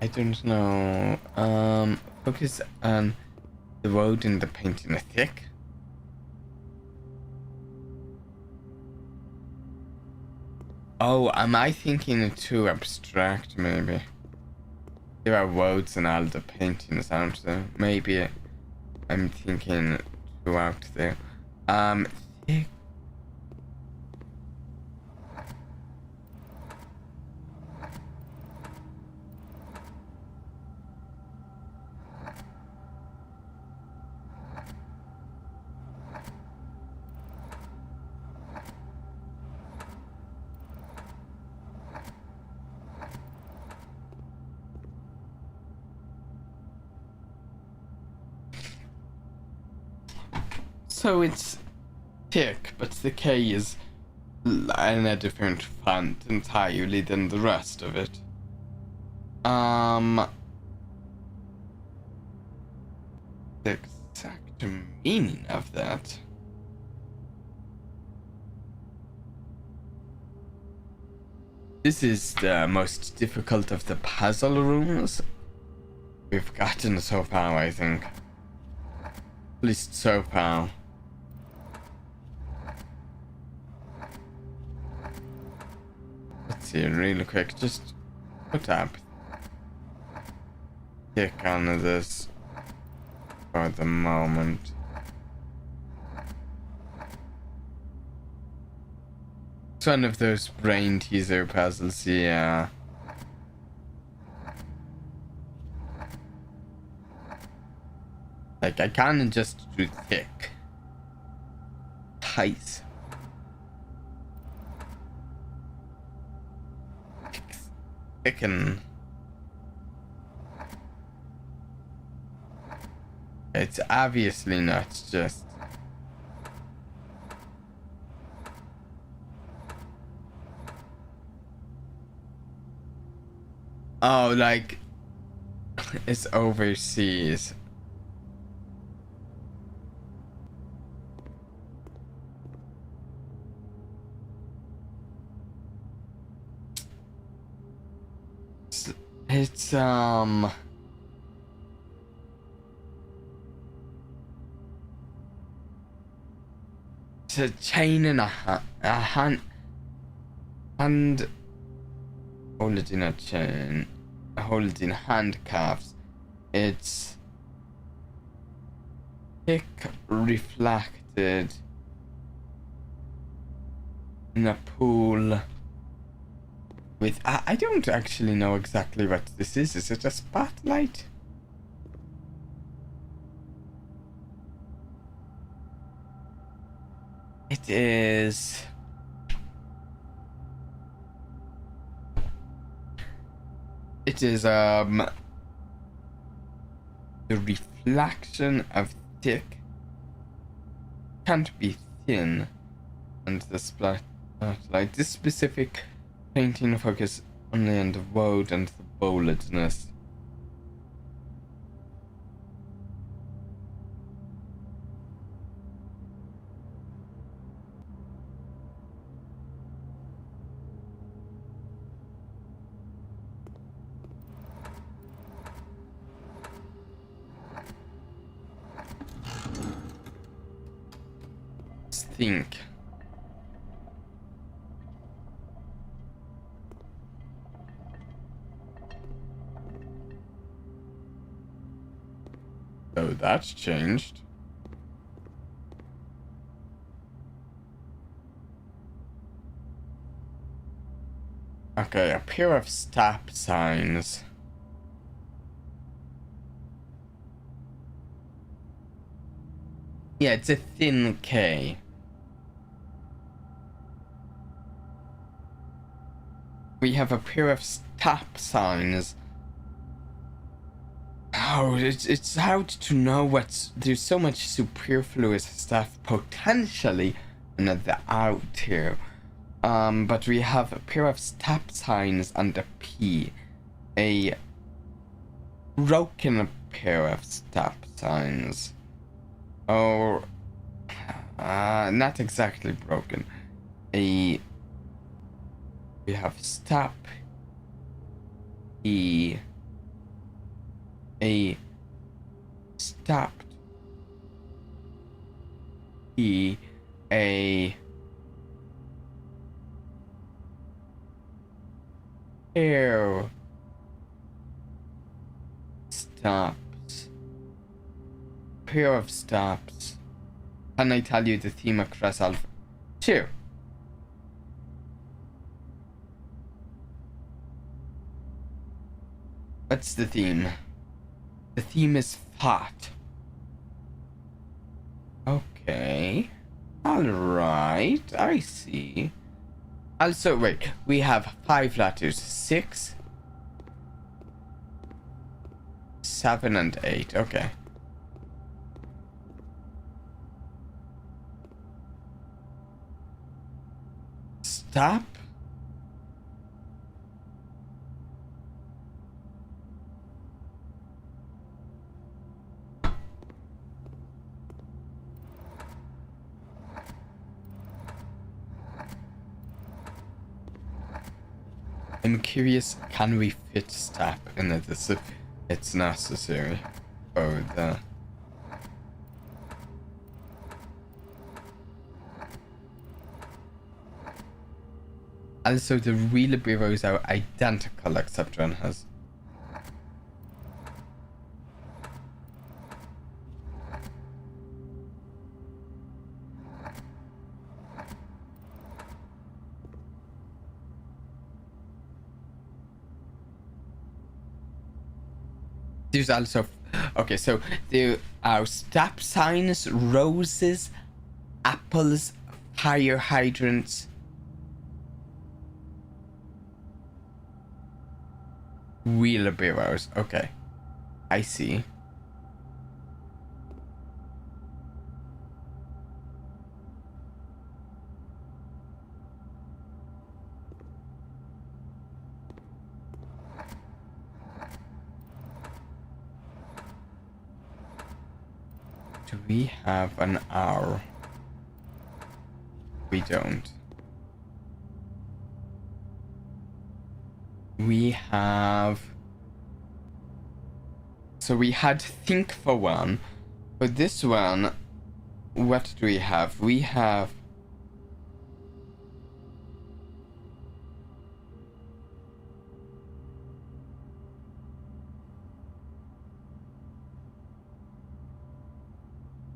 I don't know. Focus on the road and the painting thick. Oh, am I thinking it too abstract, maybe? There are roads and all the paintings, aren't there? Maybe I'm thinking too out there. Thick. So it's thick, but the K is in a different font entirely than the rest of it. The exact meaning of that. This is the most difficult of the puzzle rooms we've gotten so far, I think. At least so far. Let's see, really quick, just put up. Click on this for the moment. It's one of those brain teaser puzzles, yeah. Like, I can't just do thick. Tight. Thicken. It's obviously not just. Oh, like, it's overseas. It's it's a chain and a hand holding a chain, holding handcuffs. It's thick reflected in a pool with... I don't actually know exactly what this is. Is it a spotlight? It is... It is, the reflection of thick can't be thin, and the spotlight. This specific painting focus only on the woad and the boldness. Think. So that's changed. Okay, a pair of stop signs. Yeah, it's a thin K. We have a pair of stop signs. Oh, it's hard to know what's... There's so much superfluous stuff potentially in the out here. But we have a pair of stop signs and a P. A broken pair of stop signs. Oh, not exactly broken. We have stop. A stopped. A pair stops. Pair of stops. Can I tell you the theme across all? Sure. What's the theme? The theme is thought. Okay. Alright, I see. Also, wait, we have 5 letters. 6, 7, and 8. Okay. Stop. I'm curious, can we fit stop in it as if it's necessary? Oh, the... Also, the wheelbarrows are identical except one has... There's also... Okay, so there are stop signs, roses, apples, fire hydrants, wheelbarrows. Okay, I see. Do we have an hour? We don't. We have... So we had think for one. For this one, what do we have? We have...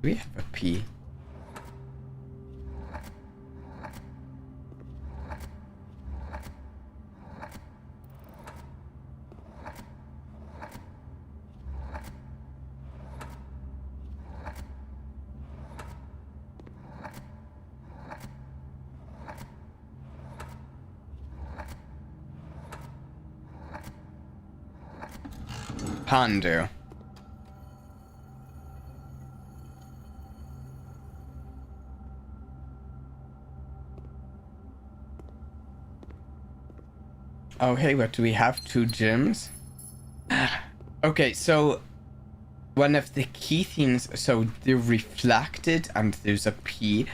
Do we have a P? Pandu. Oh, hey, what do we have? 2 gyms? Okay, so one of the key things, so they're reflected and there's a P,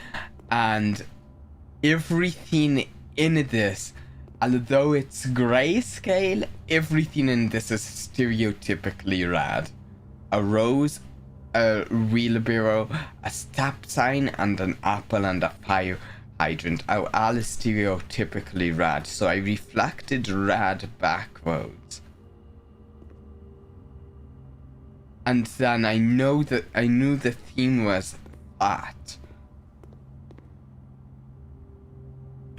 and everything in this, although it's grayscale, everything in this is stereotypically red. A rose, a wheelbarrow, a stop sign, and an apple and a fire hydrant are all stereotypically red, so I reflected red backwards. And then I knew the theme was that.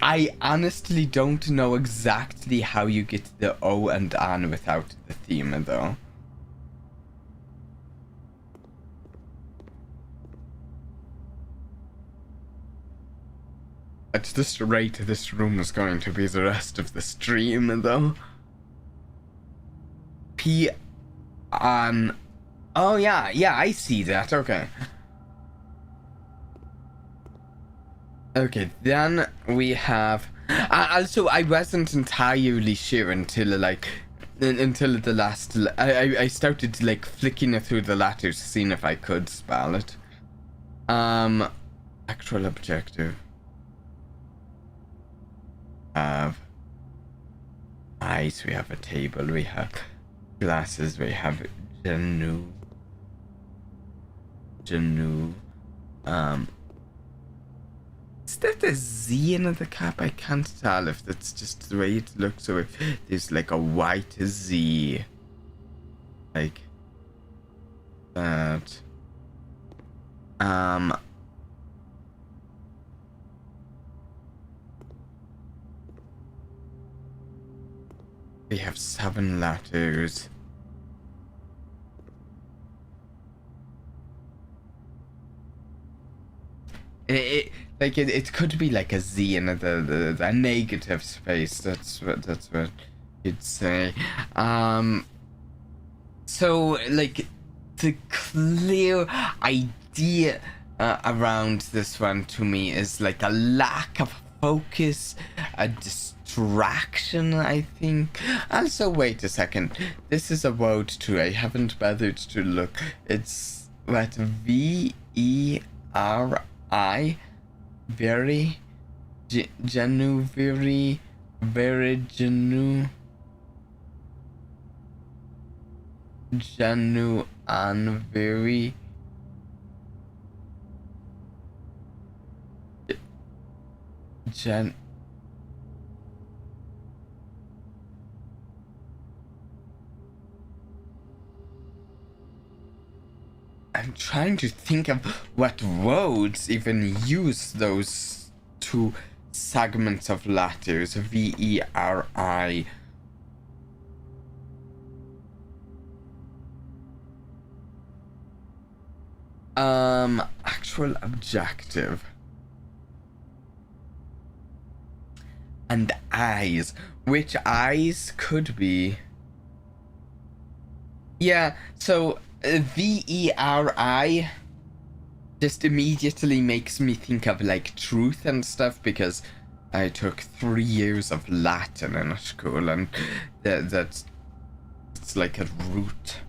I honestly don't know exactly how you get the O and N without the theme, though. At this rate, this room is going to be the rest of the stream, though. P on. Oh yeah, I see that. Okay. Okay, then we have. Also, I wasn't entirely sure until the last. I started like flicking it through the letters, seeing if I could spell it. Actual objective. Have eyes. We have a table. We have glasses. We have Janu. Is that a Z in the cap? I can't tell if that's just the way it looks or if there's like a white Z. Like that. We have 7 letters. It could be like a Z in the negative space. That's what you'd say. So like the clear idea around this one to me is like a lack of focus, a distraction, I think. Also, wait a second. This is a word too. I haven't bothered to look. It's what VERI. Very genu, very genu and very I'm trying to think of what words even use those 2 segments of letters, VERI. Actual objective. And eyes. Which eyes could be? Yeah, so VERI just immediately makes me think of like truth and stuff, because I took 3 years of Latin in school, and that's it's like a root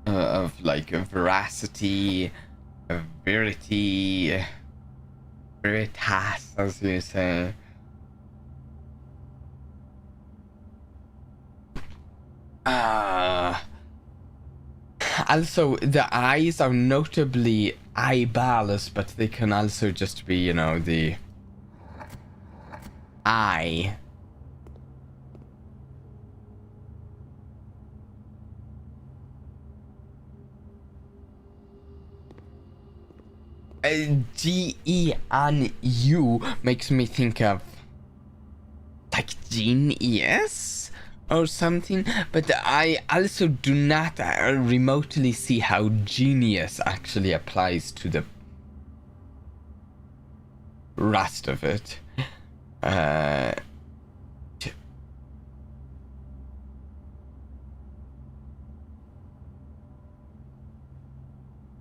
of like veracity, verity, veritas, as you say. Also, the eyes are notably eyeballs, but they can also just be, you know, the eye. GENU makes me think of like genius or something, but I also do not remotely see how genius actually applies to the rest of it.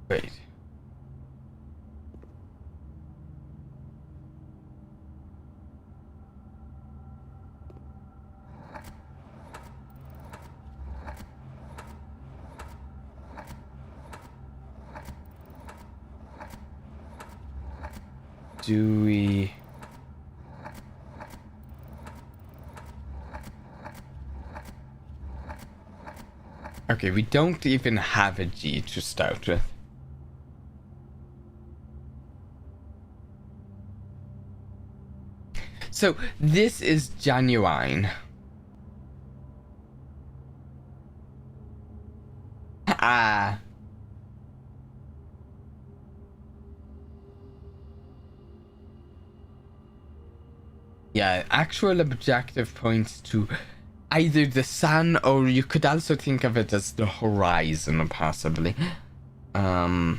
Wait. Do we... Okay, we don't even have a G to start with. So this is genuine. Yeah, actual objective points to either the sun, or you could also think of it as the horizon, possibly. HOL.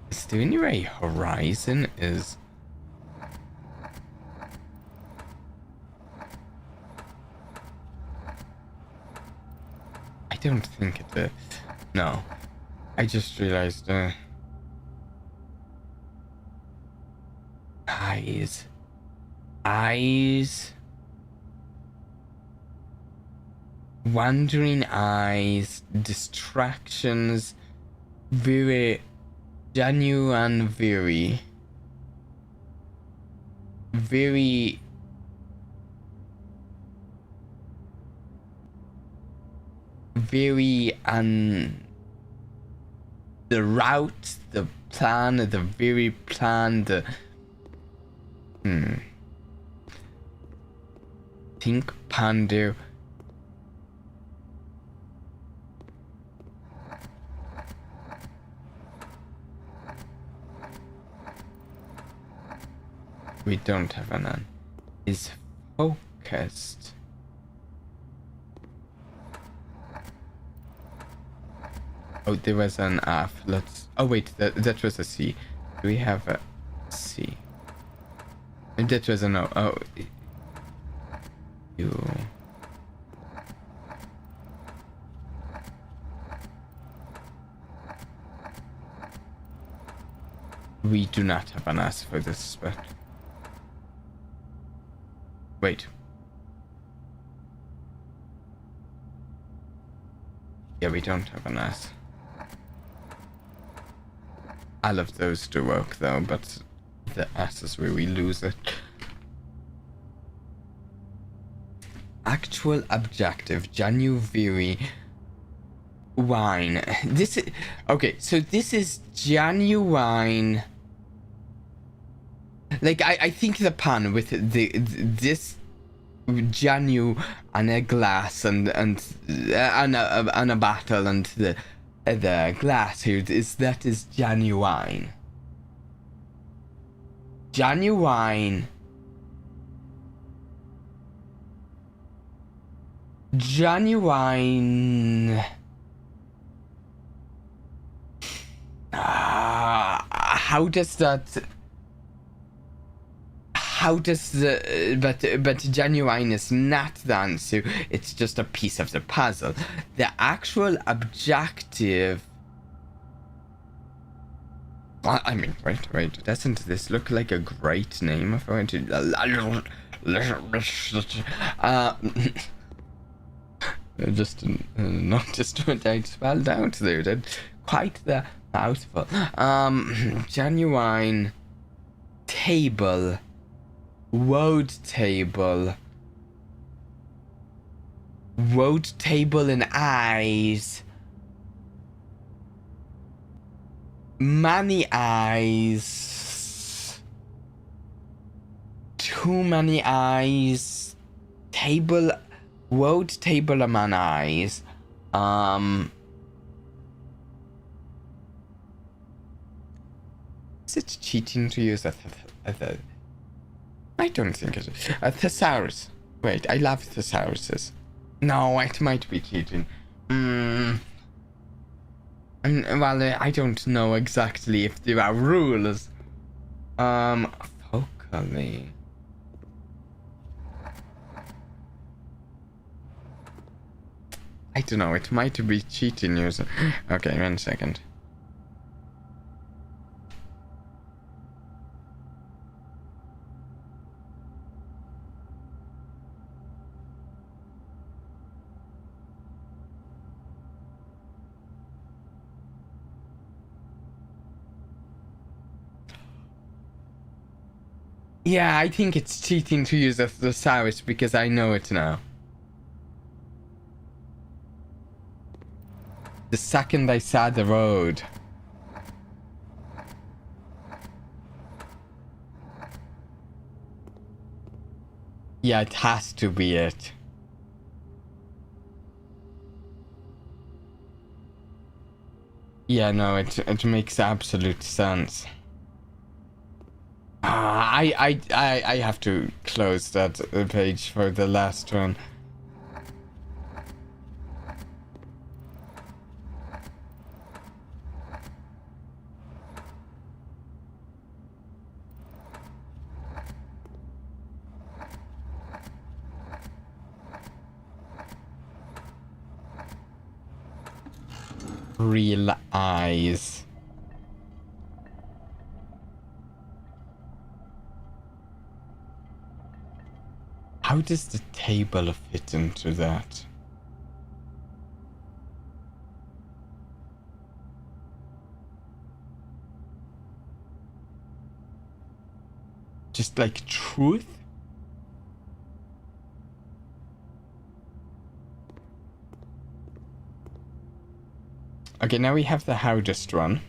Is there any way horizon is... I don't think it is. No. I just realized, eyes. Eyes. Wandering eyes. Distractions. Very genuine, very the route, the plan, the very plan, the think, ponder. We don't have an is focused. Oh, there was an F. Let's... Oh, wait, that was a C. Do we have a C? That was an O. Oh. U. We do not have an S for this, but... Wait. Yeah, we don't have an S. All of those do work though, but the S is where we lose it. Actual objective, January wine. This is okay, so this is genuine. Like I think the pun with this genu and a glass and a bottle and the glass here is genuine. Genuine. Genuine. How does that? How does the but genuine is not the answer. It's just a piece of the puzzle. The actual objective. I mean, wait. Doesn't this look like a great name for it? Just noticed what I spelled out there. That quite the mouthful. Genuine table. Woad table. Woad table and eyes. many eyes. Too many eyes. Table. World table of man eyes. Is it cheating to use a I don't think it is. A thesaurus. Wait, I love thesauruses. No, it might be cheating. Well, I don't know exactly if there are rules. Focally. I don't know, it might be cheating using. Okay, 1 second. Yeah, I think it's cheating to use a thesaurus because I know it now. The second I saw the road. Yeah, it has to be it. Yeah, no, it makes absolute sense. I have to close that page for the last one. Real eyes. How does the table fit into that? Just like truth? Okay, now we have the hardest one.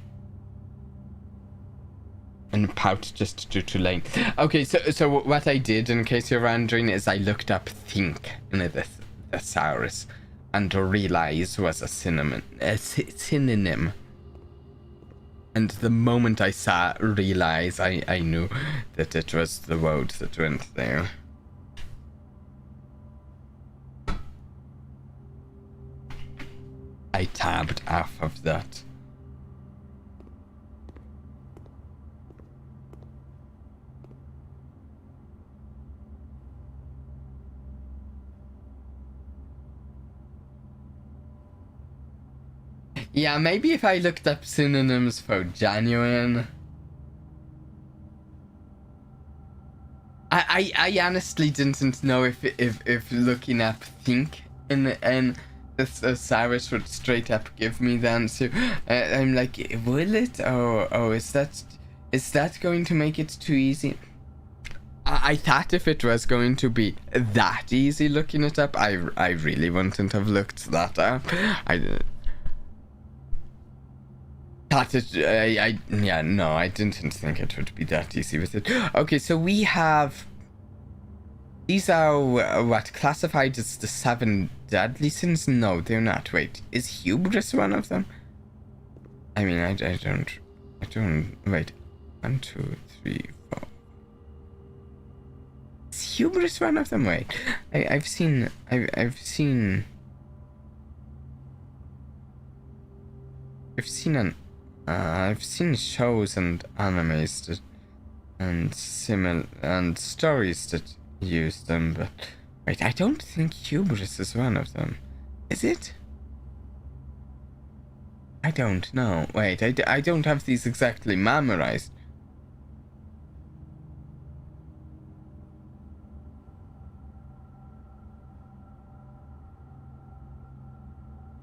And pout just due to length. Okay, so what I did, in case you're wondering, is I looked up think in the thesaurus and realize was a synonym. And the moment I saw realize, I knew that it was the word that went there. I tabbed off of that. Yeah, maybe if I looked up synonyms for genuine. I honestly didn't know if looking up think in the thesaurus would straight up give me the answer. I'm like, will it? Oh, is that going to make it too easy? I thought if it was going to be that easy looking it up, I really wouldn't have looked that up. I thought it, yeah, no, I didn't think it would be that easy with it. Okay, so we have, these are what classified as the 7 deadly sins? No, they're not. Wait, is hubris one of them? I mean, I don't, wait, 1, 2, 3, 4. Is hubris one of them? Wait, I've seen I've seen shows and animes that, and stories that use them, but wait, I don't think hubris is one of them. Is it? I don't know. Wait, I don't have these exactly memorized.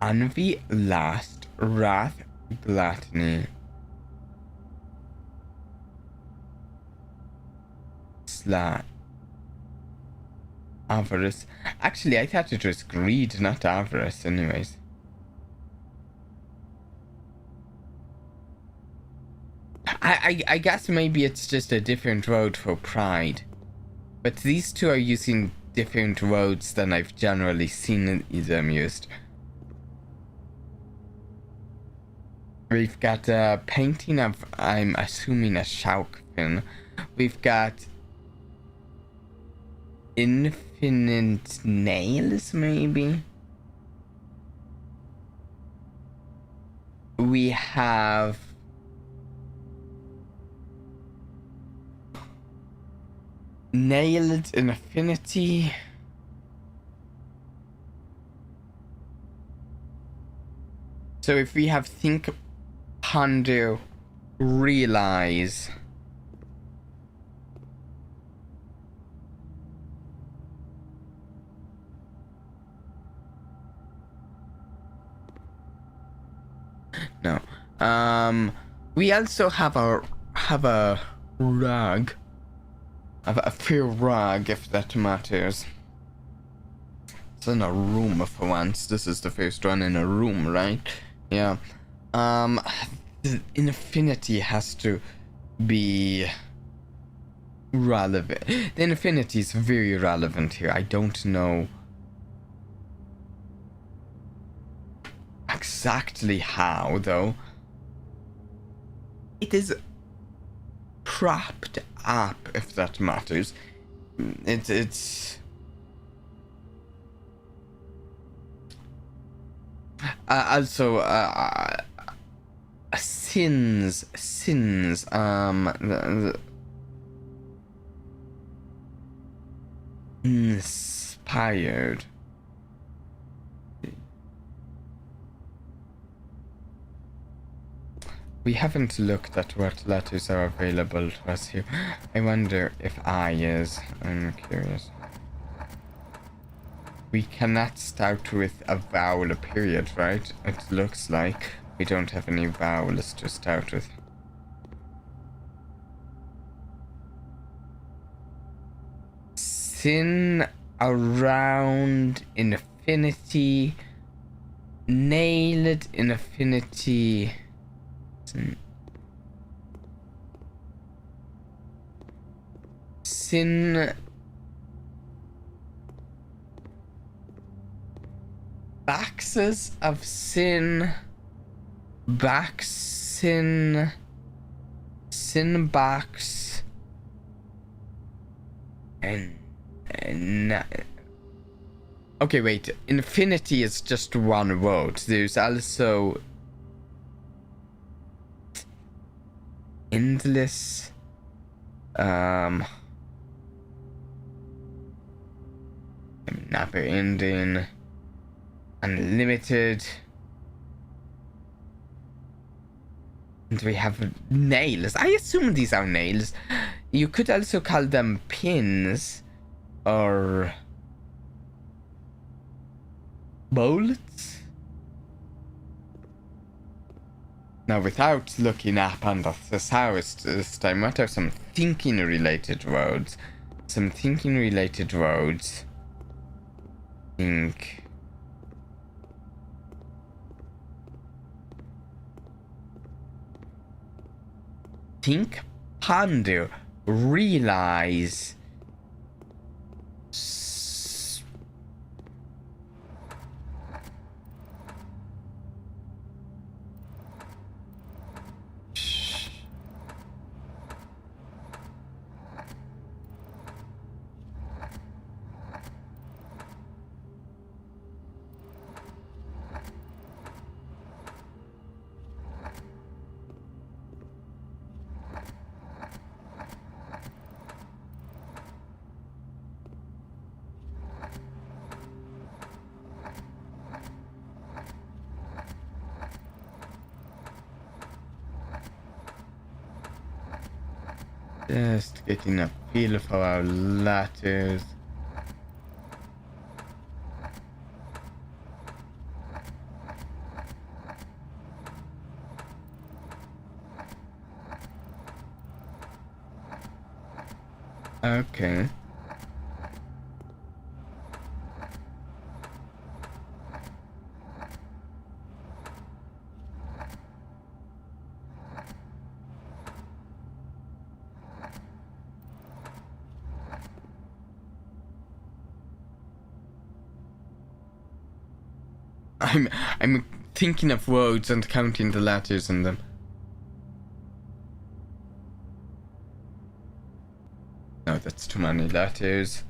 Envy, lust, wrath, gluttony, sloth, avarice. Actually, I thought it was greed, not avarice anyways. I guess maybe it's just a different road for Pride. But these two are using different roads than I've generally seen them used. We've got a painting of, I'm assuming, a shark fin. We've got infinite nails, maybe? We have nailed infinity. So if we have think, ponder, realize, no. We also have a rug. A fair rug, if that matters. It's in a room for once. This is the first one in a room, right? Yeah. The infinity has to be relevant. The infinity is very relevant here. I don't know exactly how, though. It is propped up, if that matters. It's also sins inspired. We haven't looked at what letters are available to us here. I wonder if I is. I'm curious. We cannot start with a vowel period, right? It looks like we don't have any vowels to start with. Sin around infinity. Nailed infinity. Sin boxes of sin box sin box and okay, wait, infinity is just one word. There's also endless, never ending, unlimited, and we have nails. I assume these are nails. You could also call them pins or bullets. Now, without looking up on the thesaurus this time, what are some thinking related words? Some thinking related words. Think. Think, ponder, realize. Just getting a feel for our letters. Okay. I'm thinking of roads and counting the letters in them. No, that's too many letters.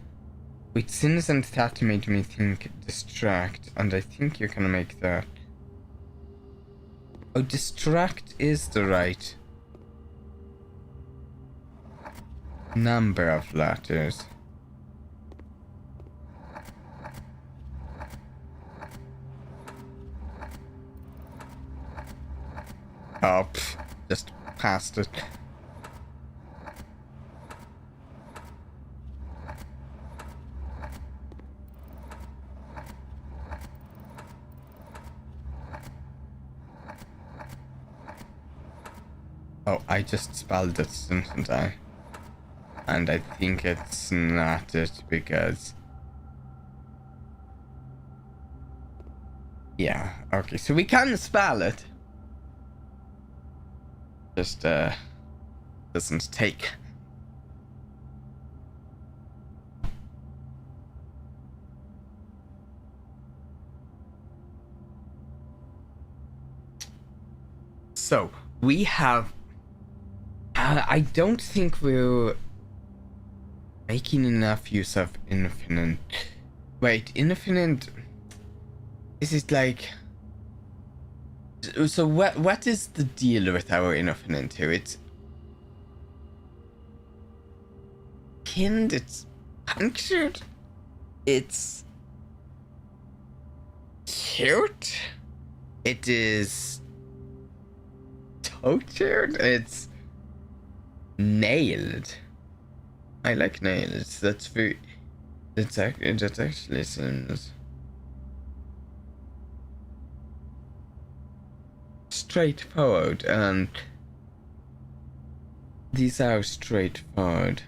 Wait, sins and that made me think distract, and I think you can make that. Oh, distract is the right number of letters. Oh, just passed it. Oh, I just spelled it, didn't I? And I think it's not it because... Yeah, okay, so we can spell it. Just, doesn't take. So, we have... I don't think we're making enough use of infinite. Wait, infinite... Is it like... So what is the deal with our infinite here? It's... pinned, it's punctured, it's... cute, it is... tortured, it's... nailed. I like nails. That's very... that actually seems... straightforward, and... these are straightforward.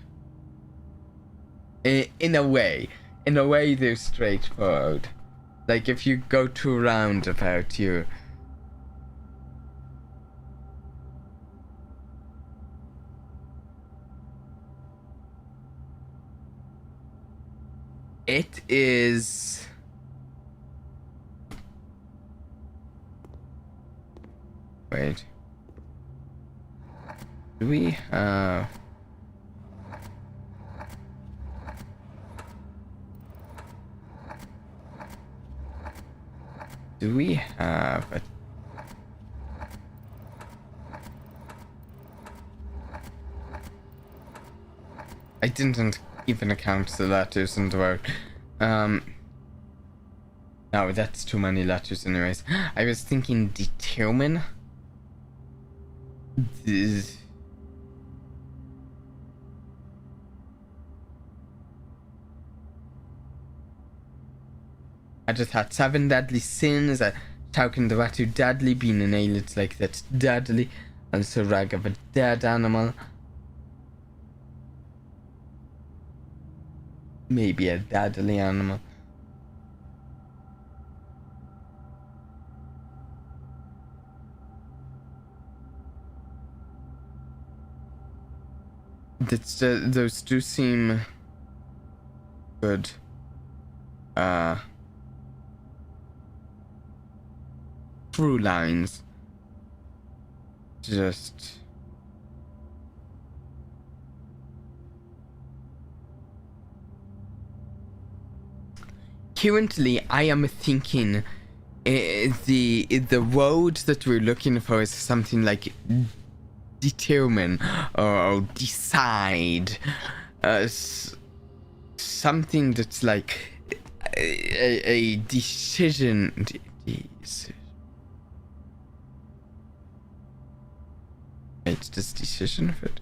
In a way. In a way they're straightforward. Like if you go to a roundabout, you... It is... Wait. Do we have... do we have a... I didn't even account the letters in the word. No, that's too many letters anyways. I was thinking determine. I just had 7 deadly sins. How can the watu deadly being an alien like that's deadly? And so rag of a dead animal. Maybe a deadly animal. That's those do seem good. Through lines. Just... currently, I am thinking the road that we're looking for is something like determine or decide, something that's like a decision. It's just decision of it.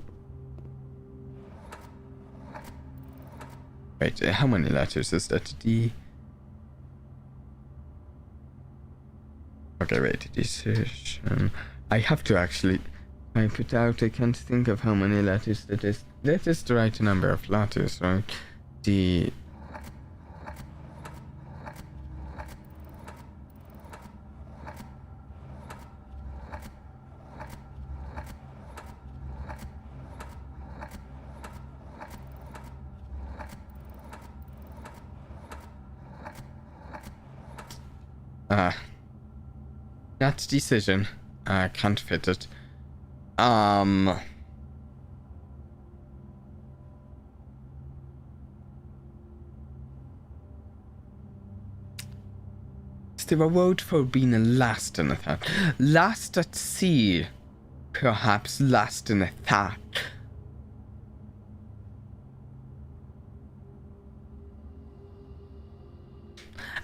Wait, how many letters is that? D. Okay, wait, decision. I have to actually type it out. I can't think of how many letters that is. That is the right number of letters, right? D. That decision. I can't fit it. Is there a word for being last in a thought? Last at sea. Perhaps last in a thought.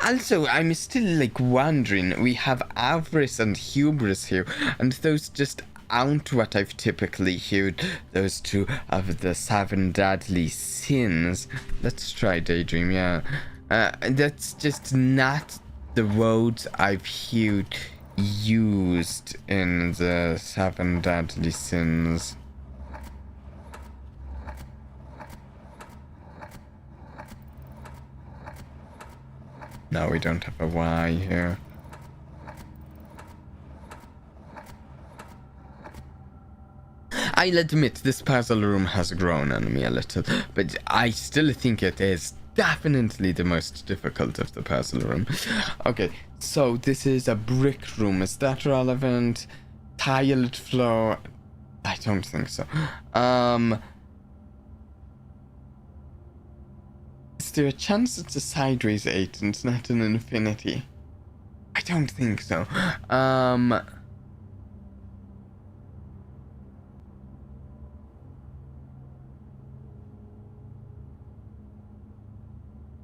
Also, I'm still like wondering, we have avarice and hubris here, and those just aren't what I've typically heard. Those two of the 7 deadly sins. Let's try daydream, yeah. That's just not the words I've heard used in the 7 deadly sins. No, we don't have a Y here. I'll admit this puzzle room has grown on me a little, but I still think it is definitely the most difficult of the puzzle room. Okay, so this is a brick room. Is that relevant? Tiled floor? I don't think so. Is there a chance it's a sideways 8 and it's not an infinity? I don't think so.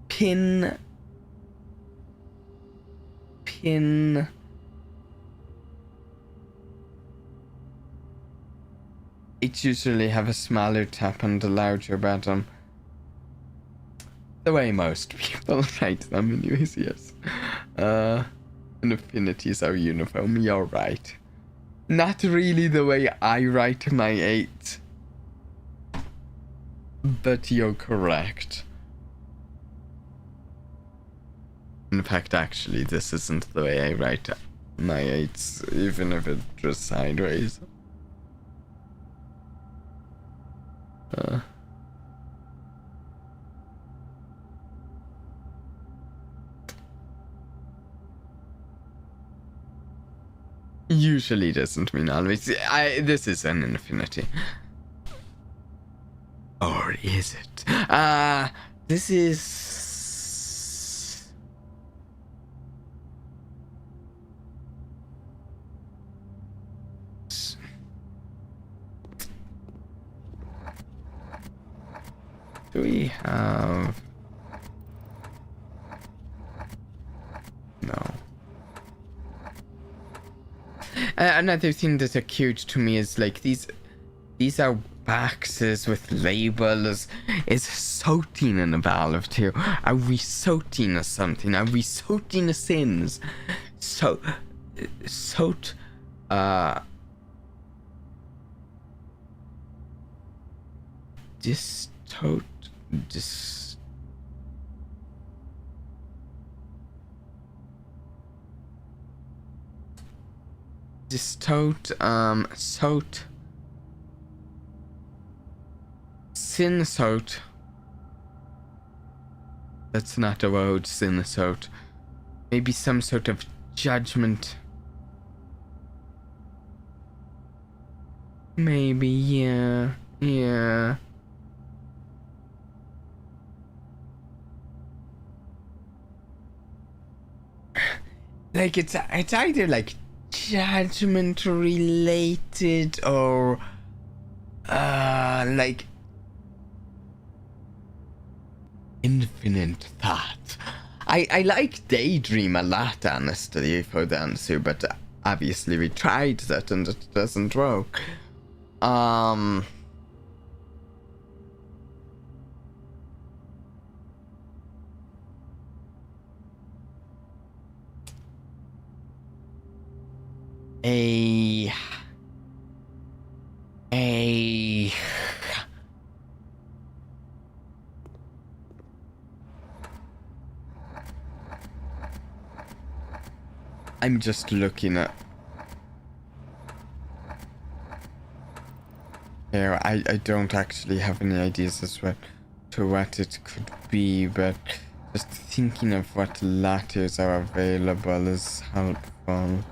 Pin. It usually have a smaller top and a larger bottom. The way most people write them anyways, yes. Infinities are uniform, you're right. Not really the way I write my 8. But you're correct. In fact, actually, this isn't the way I write my 8s, even if it was sideways. Usually doesn't mean always. This is an infinity. Or is it? This is... Do we have... No. Another thing that occurred to me is like these are boxes with labels. Is Sotin involved here? Are we Sotin something? Are we Sotin sins? Sinsot. That's not a word, sinsot. Maybe some sort of judgment. Maybe, yeah. Like it's either like judgment related or like infinite thought. I like daydream a lot, honestly, for the answer, but obviously we tried that and it doesn't work. I'm just looking at here. I don't actually have any ideas as to what it could be, but Just thinking of what lattes are available is helpful.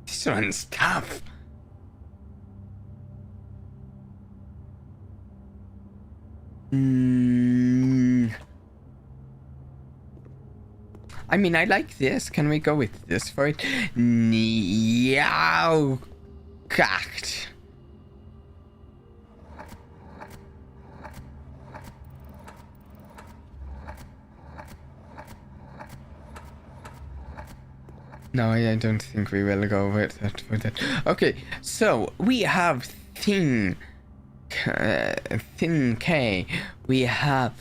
This one's tough. I mean, I like this. Can we go with this for it? Meow. Cocked. No, I don't think we will go with that for that. Okay, so we have Thin K. We have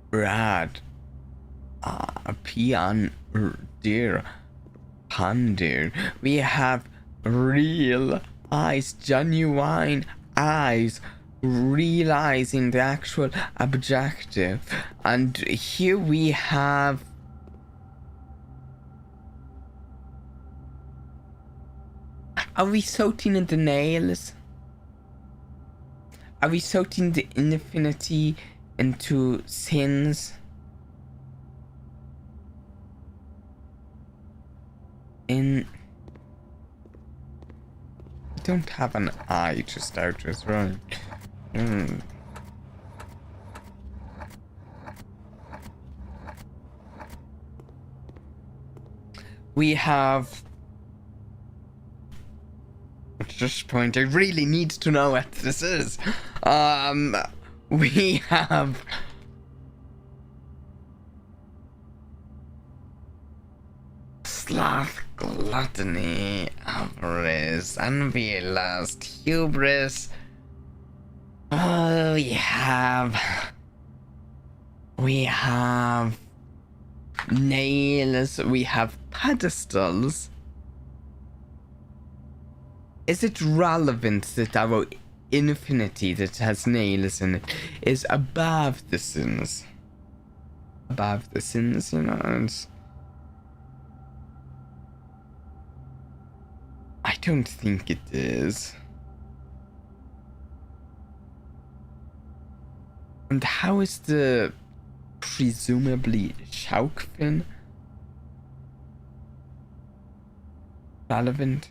Brad. Peon deer. Pandir. We have real eyes, genuine eyes, realizing the actual objective. And here we have are we sorting in the nails? Are we sorting the infinity into sins? I don't have an eye to start with, right? We have... At this point, I really need to know what this is. We have... Sloth, gluttony, avarice, envy, lust, hubris. Oh, we have nails, we have pedestals. Is it relevant that our infinity that has nails in it is above the sins? Above the sins, you know? I don't think it is. And how is the presumably shark fin relevant?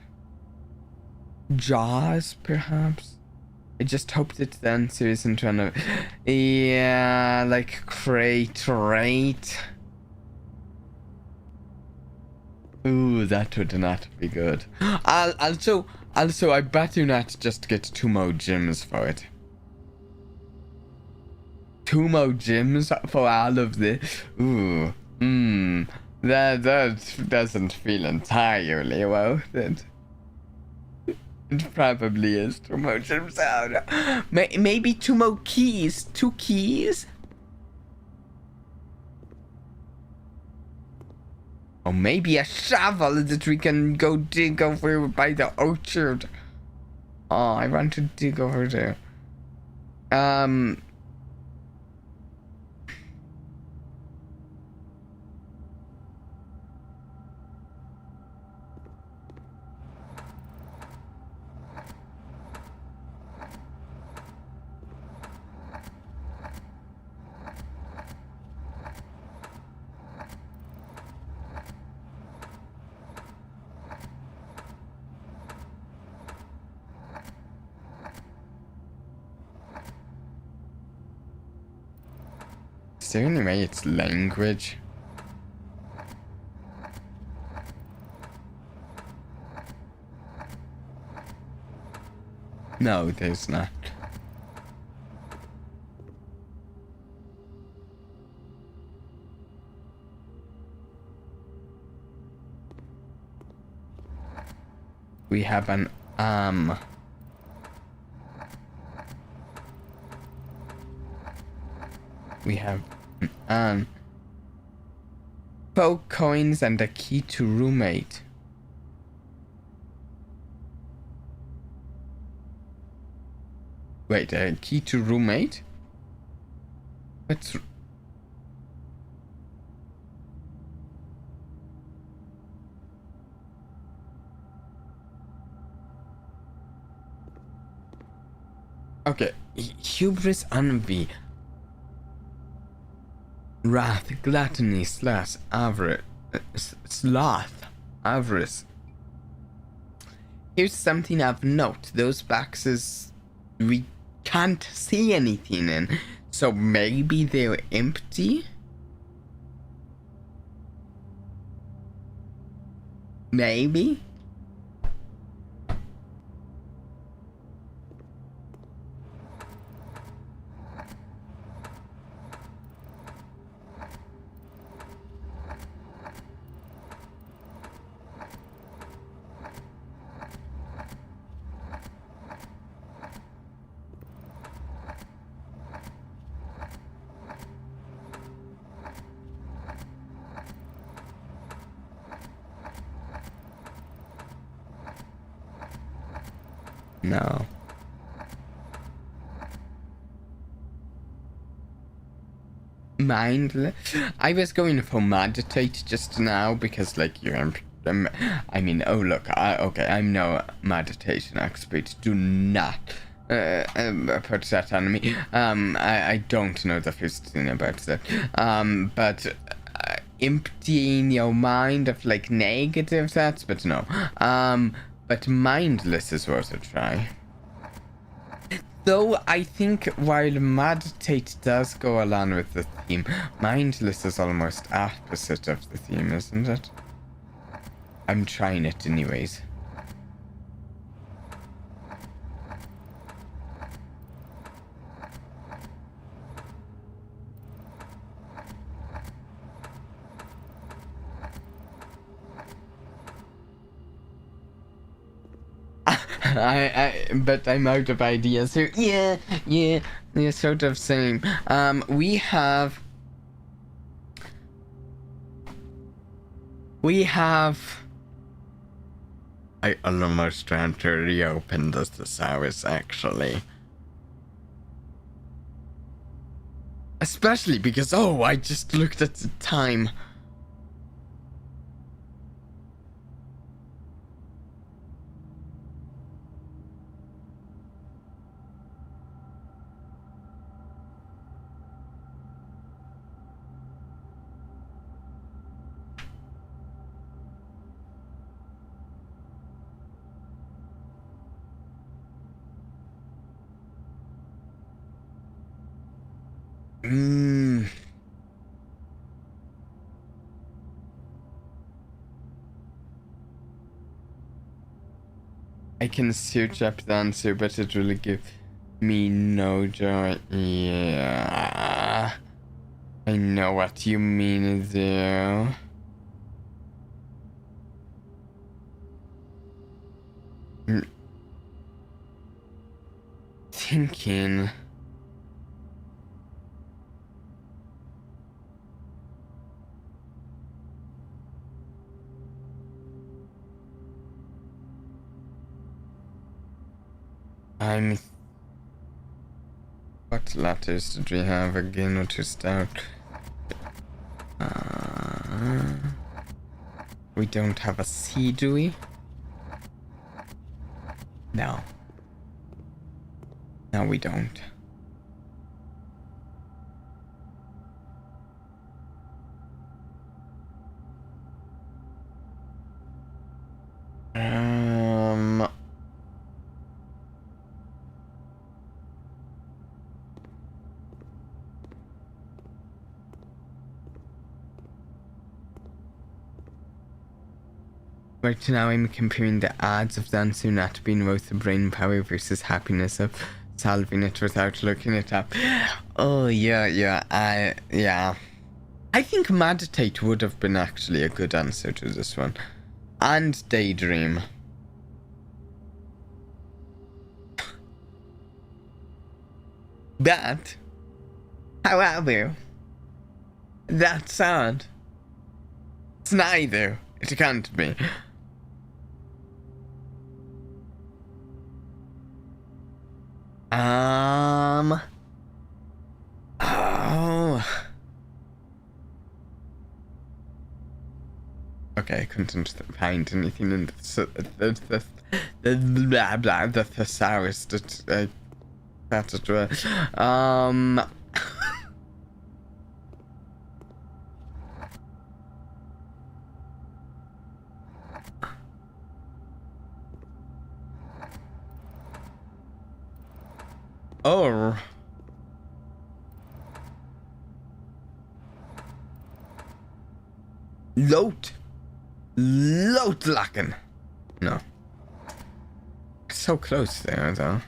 Jaws, perhaps? I just hope that the answer isn't trying to... Yeah, like crate, right? Ooh, that would not be good. Also, I better not just get 2 more gems for it. 2 more gems for all of this? Ooh, that doesn't feel entirely worth it. It probably is 2 more gems out. Maybe 2 more keys. 2 keys? Or maybe a shovel that we can go dig over by the orchard. Oh, I want to dig over there. Is there any way it's language? No, there's not. We have an we have an 4 coins and a key to roommate. Wait, a key to roommate? What's... Okay, hubris, envy, wrath, gluttony, sloth, avarice. Here's something of note. Those boxes we can't see anything in, so maybe they're empty? Maybe? No. Mindless. I was going for meditate just now because, like, you're. I mean, oh look. Okay, I'm no meditation expert. Do not put that on me. I don't know the first thing about that. But emptying your mind of like negative thoughts, but no. But mindless is worth a try. Though I think while meditate does go along with the theme, mindless is almost opposite of the theme, isn't it? I'm trying it anyways. But I'm out of ideas. So yeah, sort of same. We have. I almost tried to reopen this thesaurus, actually. Especially because, I just looked at the time. I can search up the answer, but it really gives me no joy. Yeah. I know what you mean there. Thinking. What letters did we have again? Or to start? We don't have a C, do we? No. No, we don't. Right now I'm comparing the odds of the answer not being worth the brain power versus happiness of solving it without looking it up. Oh, yeah. I think meditate would have been actually a good answer to this one. And daydream. But, however, that's odd. It's neither. It can't be. Oh. Okay, I couldn't find anything in the thesaurus that it was. Oh. Lootlaken. No. So close there, though.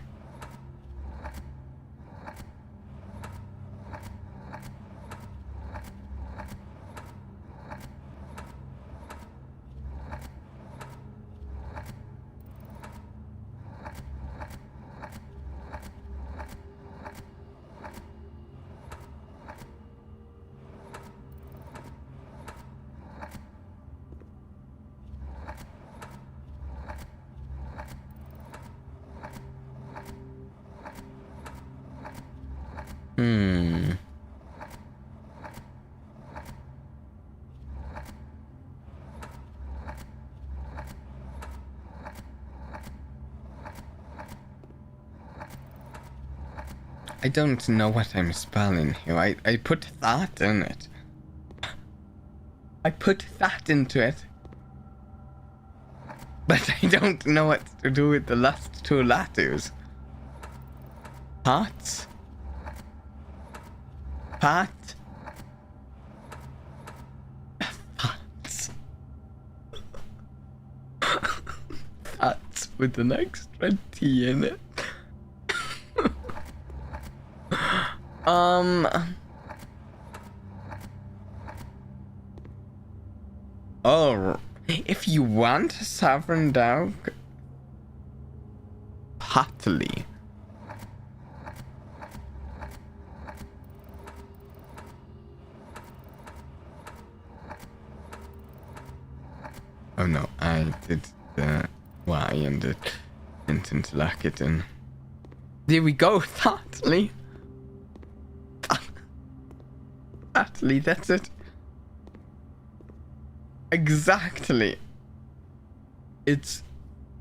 I don't know what I'm spelling here. I put that in it. I put that into it. But I don't know what to do with the last two letters. Pat. Pat. Pat with an extra T in it. Oh, if you want sovereign dog, Patley. Oh no, I did the Y and it didn't lock it in. There we go, Patley. Patley, that's it. Exactly. It's,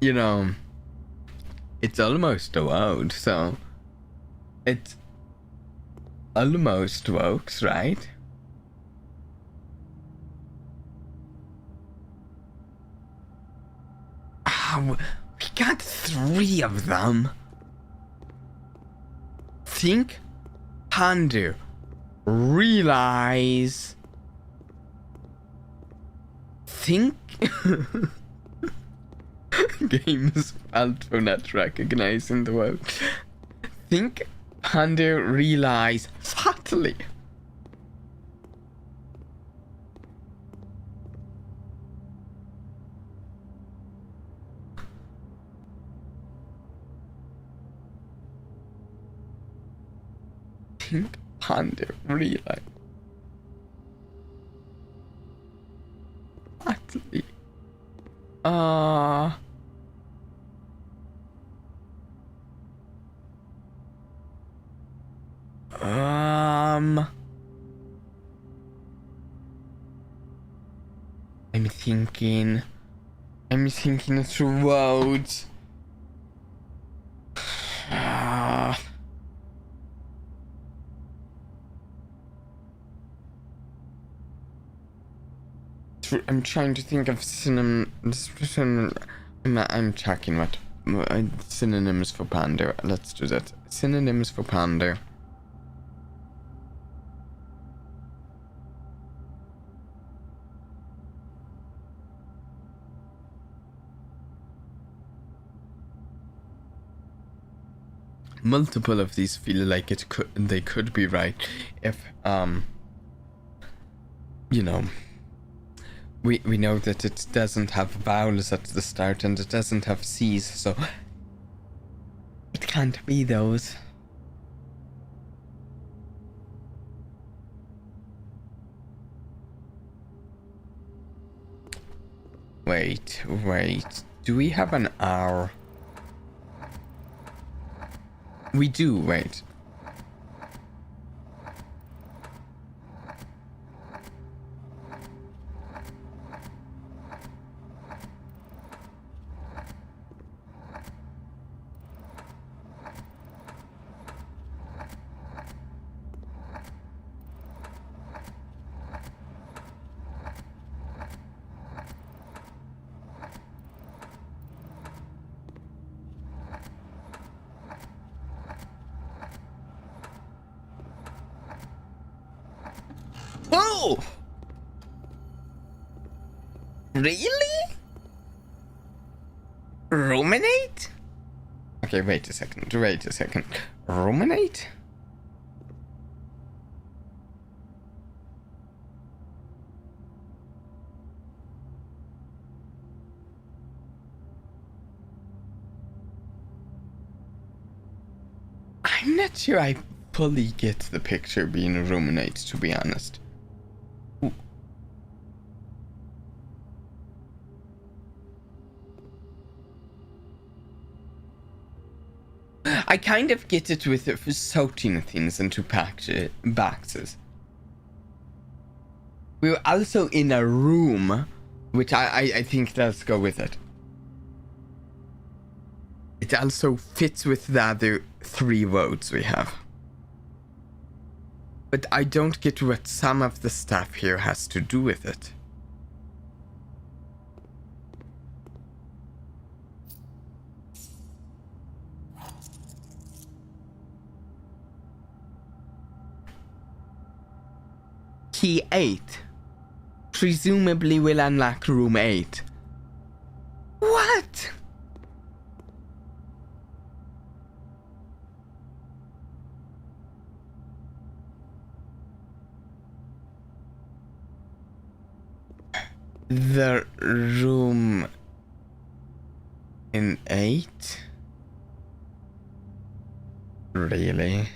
you know, it's almost a word, so it almost works, right? Oh, we got 3 of them. Think, ponder, realize. Think. Games failed for not recognizing the word. Think, ponder, realize, subtly. Think, ponder, realize. Subtly. I'm thinking throughout. I'm trying to think of I'm checking what synonyms for panda. Let's do that. Synonyms for panda. Multiple of these feel like they could be right if you know, we know that it doesn't have vowels at the start and it doesn't have C's, so it can't be those. Wait, do we have an R? We do, wait. Oh! Really? Ruminate? Okay, wait a second. Ruminate? I'm not sure I fully get the picture being ruminate, to be honest. Ooh. I kind of get it with sorting things into boxes. We were also in a room, which I think does go with it. It also fits with the other 3 votes we have. But I don't get what some of the stuff here has to do with it. Key 8. Presumably will unlock room 8. What? The room in 8? Really?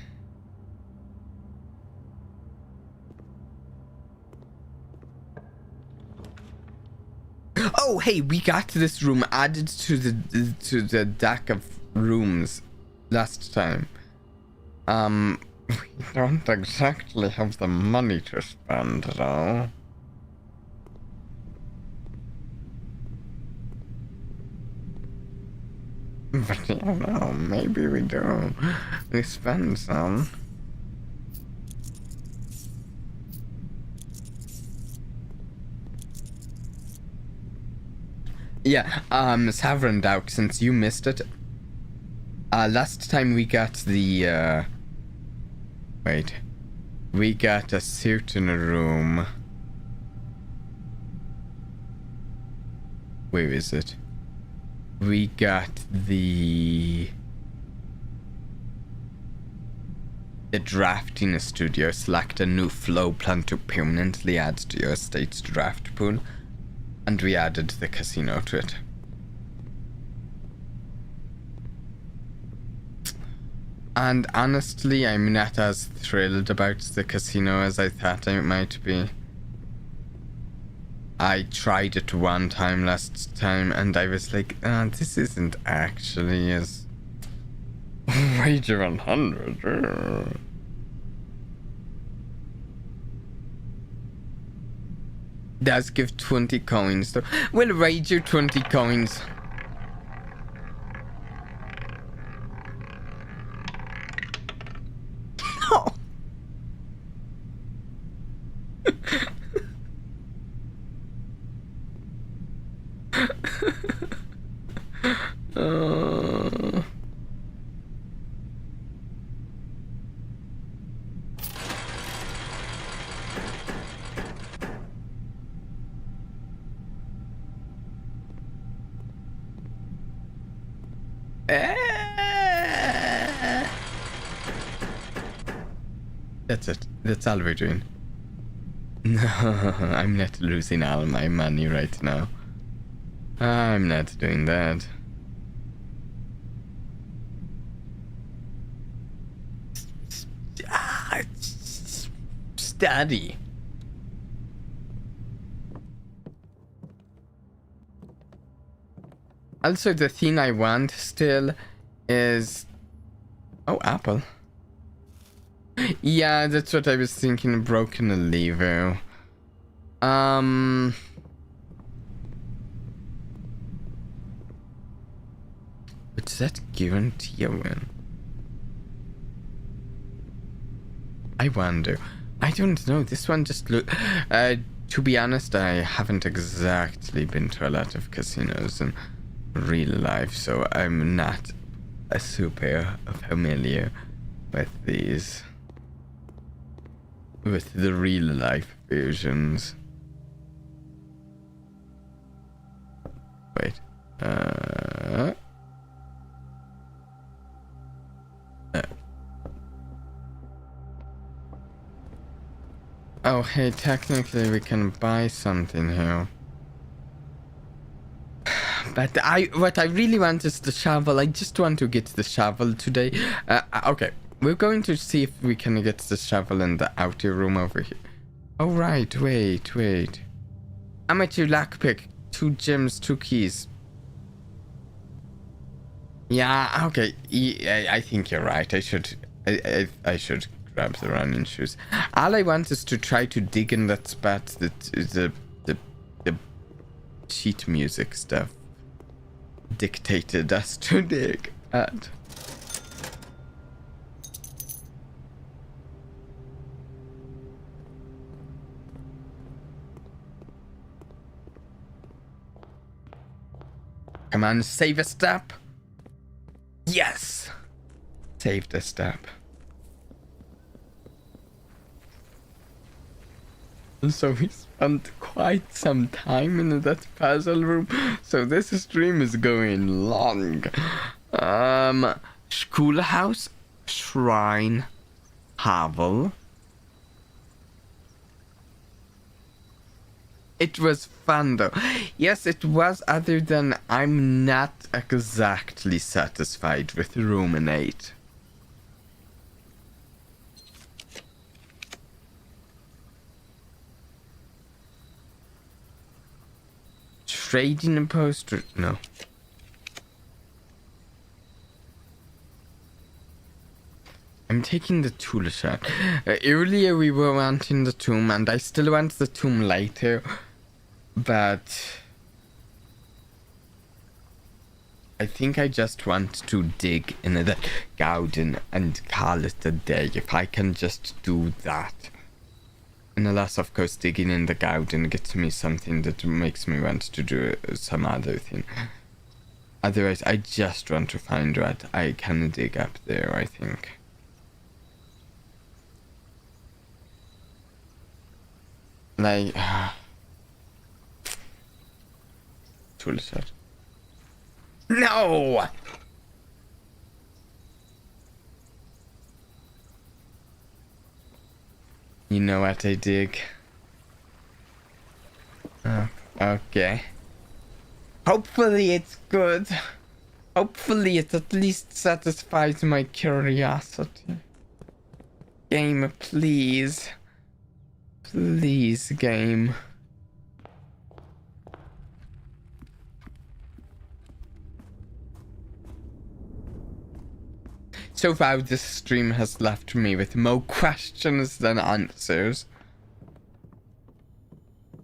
Oh, hey, we got this room added to the deck of rooms last time. We don't exactly have the money to spend, though. But you know, maybe we do. We spend some. Yeah, Sovereign Dog, since you missed it. Last time we got the, wait. We got a certain room. Where is it? We got the drafting studio. Select a new flow plan to permanently add to your estate's draft pool. And we added the casino to it. And honestly, I'm not as thrilled about the casino as I thought I might be. I tried it one time last time and I was like, this isn't actually as wager 100. Does give 20 coins though. We'll wager 20 coins. No. That's it. That's all we're doing. No, I'm not losing all my money right now. I'm not doing that. Steady. Also, the thing I want still is... Oh, apple. Yeah, that's what I was thinking. Broken a lever. But does that guarantee a win? I wonder. I don't know. This one just look. To be honest, I haven't exactly been to a lot of casinos in real life, so I'm not super familiar with these. With the real life versions. Wait. Oh, hey, technically we can buy something here. But what I really want is the shovel. I just want to get the shovel today. Okay, we're going to see if we can get the shovel in the outer room over here. Oh, right, wait. I'm at your lockpick. 2 gems, 2 keys. Yeah, okay. I think you're right. I should grab the running shoes. All I want is to try to dig in that spot that the sheet music stuff dictated us to dig at. Come on, save a step. Yes! Saved a step. So we spent quite some time in that puzzle room. So this stream is going long. Schoolhouse, shrine, hovel. It was fun though. Yes, it was, other than I'm not exactly satisfied with ruminate. Trading a poster? No. I'm taking the tool shot. Earlier we were wanting the tomb, and I still want the tomb later. But I think I just want to dig in the garden and call it a day. If I can just do that. Unless, of course, digging in the garden gets me something that makes me want to do some other thing. Otherwise, I just want to find what I can dig up there, I think. Like... tool set. No! You know what I dig? Okay. Hopefully it's good. Hopefully it at least satisfies my curiosity. Game, please. Please, game. So far, this stream has left me with more questions than answers.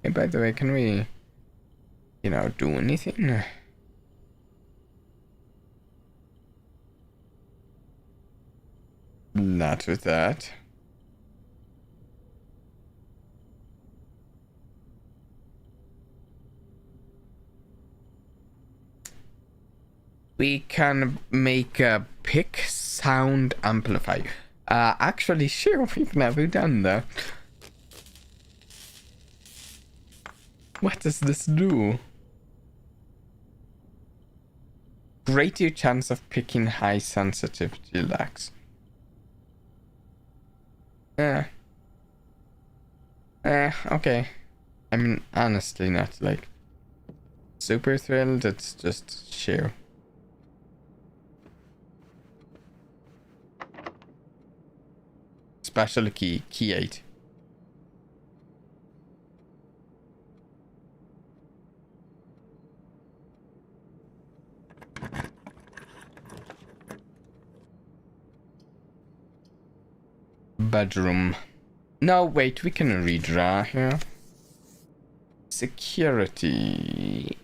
Hey, by the way, can we, do anything? Not with that. We can make a pick sound amplifier. Actually, sure, we've never done that. What does this do? Greater chance of picking high sensitivity lags. Okay. I mean, honestly, not like super thrilled. It's just sure. Special key 8. Bedroom. No, wait, we can redraw here. Security.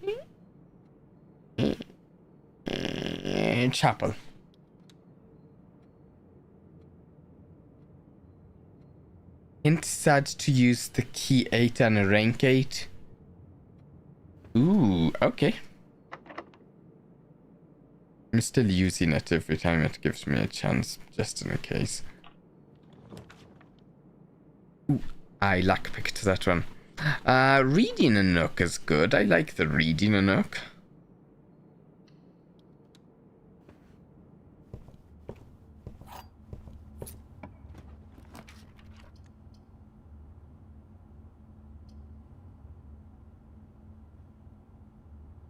Chapel. Hint said to use the key 8 and a rank 8. Ooh, okay. I'm still using it every time it gives me a chance, just in case. Ooh, I luck-picked that one. Reading a nook is good. I like the reading a nook.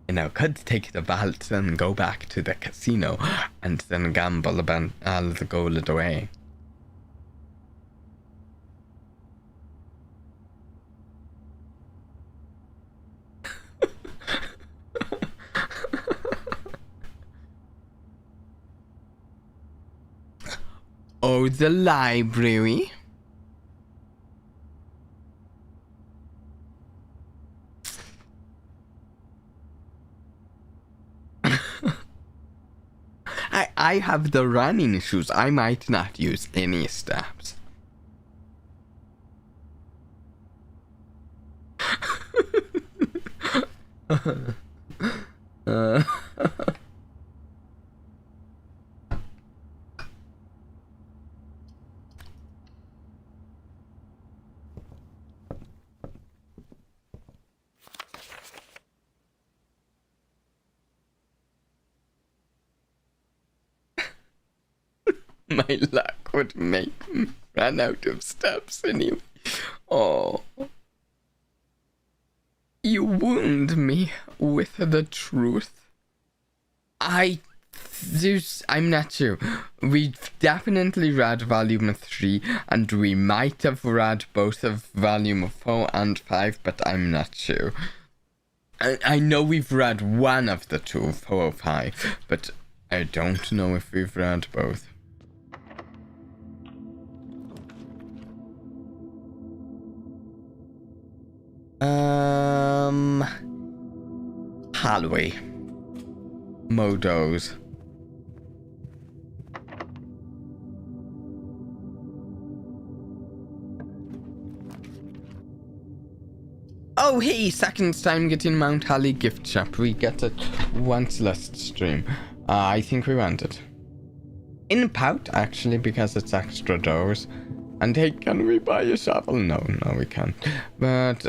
You know, could take the vault and go back to the casino and then gamble about all the gold away. Oh, the library. I have the running shoes. I might not use any steps. My luck would make me run out of steps anyway. Oh. You wound me with the truth. I'm not sure. We definitely read volume 3, and we might have read both of volume 4 and 5, but I'm not sure. I know we've read one of the two, 4 or 5, but I don't know if we've read both. Hallway. Mado's. Oh hey, second time getting Mount Holly gift shop. We get it once last stream. I think we want it. In pout actually, because it's extra doors. And hey, can we buy a shovel? No, we can't. But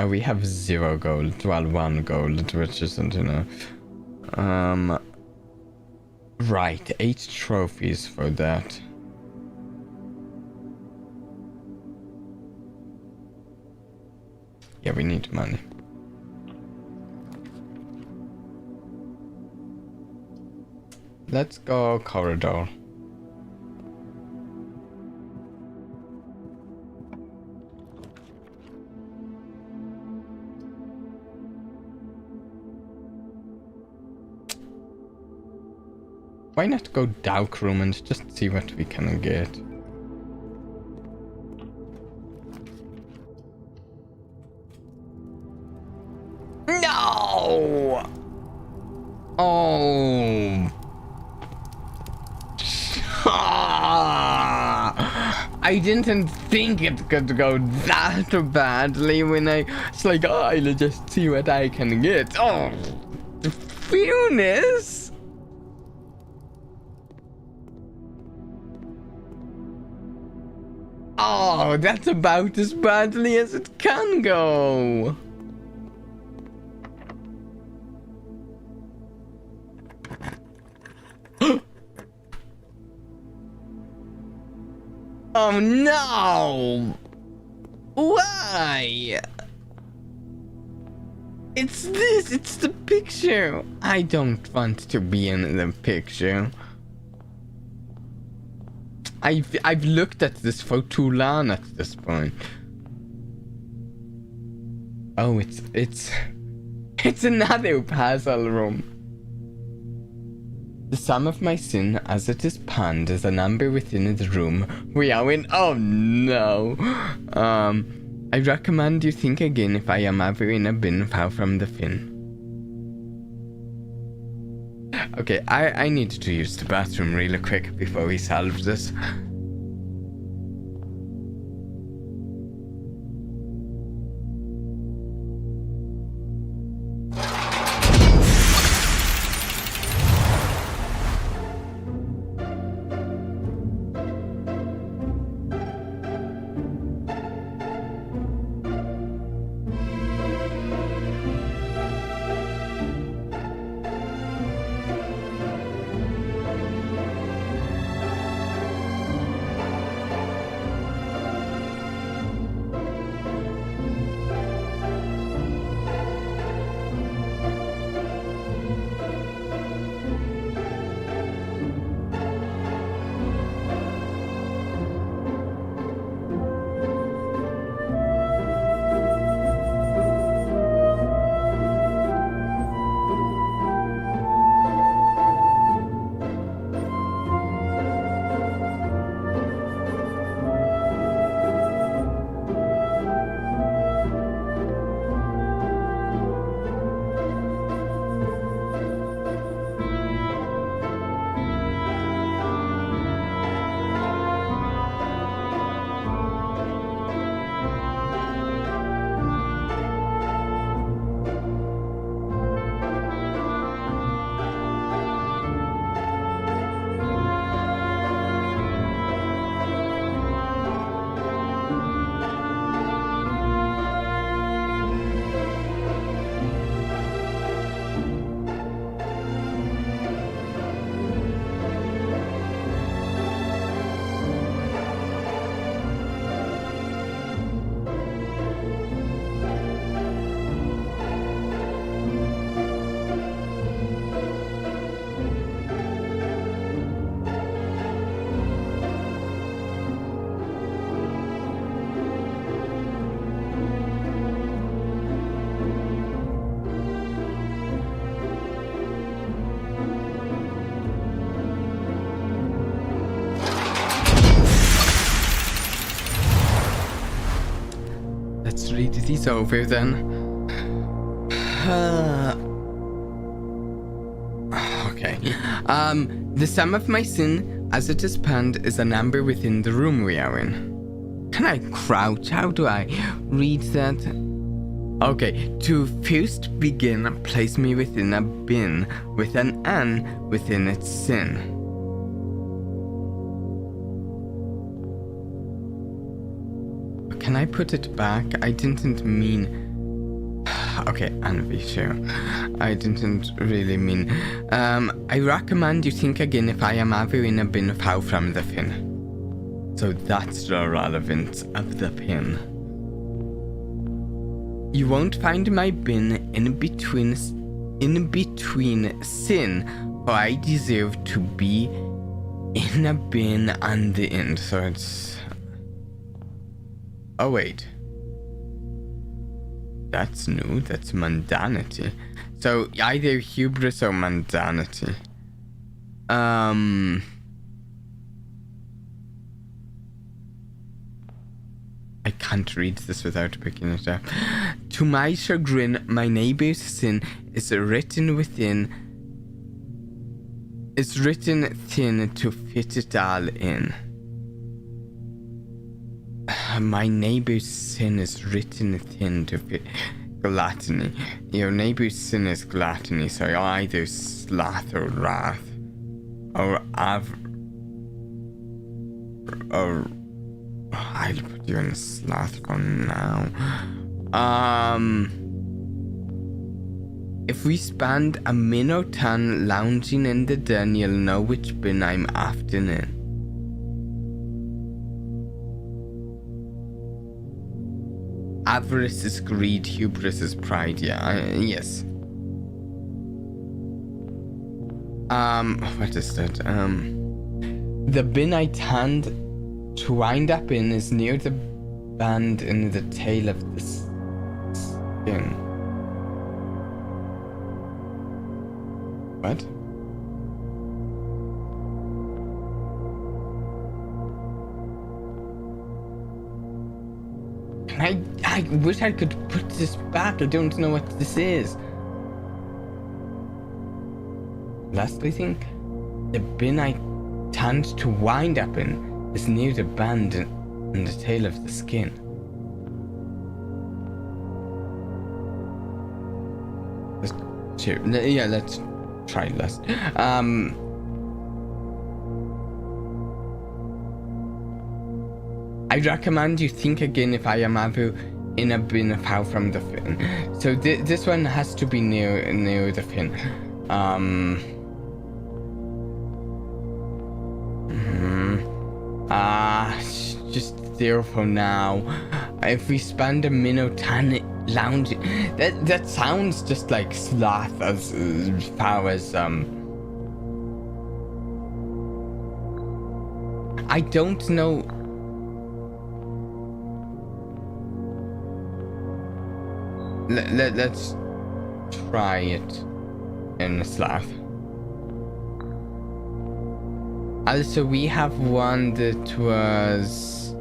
we have 0 gold. Well, 1 gold, which isn't enough. Right, 8 trophies for that. Yeah, we need money. Let's go corridor. Why not go dark room and just see what we can get? No! Oh. I didn't think it could go that badly when it's like, oh, I'll just see what I can get. Oh, the fewness. Oh, that's about as badly as it can go. Oh no! Why? It's the picture. I don't want to be in the picture. I've looked at this for too long at this point. Oh, it's another puzzle room. The sum of my sin, as it is panned, is a number within the room we are in. Oh no. I recommend you think again if I am ever in a bin far from the fin. Okay, I need to use the bathroom really quick before we solve this. let's read these over then. Okay. The sum of my sin, as it is panned, is a number within the room we are in. Can I crouch? How do I read that? Okay. To first begin, place me within a bin with an N within its sin. Can I put it back? I didn't mean... Okay, envtuber. I didn't really mean... I recommend you think again if I am ever in a bin far from the fin. So that's the relevance of the pin. You won't find my bin in between sin, for I deserve to be in a bin on the end. So it's... Oh wait. That's new, that's mundanity. So either hubris or mundanity. I can't read this without picking it up. To my chagrin, my neighbor's sin is written thin to fit it all in. My neighbor's sin is written thin to fit gluttony. Your neighbor's sin is gluttony, so you're either sloth or wrath. Or I'll put you in sloth for now. If we spend a minute lounging in the den, you'll know which bin I'm often in. Avarice is greed, hubris is pride, yes. What is that? The bin I tend to wind up in is near the band in the tail of the skin. What? I wish I could put this back. I don't know what this is. Last, I think the bin I tend to wind up in is near the band in the tail of the skin. Let's try last. I recommend you think again if I am ever in a bin far from the fin. So this one has to be near the fin. Just there for now. If we spend a minute lounging, that sounds just like sloth as far as I don't know. Let's try it in sloth. Also, we have one that was...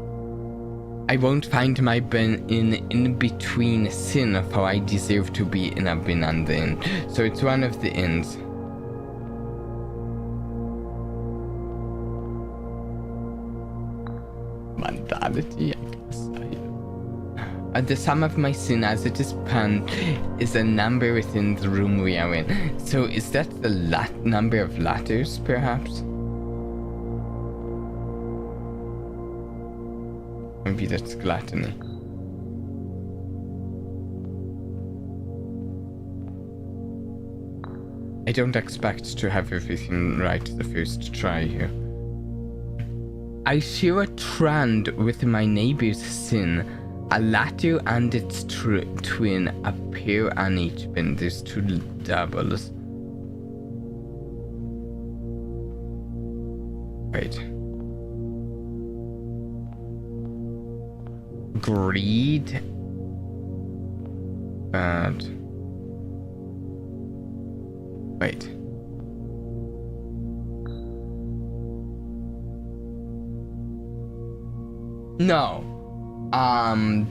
I won't find my bin in between sin, for I deserve to be in a bin on the end. So it's one of the ends. Mentality, I guess. The sum of my sin, as it is panned, is a number within the room we are in. So is that the number of letters, perhaps? Maybe that's gluttony. I don't expect to have everything right the first try here. I share a trend with my neighbor's sin. A latter and its twin appear on each bin. There's two doubles. Wait. Greed. Bad. Wait. No.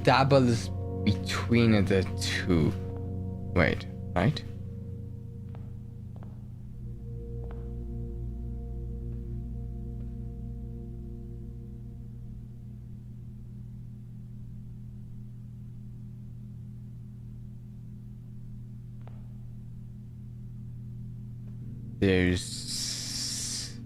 Doubles between the two. Wait, right? There's...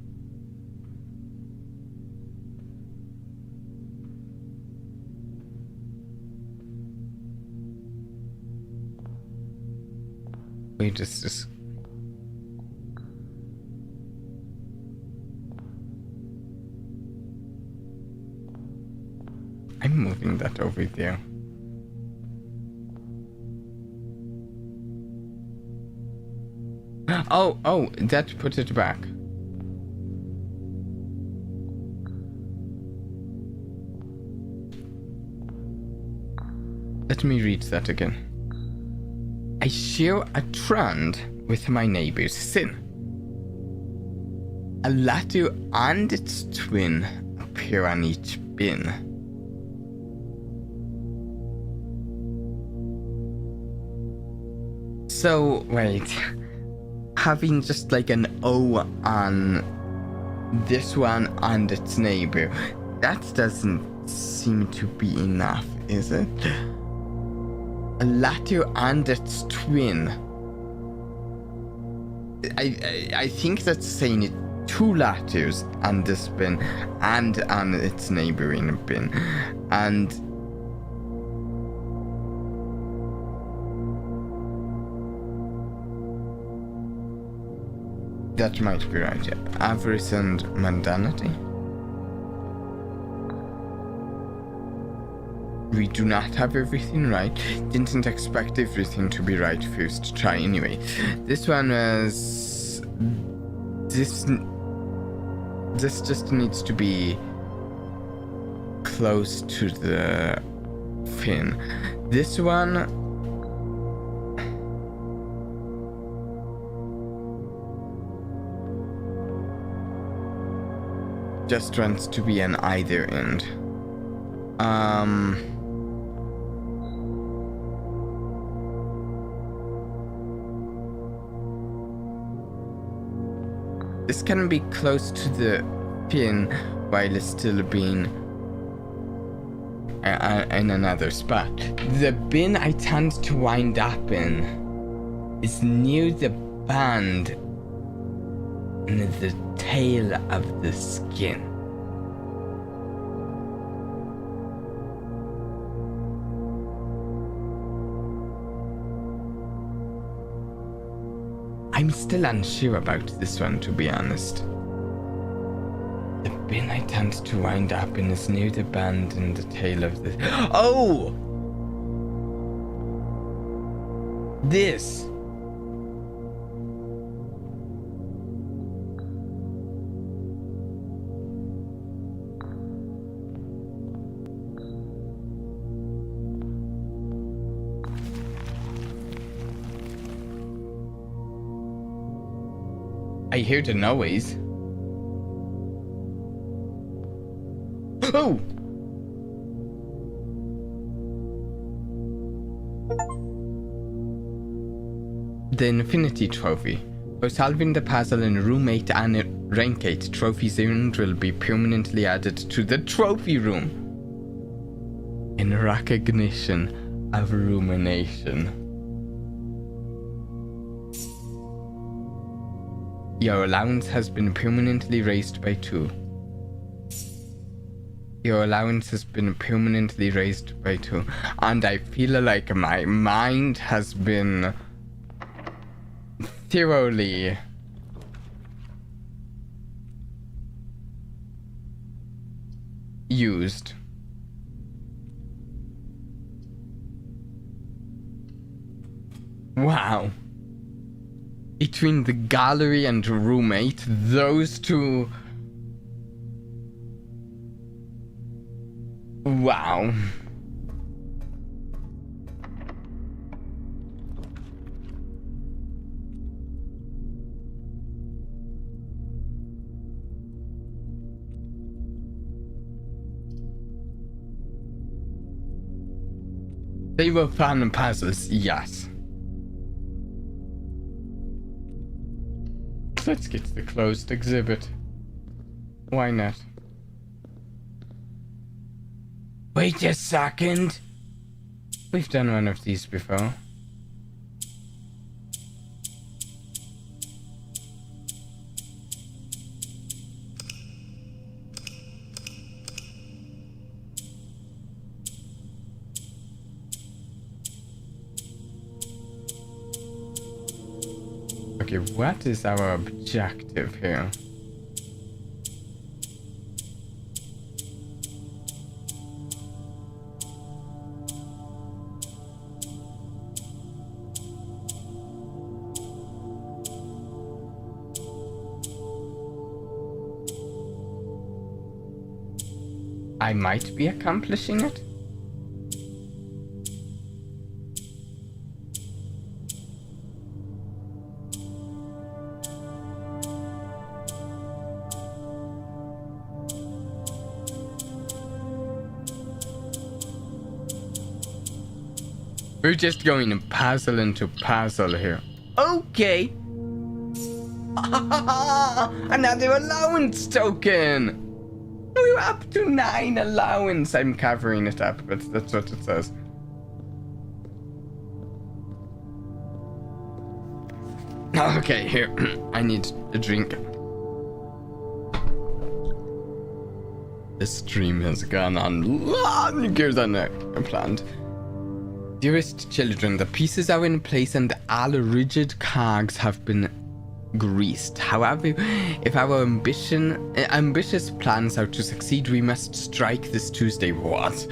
Wait, is this... I'm moving that over there. Oh, that put it back. Let me read that again. I share a trend with my neighbor's sin. A latte and its twin appear on each bin. So, wait. Having just like an O on this one and its neighbor, that doesn't seem to be enough, is it? A latte and its twin. I think that's saying it two lattes on this bin and on its neighboring bin. And that might be right, yeah. Avarice and mundanity. We do not have everything right. Didn't expect everything to be right first try anyway. This one was... This just needs to be close to the fin. This one... just wants to be on either end. This can be close to the pin while it's still being in another spot. The bin I tend to wind up in is near the band and the tail of the skin. I'm still unsure about this one, to be honest. The bin I tend to wind up in is near the band and the tail of the... Oh! This! I hear the noise. Oh! The Infinity Trophy. For solving the puzzle in Room 8 and Rank 8, trophies earned will be permanently added to the trophy room. In recognition of rumination. Your allowance has been permanently raised by 2. Your allowance has been permanently raised by 2. And I feel like my mind has been thoroughly used. Wow. Between the gallery and roommate, those two... Wow. They were fun puzzles, yes. Let's get to the closed exhibit. Why not? Wait a second. We've done one of these before. Okay, what is our objective here? I might be accomplishing it. We're just going to puzzle into puzzle here. Okay. Another allowance token. We're up to 9 allowance. I'm covering it up, but that's what it says. Okay, here. I need a drink. The stream has gone on longer than I planned. Dearest children, the pieces are in place and all rigid cogs have been greased. However, if our ambitious plans are to succeed, we must strike this Tuesday. What?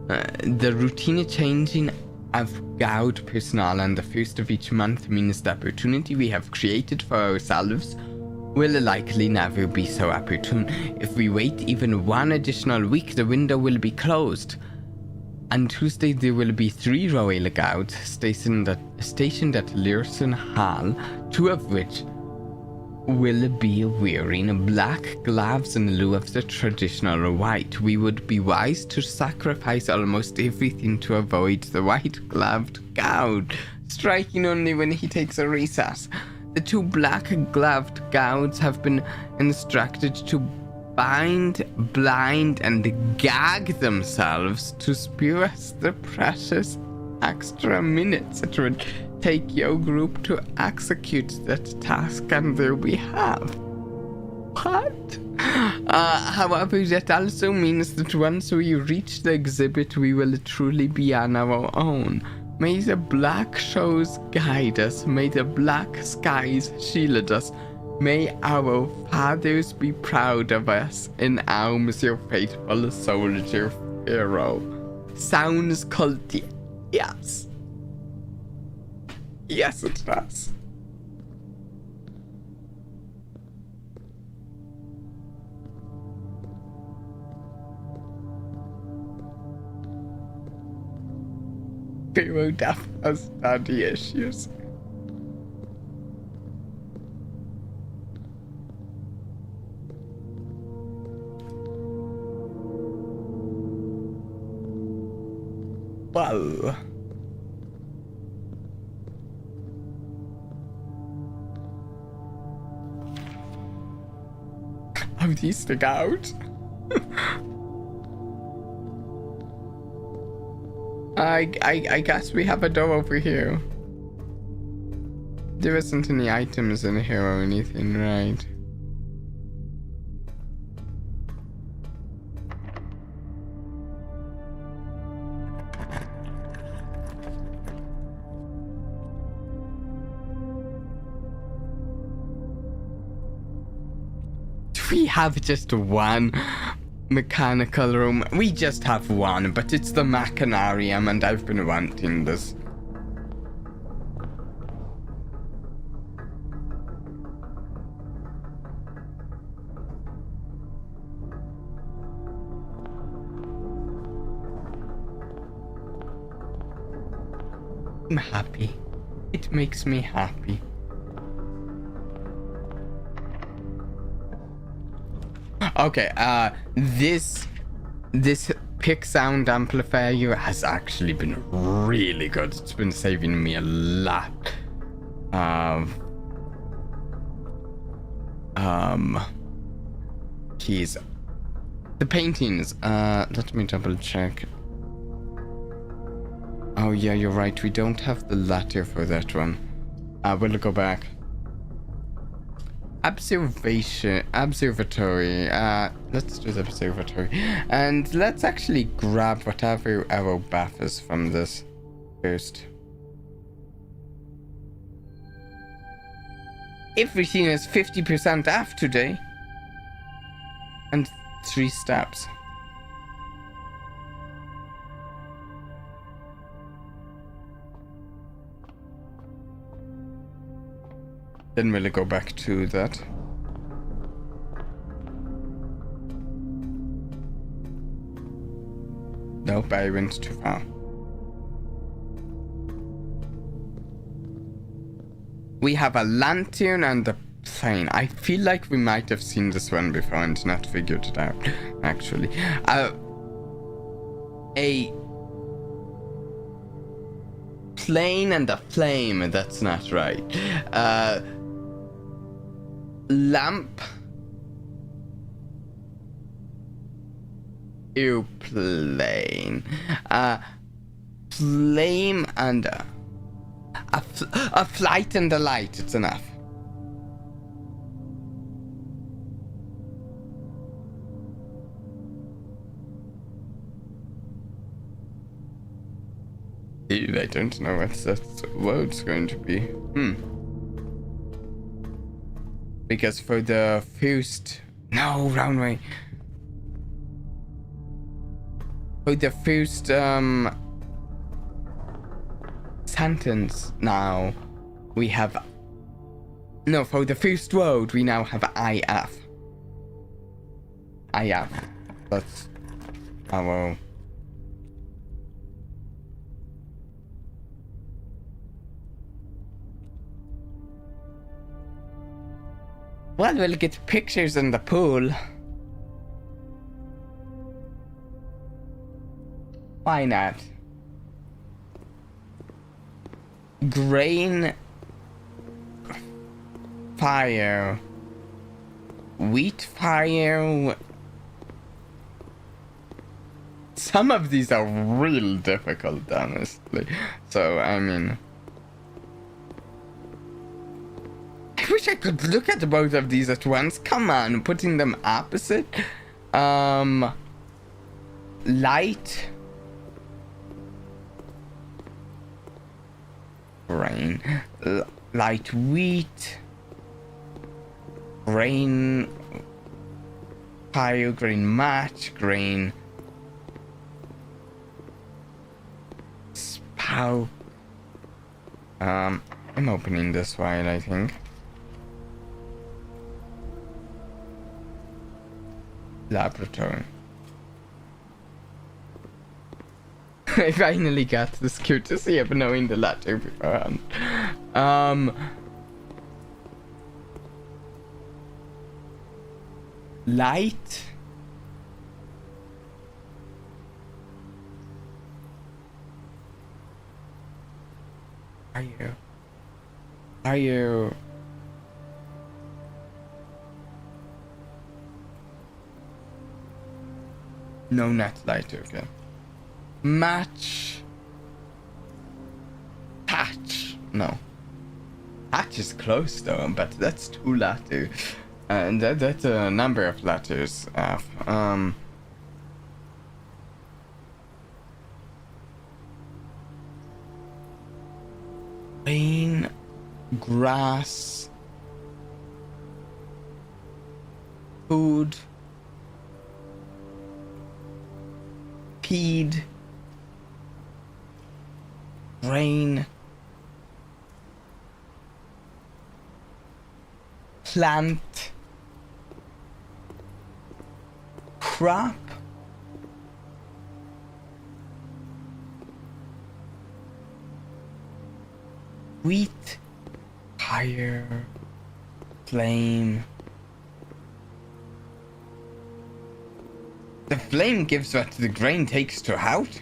The routine changing of Goud personnel and the first of each month means the opportunity we have created for ourselves will likely never be so opportune. If we wait even one additional week, the window will be closed. On Tuesday, there will be 3 Royal Guards stationed at Learson Hall, 2 of which will be wearing black gloves in lieu of the traditional white. We would be wise to sacrifice almost everything to avoid the white-gloved Guard striking only when he takes a recess. The 2 black-gloved Guards have been instructed to bind, blind, and gag themselves to spare us the precious extra minutes it would take your group to execute that task on their behalf. What? However, that also means that once we reach the exhibit, we will truly be on our own. May the black shows guide us. May the black skies shield us. May our fathers be proud of us. In arms, your faithful soldier, hero. Sounds culty. Yes. Yes, it does. Hero Duff has daddy issues. Well, oh, these stick out. I guess we have a door over here. There isn't any items in here or anything, right? We have just one mechanical room. We just have one, but it's the Machinarium, and I've been wanting this. I'm happy. It makes me happy. Okay, this pick sound amplifier has actually been really good. It's been saving me a lot of keys. The paintings, let me double check. Oh yeah, you're right, we don't have the ladder for that one. We'll go back. Observatory. Let's do the observatory. And let's actually grab whatever our buff is from this first. Everything is 50% off today. And 3 steps. Then we'll go back to that. Nope, I went too far. We have a lantern and a plane. I feel like we might have seen this one before and not figured it out, actually. A plane and a flame, that's not right. Lamp. Airplane. Flame and a flight and a light, it's enough. Dude, I don't know what that word's going to be. Because for the first... No, wrong way. For the first sentence now, we have... No, for the first word, we now have IF. IF. That's our... Well, we'll get pictures in the pool. Why not? Grain, fire, wheat fire. Some of these are real difficult, honestly. So, I mean... I wish I could look at both of these at once. Come on, putting them opposite. Light. Grain. Light wheat. Grain. Fire, grain match, grain. Spout. I'm opening this while I think. Laboratory. I finally got this courtesy of knowing the letter beforehand. Light. Are you? No, not light, okay. Match. Hatch. No. Hatch is close though, but that's 2 letters. And that's a number of letters. Rain. Grass. Food. Peed. Rain. Plant. Crop. Wheat. Fire. Flame. The flame gives what the grain takes to out.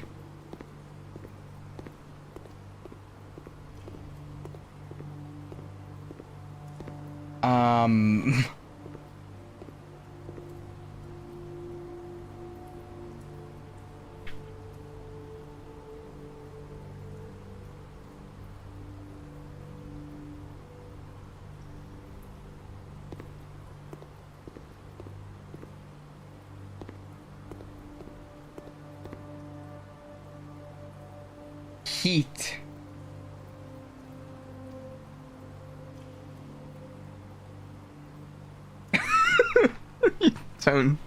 Heat. You don't.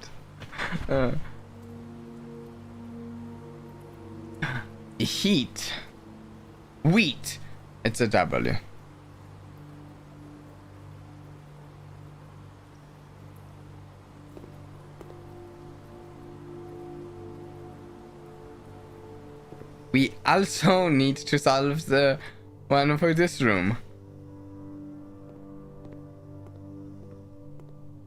Heat. Wheat. It's a W. We also need to solve the one for this room.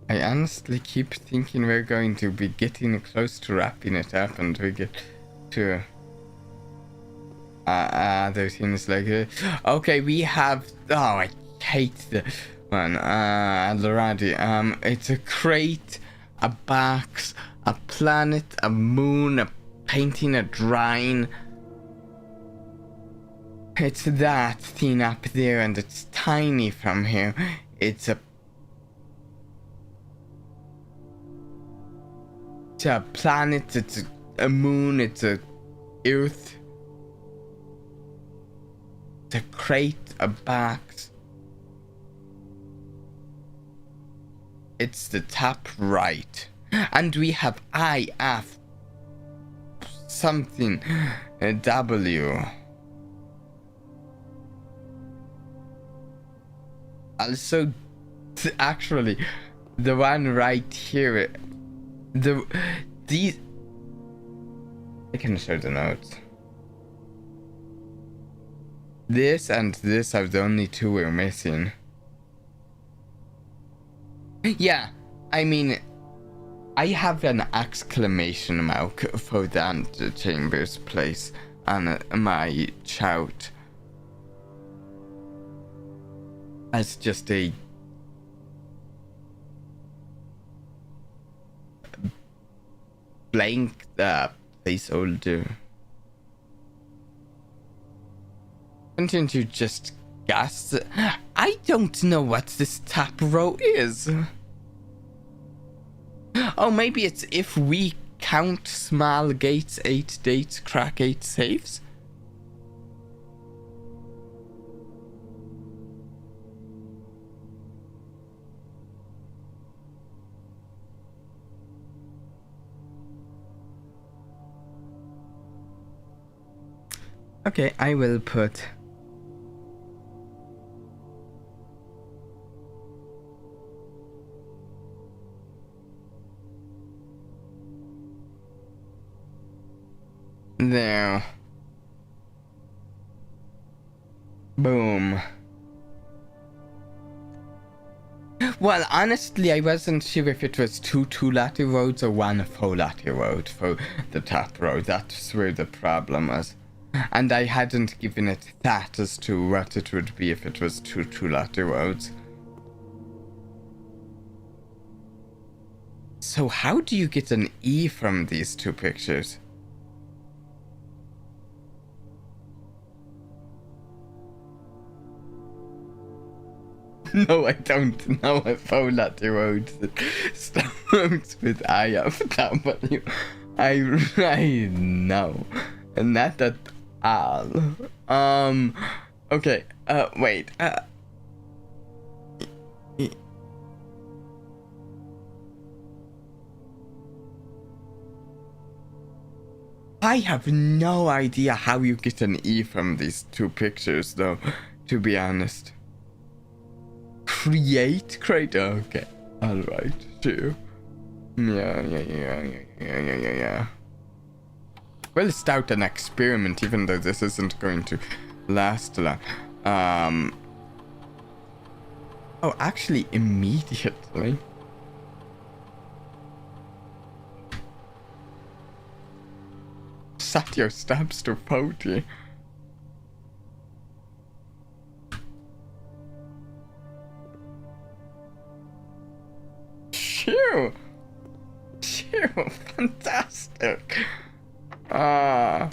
I honestly keep thinking we're going to be getting close to wrapping it up and we get to other things like okay, we have, oh, I hate the one already. It's a crate, a box, a planet, a moon, a painting, a drawing. It's that thing up there, and it's tiny from here. It's a planet, it's a moon, it's a earth. It's a crate, a box. It's the top right. And we have IF something, a W. Also, actually, the one right here, these, I can show the notes. This and this are the only two we're missing. Yeah, I mean, I have an exclamation mark for the antechamber's place on my chart. As just a blank placeholder. Couldn't you just guess? I don't know what this top row is. Oh, maybe it's if we count small gates, 8 dates, crack 8 safes? Okay, I will put there. Boom. Well, honestly, I wasn't sure if it was 2 2-latte roads or 1 4-latte road for the top road. That's where the problem was. And I hadn't given it that as to what it would be if it was 2 2-latte roads. So how do you get an E from these two pictures? No, I don't know a 4-latte road that starts with IFW. I know. Not at all. Okay, wait, I have no idea how you get an E from these two pictures, though, to be honest. Create crate? Okay, alright, sure. Yeah. We'll start an experiment, even though this isn't going to last long. Oh, actually, immediately. set your steps to 40. Phew! Phew! Fantastic! Ah.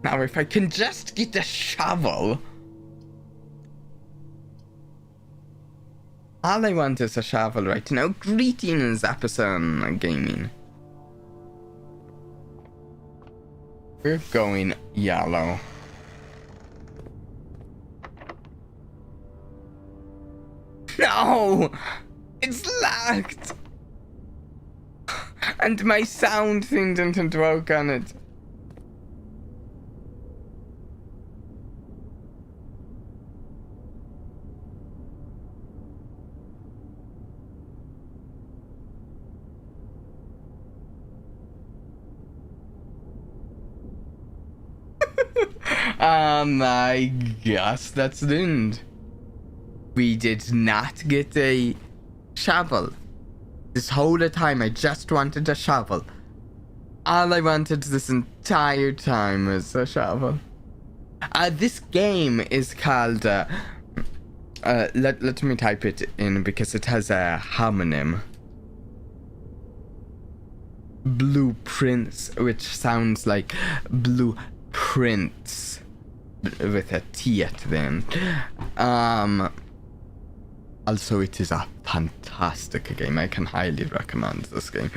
Now if I can just get a shovel. All I want is a shovel right now. Greetings, Epison Gaming. We're going yellow. No! It's lagged! And my sound thing didn't work on it. I guess that's the end. We did not get a shovel. This whole time I just wanted a shovel. All I wanted this entire time was a shovel. This game is called, let me type it in because it has a homonym. Blueprints, which sounds like blueprints with a T at the end. Also, it is a fantastic game. I can highly recommend this game.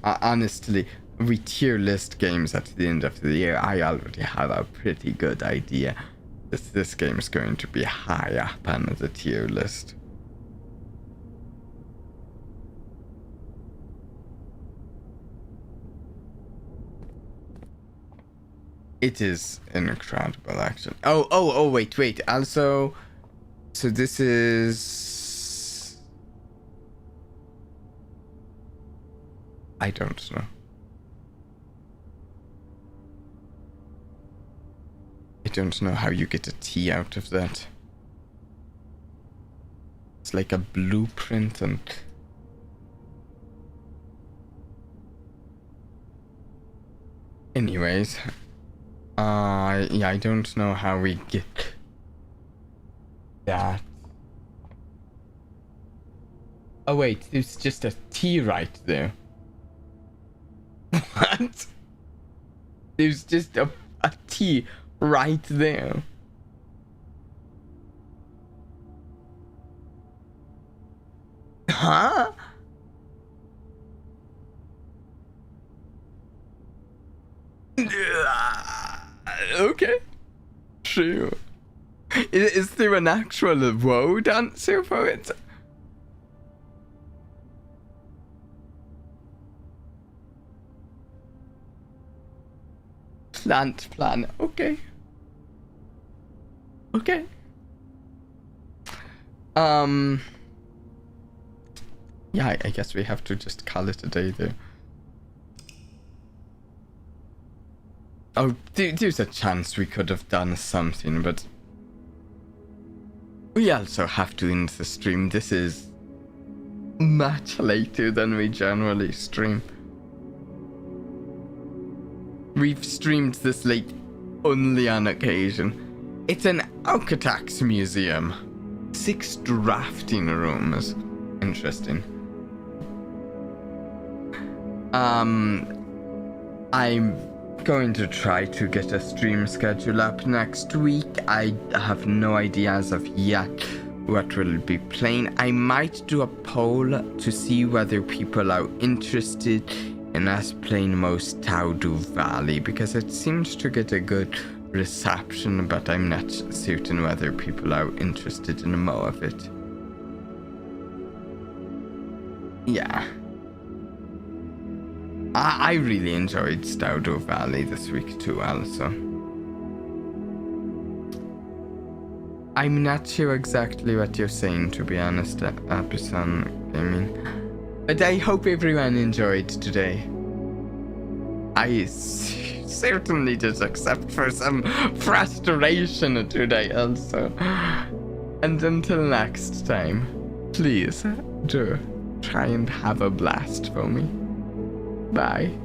Honestly, with tier list games at the end of the year, I already have a pretty good idea that this game is going to be high up on the tier list. It is incredible, actually. Oh, wait. Also, so this is... I don't know. I don't know how you get a T out of that. It's like a blueprint and... Anyways. Yeah, I don't know how we get that. Oh wait, there's just a T right there. What? There's just a T right there. Huh? Okay. True. Is there an actual road answer for it? Plant plan. Okay. Okay. Yeah, I guess we have to just call it a day there. Oh, there's a chance we could have done something, but we also have to end the stream. This is much later than we generally stream. We've streamed this late only on occasion. It's an architect's museum. 6 drafting rooms. Interesting. I'm going to try to get a stream schedule up next week. I have no idea as of yet what we'll be playing. I might do a poll to see whether people are interested in us playing most Stardew Valley, because it seems to get a good reception, but I'm not certain whether people are interested in more of it. Yeah. I really enjoyed Stardew Valley this week too, also. I'm not sure exactly what you're saying, to be honest, Epison Gaming. But I hope everyone enjoyed today. I certainly did, except for some frustration today also. And until next time, please do try and have a blast for me. Bye.